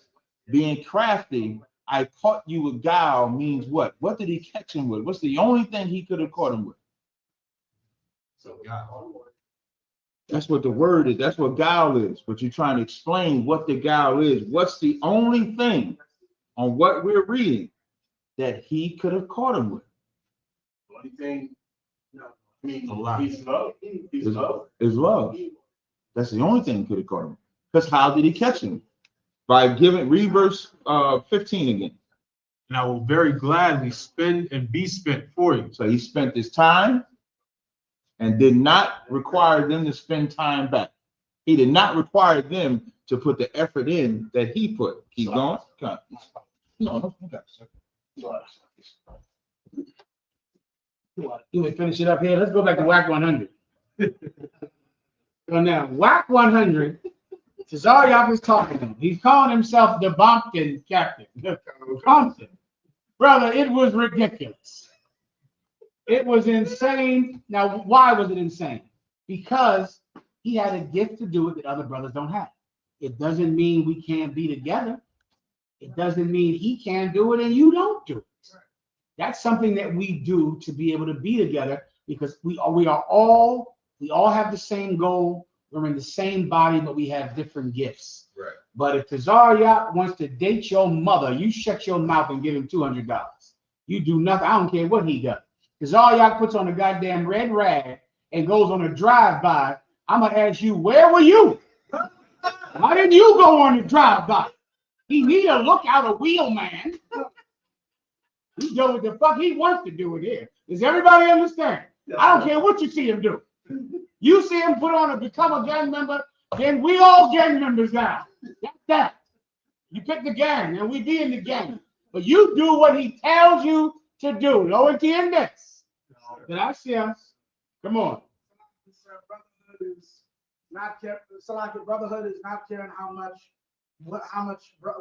being crafty, I caught you with guile means what? What did he catch him with? What's the only thing he could have caught him with? So God. That's what the word is. That's what guile is. But you're trying to explain what the guile is. What's the only thing on what we're reading that he could have caught him with? The only thing, I mean, A lot. he's love. He's love. Is love. That's the only thing he could have caught him. Because how did he catch him? By giving, read verse 15 again. And I will very gladly spend and be spent for you. So he spent his time and did not require them to spend time back. He did not require them to put the effort in that he put. Keep going. Okay. No, okay. You want to finish it up here? Let's go back to WAC 100. So now, WAC 100, Tazariak is talking to him. He's calling himself the Bompton captain. Bompton. Brother, it was ridiculous. It was insane. Now, why was it insane? Because he had a gift to do it that other brothers don't have. It doesn't mean we can't be together. It doesn't mean he can't do it and you don't do it. That's something that we do to be able to be together because we all have the same goal. We're in the same body, but we have different gifts. Right. But if Tazariak wants to date your mother, you shut your mouth and give him $200. You do nothing. I don't care what he does. Tazariak puts on a goddamn red rag and goes on a drive-by. I'm going to ask you, where were you? Why didn't you go on the drive-by? He need a lookout, a wheelman. He's doing what the fuck he wants to do it here. Does everybody understand? I don't care what you see him do. You see him put on become a gang member, then we all gang members now. That's that. You pick the gang and we be in the gang. But you do what he tells you to do. Lower the index. Gracias. Come on. Brotherhood is not care. Salaki, brotherhood is not caring how much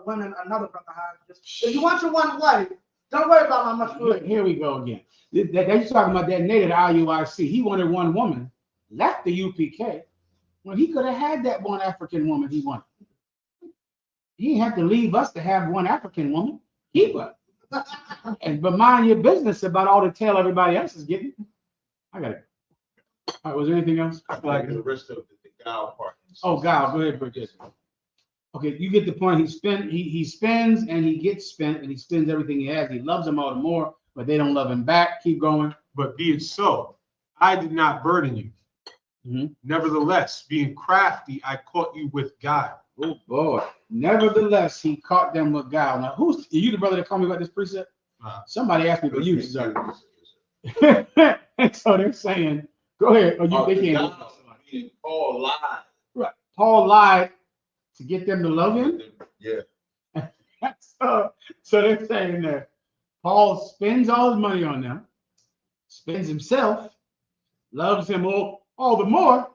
women another brother has. If you want your one wife, don't worry about how much food. Here we go again. They're talking about that native IUIC. He wanted one woman, left the UPK. When he could have had that one African woman he wanted. He didn't have to leave us to have one African woman. Keep her. But mind your business about all the tail everybody else is getting. I got it. All right, was there anything else? Like the rest of the guile part. Oh, Guile, go ahead, Bridget. Okay, you get the point. He spends and he gets spent and he spends everything he has. He loves them all the more, but they don't love him back. Keep going. But be it so, I did not burden you. Mm-hmm. Nevertheless, being crafty, I caught you with guile. Oh boy. Nevertheless, he caught them with guile. Now, are you the brother that called me about this precept? Somebody asked me for you, sir. And so they're saying, go ahead. They can't. Paul lied. Right. Paul lied to get them to love him. Yeah. So they're saying that Paul spends all his money on them, spends himself, loves him all the more.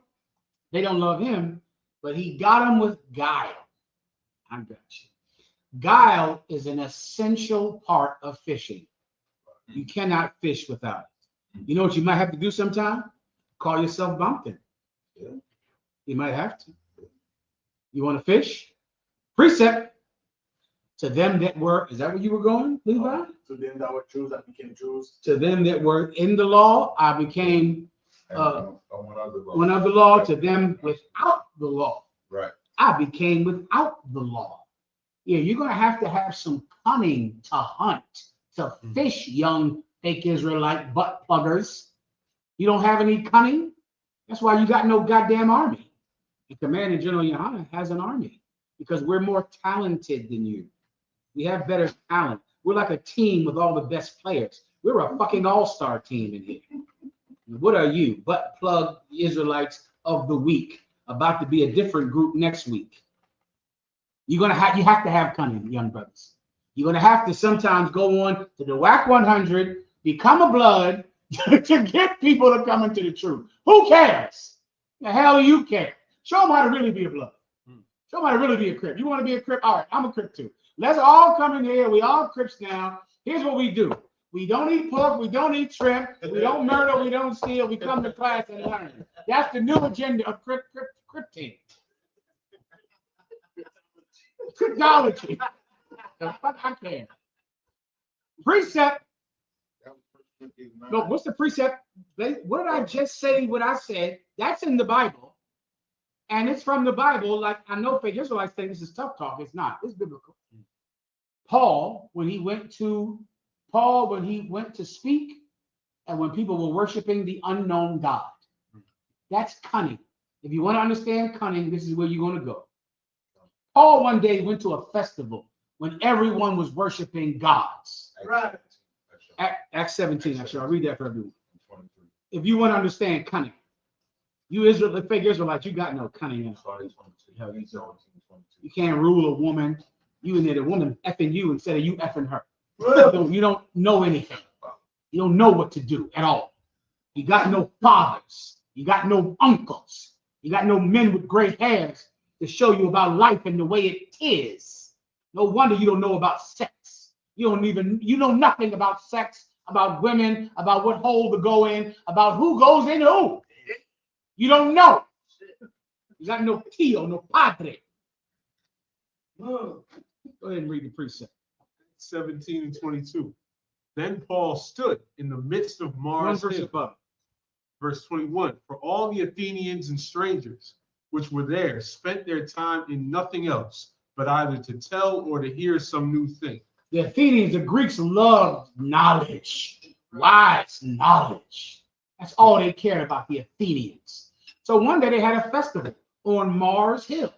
They don't love him, but he got them with guile. I got you. Guile is an essential part of fishing. You cannot fish without it. You know what you might have to do sometime? Call yourself Bumpkin. Yeah. You might have to. You want to fish? Precept. To them that were, is that where you were going, Levi? To them that were Jews, I became Jews. To them that were in the law, I became one of the law. To them without the law, right? I became without the law. Yeah, you're going to have some cunning to hunt, to fish, young fake Israelite butt pluggers. You don't have any cunning? That's why you got no goddamn army. The Commander General Yohana has an army because we're more talented than you. We have better talent. We're like a team with all the best players. We're a fucking all-star team in here. What are you? Butt plug Israelites of the week. About to be a different group next week. You have to have cunning, young brothers. You're gonna have to sometimes go on to the WAC 100, become a blood to get people to come into the truth. Who cares? The hell do you care? Show them how to really be a blood. Show them how to really be a Crip. You want to be a Crip? All right, I'm a Crip too. Let's all come in here. We all Crips now. Here's what we do. We don't eat pork. We don't eat shrimp. We don't murder. We don't steal. We come to class and learn. That's the new agenda of crypting. Cryptology. The fuck I can. Precept. No, what's the precept? What did I just say? What I said? That's in the Bible, and it's from the Bible. Like I know fake Israelites say this is tough talk. It's not. It's biblical. Paul, when he went to speak, and when people were worshiping the unknown God, that's cunning. If you want to understand cunning, this is where you're going to go. Paul one day went to a festival when everyone was worshiping gods. Right. Acts 17, actually, I'll read that for everyone. If you want to understand cunning, you Israel, fake Israelites, you got no cunning in it. You can't rule a woman. You in there, the woman effing you instead of you effing her. You don't know anything. You don't know what to do at all. You got no fathers. You got no uncles. You got no men with gray hairs to show you about life and the way it is. No wonder you don't know about sex. You know nothing about sex, about women, about what hole to go in, about who goes in who. You don't know. You got no tío, no padre. Go ahead and read the precept. 17 and 22. Then Paul stood in the midst of Mars Hill. Verse 21. For all the Athenians and strangers which were there spent their time in nothing else, but either to tell or to hear some new thing. The Athenians, the Greeks loved knowledge, wise knowledge. That's all they cared about, the Athenians. So one day they had a festival on Mars Hill,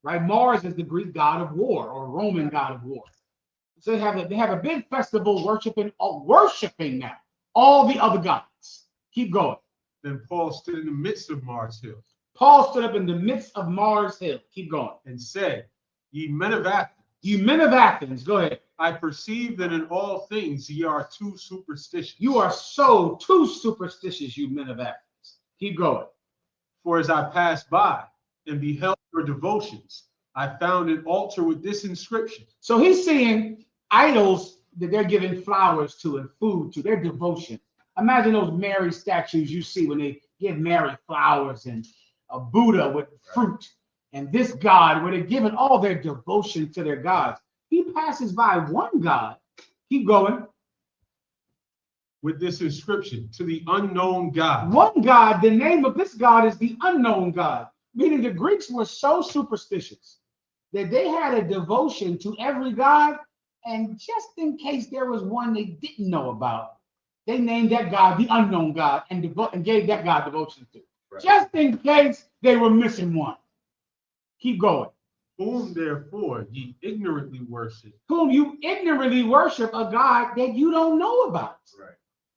right? Mars is the Greek god of war or Roman god of war. So they have a big festival worshiping now all the other gods. Keep going. Then Paul stood in the midst of Mars Hill. Paul stood up in the midst of Mars Hill. Keep going. And said, Ye men of Athens. You men of Athens. Go ahead. I perceive that in all things ye are too superstitious. You are so too superstitious, you men of Athens. Keep going. For as I passed by and beheld your devotions, I found an altar with this inscription. So he's seeing idols that they're giving flowers to and food to, their devotion. Imagine those Mary statues you see when they give Mary flowers and a Buddha with fruit. And this God, where they're giving all their devotion to their gods. He passes by one God. Keep going. With this inscription, to the unknown God. One God, the name of this God is the unknown God. Meaning the Greeks were so superstitious that they had a devotion to every God. And just in case there was one they didn't know about, they named that God the unknown God and gave that God devotion to. Right. Just in case they were missing one. Keep going. Whom therefore ye ignorantly worship. Whom you ignorantly worship, a God that you don't know about. Right.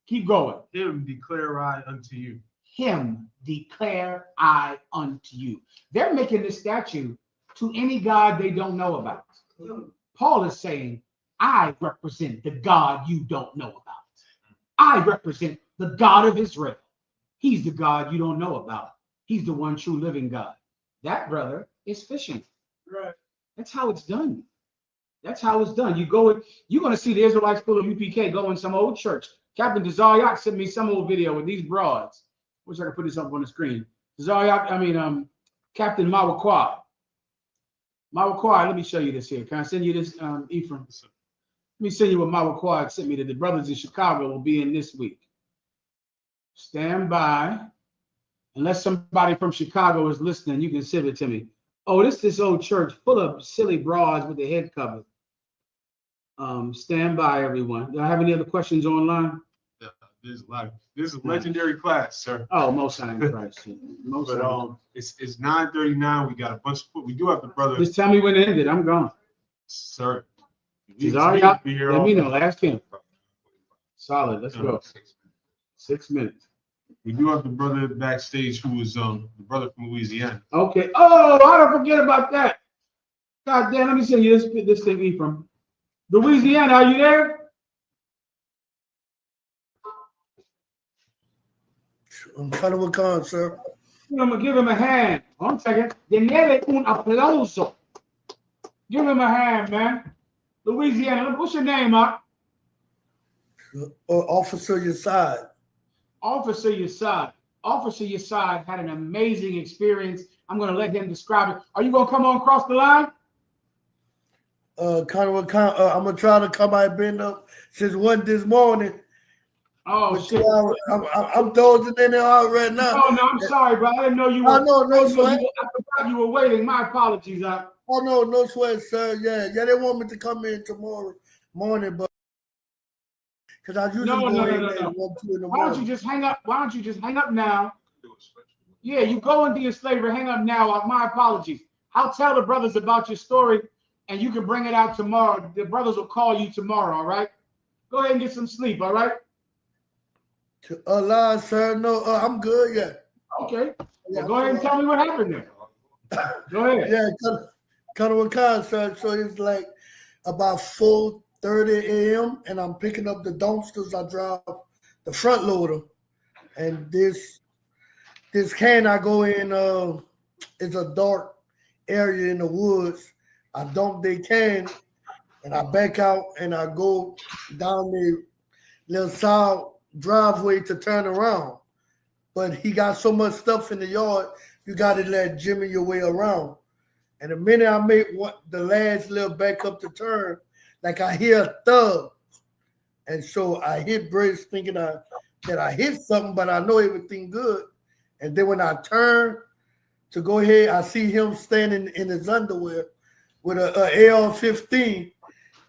Keep going. Him declare I unto you. Him declare I unto you. They're making this statue to any God they don't know about. Paul is saying, I represent the God you don't know about. I represent the God of Israel. He's the God you don't know about. He's the one true living God. That, brother, is fishing. Right. That's how it's done. That's how it's done. You're going to see the Israelites full of UPK go in some old church. Captain Desariak sent me some old video with these broads. Wish I could put this up on the screen. Captain Mawakwa. Mawakwa, let me show you this here. Can I send you this, Ephraim? Let me send you what Mawakwa sent me that the brothers in Chicago will be in this week. Stand by. Unless somebody from Chicago is listening, you can send it to me. Oh, this old church full of silly broads with the head covered. Stand by, everyone. Do I have any other questions online? Yeah, there's a lot. This is a legendary class, sir. Oh, most high in Christ. It's 9:39. We got a bunch of. We do have the brother. Just tell me when it ended. I'm gone. Sir. Let me know. Ask him. Solid. Let's go. 6 minutes. We do have the brother backstage who is the brother from Louisiana. Okay. Oh, I don't forget about that. God damn, let me send you this thing, Ephraim. Louisiana, are you there? I'm trying to work on, sir. I'm gonna give him a hand. 1 second. Denele un aplauso. Give him a hand, man. Louisiana, what's your name, Mark? Officer Yasad. Officer Yasad. Officer Yasad had an amazing experience. I'm going to let him describe it. Are you going to come on across the line? I'm gonna try to come. I've been up since 1 this morning. Oh shit! I'm dozing in there already now. Oh no, I'm sorry, bro. I didn't know you were. I know, no sweat. I forgot you were waiting. My apologies. Oh no, no sweat, sir. Yeah, they want me to come in tomorrow morning, but because I usually no. 1, 2 in the Why don't you just hang up? Why don't you just hang up now? Yeah, you go into your slavery. Hang up now. My apologies. I'll tell the brothers about your story, and you can bring it out tomorrow. The brothers will call you tomorrow. All right. Go ahead and get some sleep. All right. To Allah, sir. No, I'm good. Yeah. Okay. Well, go ahead and tell me what happened there. Go ahead. Yeah, Colonel Khan, sir. So it's like about 4:30 a.m. and I'm picking up the dumpsters. I drive the front loader, and this can I go in. It's a dark area in the woods. I dump the can, and I back out, and I go down the little side driveway to turn around. But he got so much stuff in the yard, you got to let Jimmy your way around. And the minute I make the last little back up to turn, like I hear a thud. And so I hit brakes thinking that I hit something, but I know everything good. And then when I turn to go ahead, I see him standing in his underwear with a AR-15.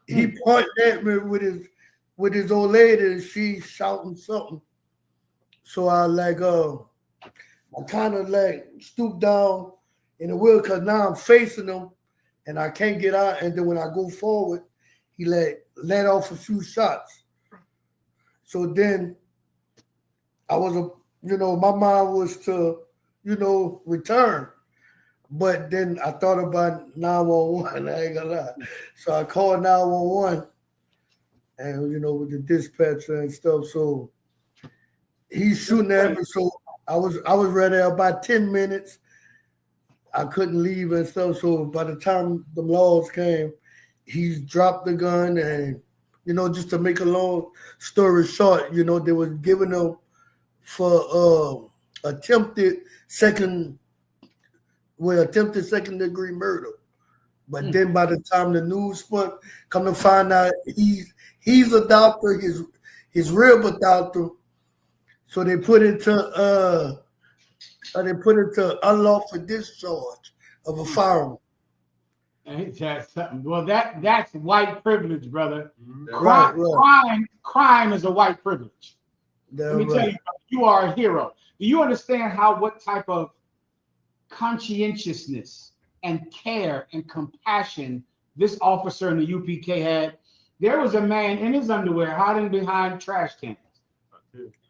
He pointed at me with his old lady, and she's shouting something. So I kind of stoop down in the wheel because now I'm facing him and I can't get out. And then when I go forward, he let off a few shots. So then I was, my mind was to, return. But then I thought about 911, I ain't gonna lie. So I called 911 and, with the dispatcher and stuff. So he's shooting at me. So I was ready about 10 minutes. I couldn't leave and stuff. So by the time the laws came, he's dropped the gun and, just to make a long story short, they was giving him for attempted second degree murder. But then by the time the news spun, come to find out he's a doctor, his rib a doctor. So they put it to unlawful discharge of a firearm. That's something. Well, that's white privilege, brother. Right. Crime is a white privilege. Let me tell you, you are a hero. Do you understand what type of conscientiousness and care and compassion this officer in the UPK had? There was a man in his underwear hiding behind trash cans.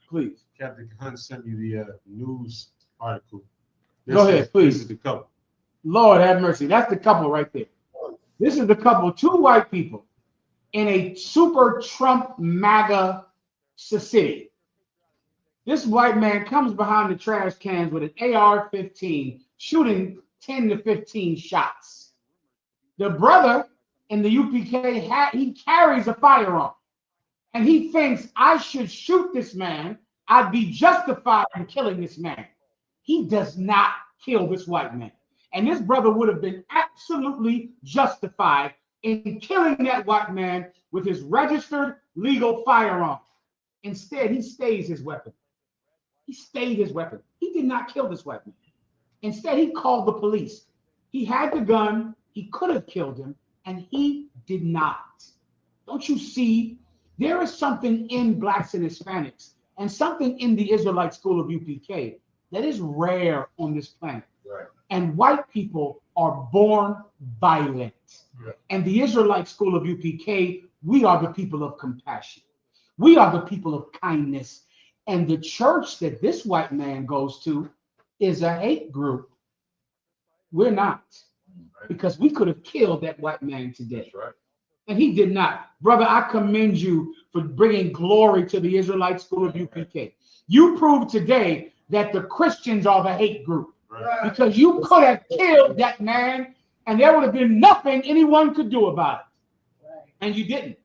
Please. Captain Hunt sent me the news article. Go ahead, please. This is the couple. Lord have mercy. That's the couple right there. This is the couple, 2 white people in a super Trump MAGA city. This white man comes behind the trash cans with an AR-15, shooting 10 to 15 shots. The brother in the UPK, he carries a firearm. And he thinks I should shoot this man. I'd be justified in killing this man. He does not kill this white man. And this brother would have been absolutely justified in killing that white man with his registered legal firearm. Instead, he stays his weapon. He stayed his weapon. He did not kill this white man. Instead, he called the police. He had the gun. He could have killed him, and he did not. Don't you see? There is something in Blacks and Hispanics and something in the Israelite school of UPK that is rare on this planet. Right. And white people are born violent. Yeah. And the Israelite school of UPK, we are the people of compassion. We are the people of kindness. And the church that this white man goes to is a hate group. We're not. Because we could have killed that white man today. Right. And he did not. Brother, I commend you for bringing glory to the Israelite school of UPK. You proved today that the Christians are the hate group. Right. Because you could have killed that man and there would have been nothing anyone could do about it. Right. And you didn't.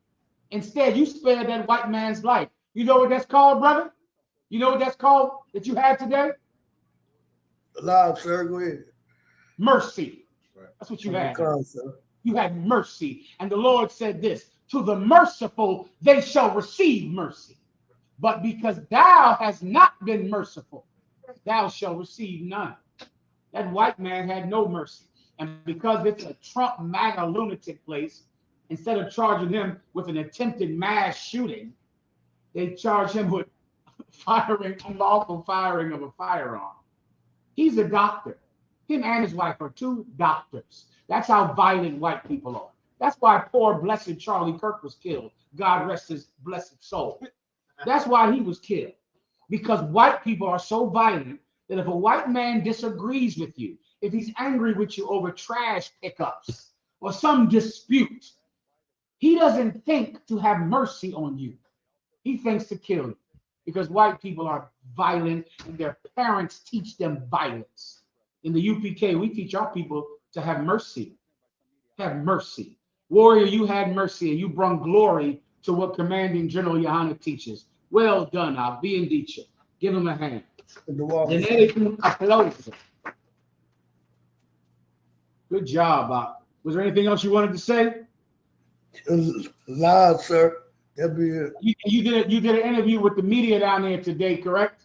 Instead, you spared that white man's life. You know what that's called, brother? You know what that's called that you had today? Live, sir. Go ahead. Mercy. That's what you had. God, sir. You had mercy. And the Lord said this, to the merciful, they shall receive mercy. But because thou hast not been merciful, thou shalt receive none. That white man had no mercy. And because it's a Trump MAGA lunatic place, instead of charging him with an attempted mass shooting, they charge him with unlawful firing of a firearm. He's a doctor. Him and his wife are two doctors. That's how violent white people are. That's why poor, blessed Charlie Kirk was killed. God rest his blessed soul. That's why he was killed. Because white people are so violent that if a white man disagrees with you, if he's angry with you over trash pickups or some dispute, he doesn't think to have mercy on you. He thinks to kill you. Because white people are violent and their parents teach them violence. In the UPK, we teach our people to have mercy. Have mercy. Warrior, you had mercy and you brought glory to what Commanding General Yohana teaches. Well done, I'll be in Deitcher. Give him a hand. Good job, Bob. Was there anything else you wanted to say? Live, sir. That'd be it. You did an interview with the media down there today, correct?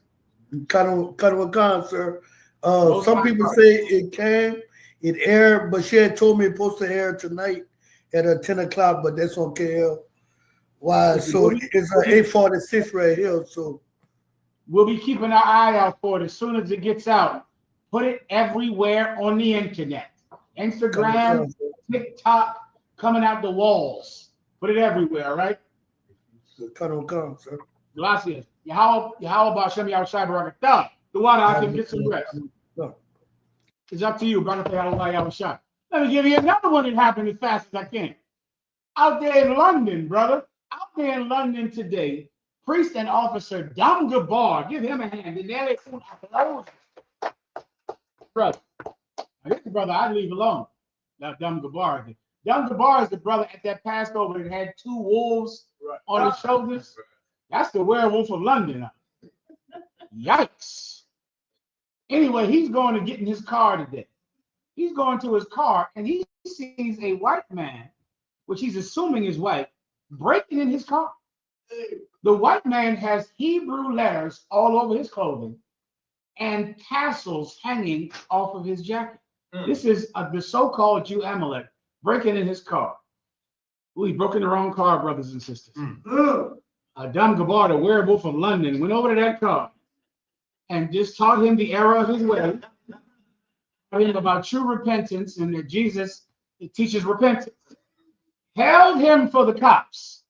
Kind of a sir. Some people say it aired, but she had told me it's supposed to air tonight at 10 o'clock, but that's on KL. Why? So it's 8:46 right here. So we'll be keeping our eye out for it as soon as it gets out. Put it everywhere on the internet. Instagram, TikTok, coming out the walls. Put it everywhere, all right? Sir. Gracias. How about Shem Yahushua Barakatah? The water, I can get some rest. It's up to you, brother. Let me give you another one that happened as fast as I can. Out there in London, brother. Out there in London today, priest and officer Dam Gabar, give him a hand. And there it's brother. I guess the brother I'd leave alone. Now Dam Gabar. Dam Gabar is the brother at that Passover that had two wolves on his shoulders. That's the werewolf of London. Yikes. Anyway, he's going to get in his car today. He's going to his car and he sees a white man, which he's assuming is white, breaking in his car. The white man has Hebrew letters all over his clothing and tassels hanging off of his jacket. This is the so-called Jew Amalek breaking in his car. Ooh, he broke in the wrong car, brothers and sisters. Dam Gabar, the werewolf of London, went over to that car and just taught him the error of his way, taught him about true repentance and that Jesus teaches repentance. Held him for the cops,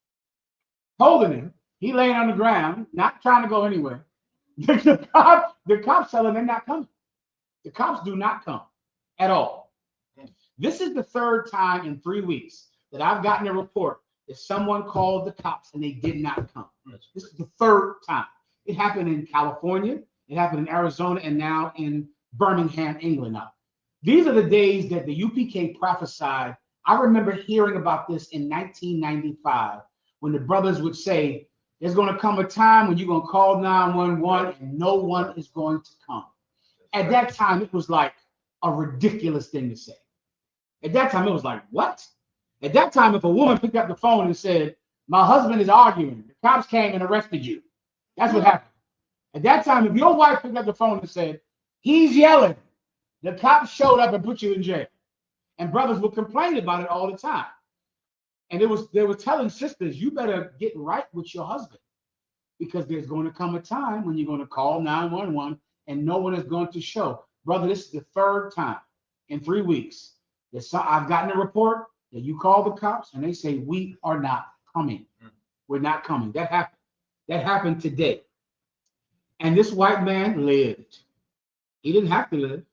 holding him. He laying on the ground, not trying to go anywhere. The cops tell him they're not coming. The cops do not come at all. This is the third time in 3 weeks that I've gotten a report that someone called the cops and they did not come. This is the third time. It happened in California, it happened in Arizona, and now in Birmingham, England. Now, these are the days that the UPK prophesied. I remember hearing about this in 1995 when the brothers would say, there's going to come a time when you're going to call 911 and no one is going to come. At that time, it was like a ridiculous thing to say. At that time, it was like, what? At that time, if a woman picked up the phone and said, my husband is arguing, the cops came and arrested you. That's what happened. At that time, if your wife picked up the phone and said, he's yelling, the cops showed up and put you in jail. And brothers would complain about it all the time. And they were telling sisters, you better get right with your husband because there's going to come a time when you're going to call 911 and no one is going to show. Brother, this is the third time in 3 weeks that I've gotten a report that you call the cops and they say, we are not coming. We're not coming. That happened. That happened today. And this white man lived. He didn't have to live.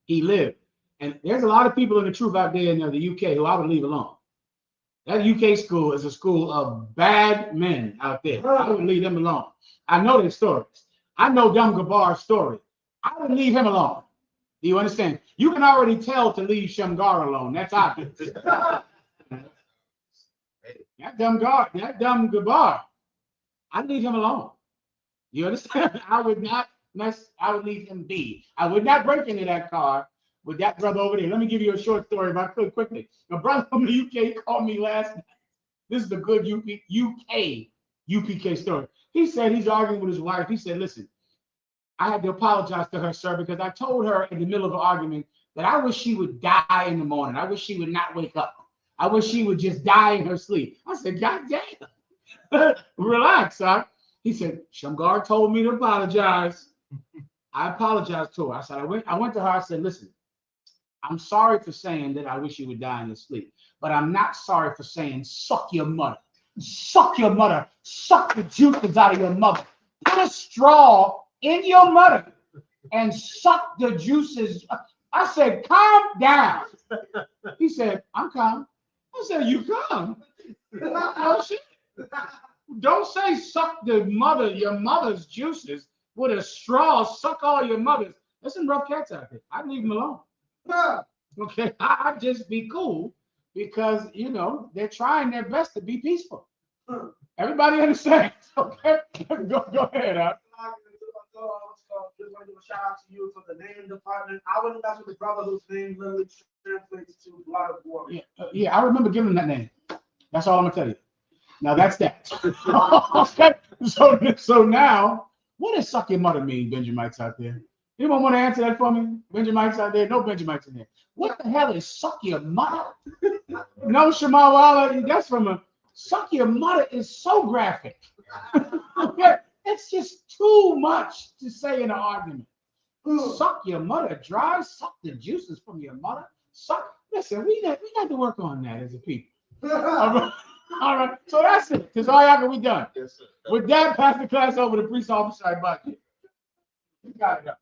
He lived. And there's a lot of people in the truth out there in the UK who I would leave alone. That UK school is a school of bad men out there. I would leave them alone. I know their stories. I know Dam Gabar's story. I would leave him alone. Do you understand? You can already tell to leave Shamgar alone. That's obvious. That Dam Gabar, I'd leave him alone. You understand? I would not mess. I would leave him be. I would not break into that car with that brother over there. Let me give you a short story, if I could, quickly. A brother from the UK called me last night. This is the good UK UPK story. He said he's arguing with his wife. He said, listen, I had to apologize to her, sir, because I told her in the middle of an argument that I wish she would die in the morning. I wish she would not wake up. I wish she would just die in her sleep. I said, God damn. Relax, son. He said, Shamgar told me to apologize. I apologized to her. I said, I went to her. I said, listen, I'm sorry for saying that I wish you would die in your sleep, but I'm not sorry for saying suck your mother. Suck your mother. Suck the juices out of your mother. Put a straw in your mother and suck the juices. I said, calm down. He said, I'm calm. I said, you calm? Oh, shit. Don't say suck the mother, your mother's juices with a straw. Suck all your mothers. There's some rough cats out there. I'd leave them alone. Okay, I'd just be cool because, you know, they're trying their best to be peaceful. Everybody understands? Okay, go ahead, Al. Just want to give a shout out to you for the name department. I wouldn't mess with the brother whose name literally translates to blood of war. Yeah, I remember giving him that name. That's all I'm gonna tell you. Now that's that. Okay. So now, what does suck your mother mean, Benjamites out there? Anyone want to answer that for me? Benjamites out there? No Benjamites in there. What the hell is suck your mother? No, Shamawala, that's from a suck your mother is so graphic. Okay. It's just too much to say in an argument. Suck your mother dry, suck the juices from your mother. Suck. Listen, we got to work on that as a people. All right. So that's it. Because all y'all can be done. Yes, sir. With that, pass the class over to Priest Officer Ibaki. You got it up.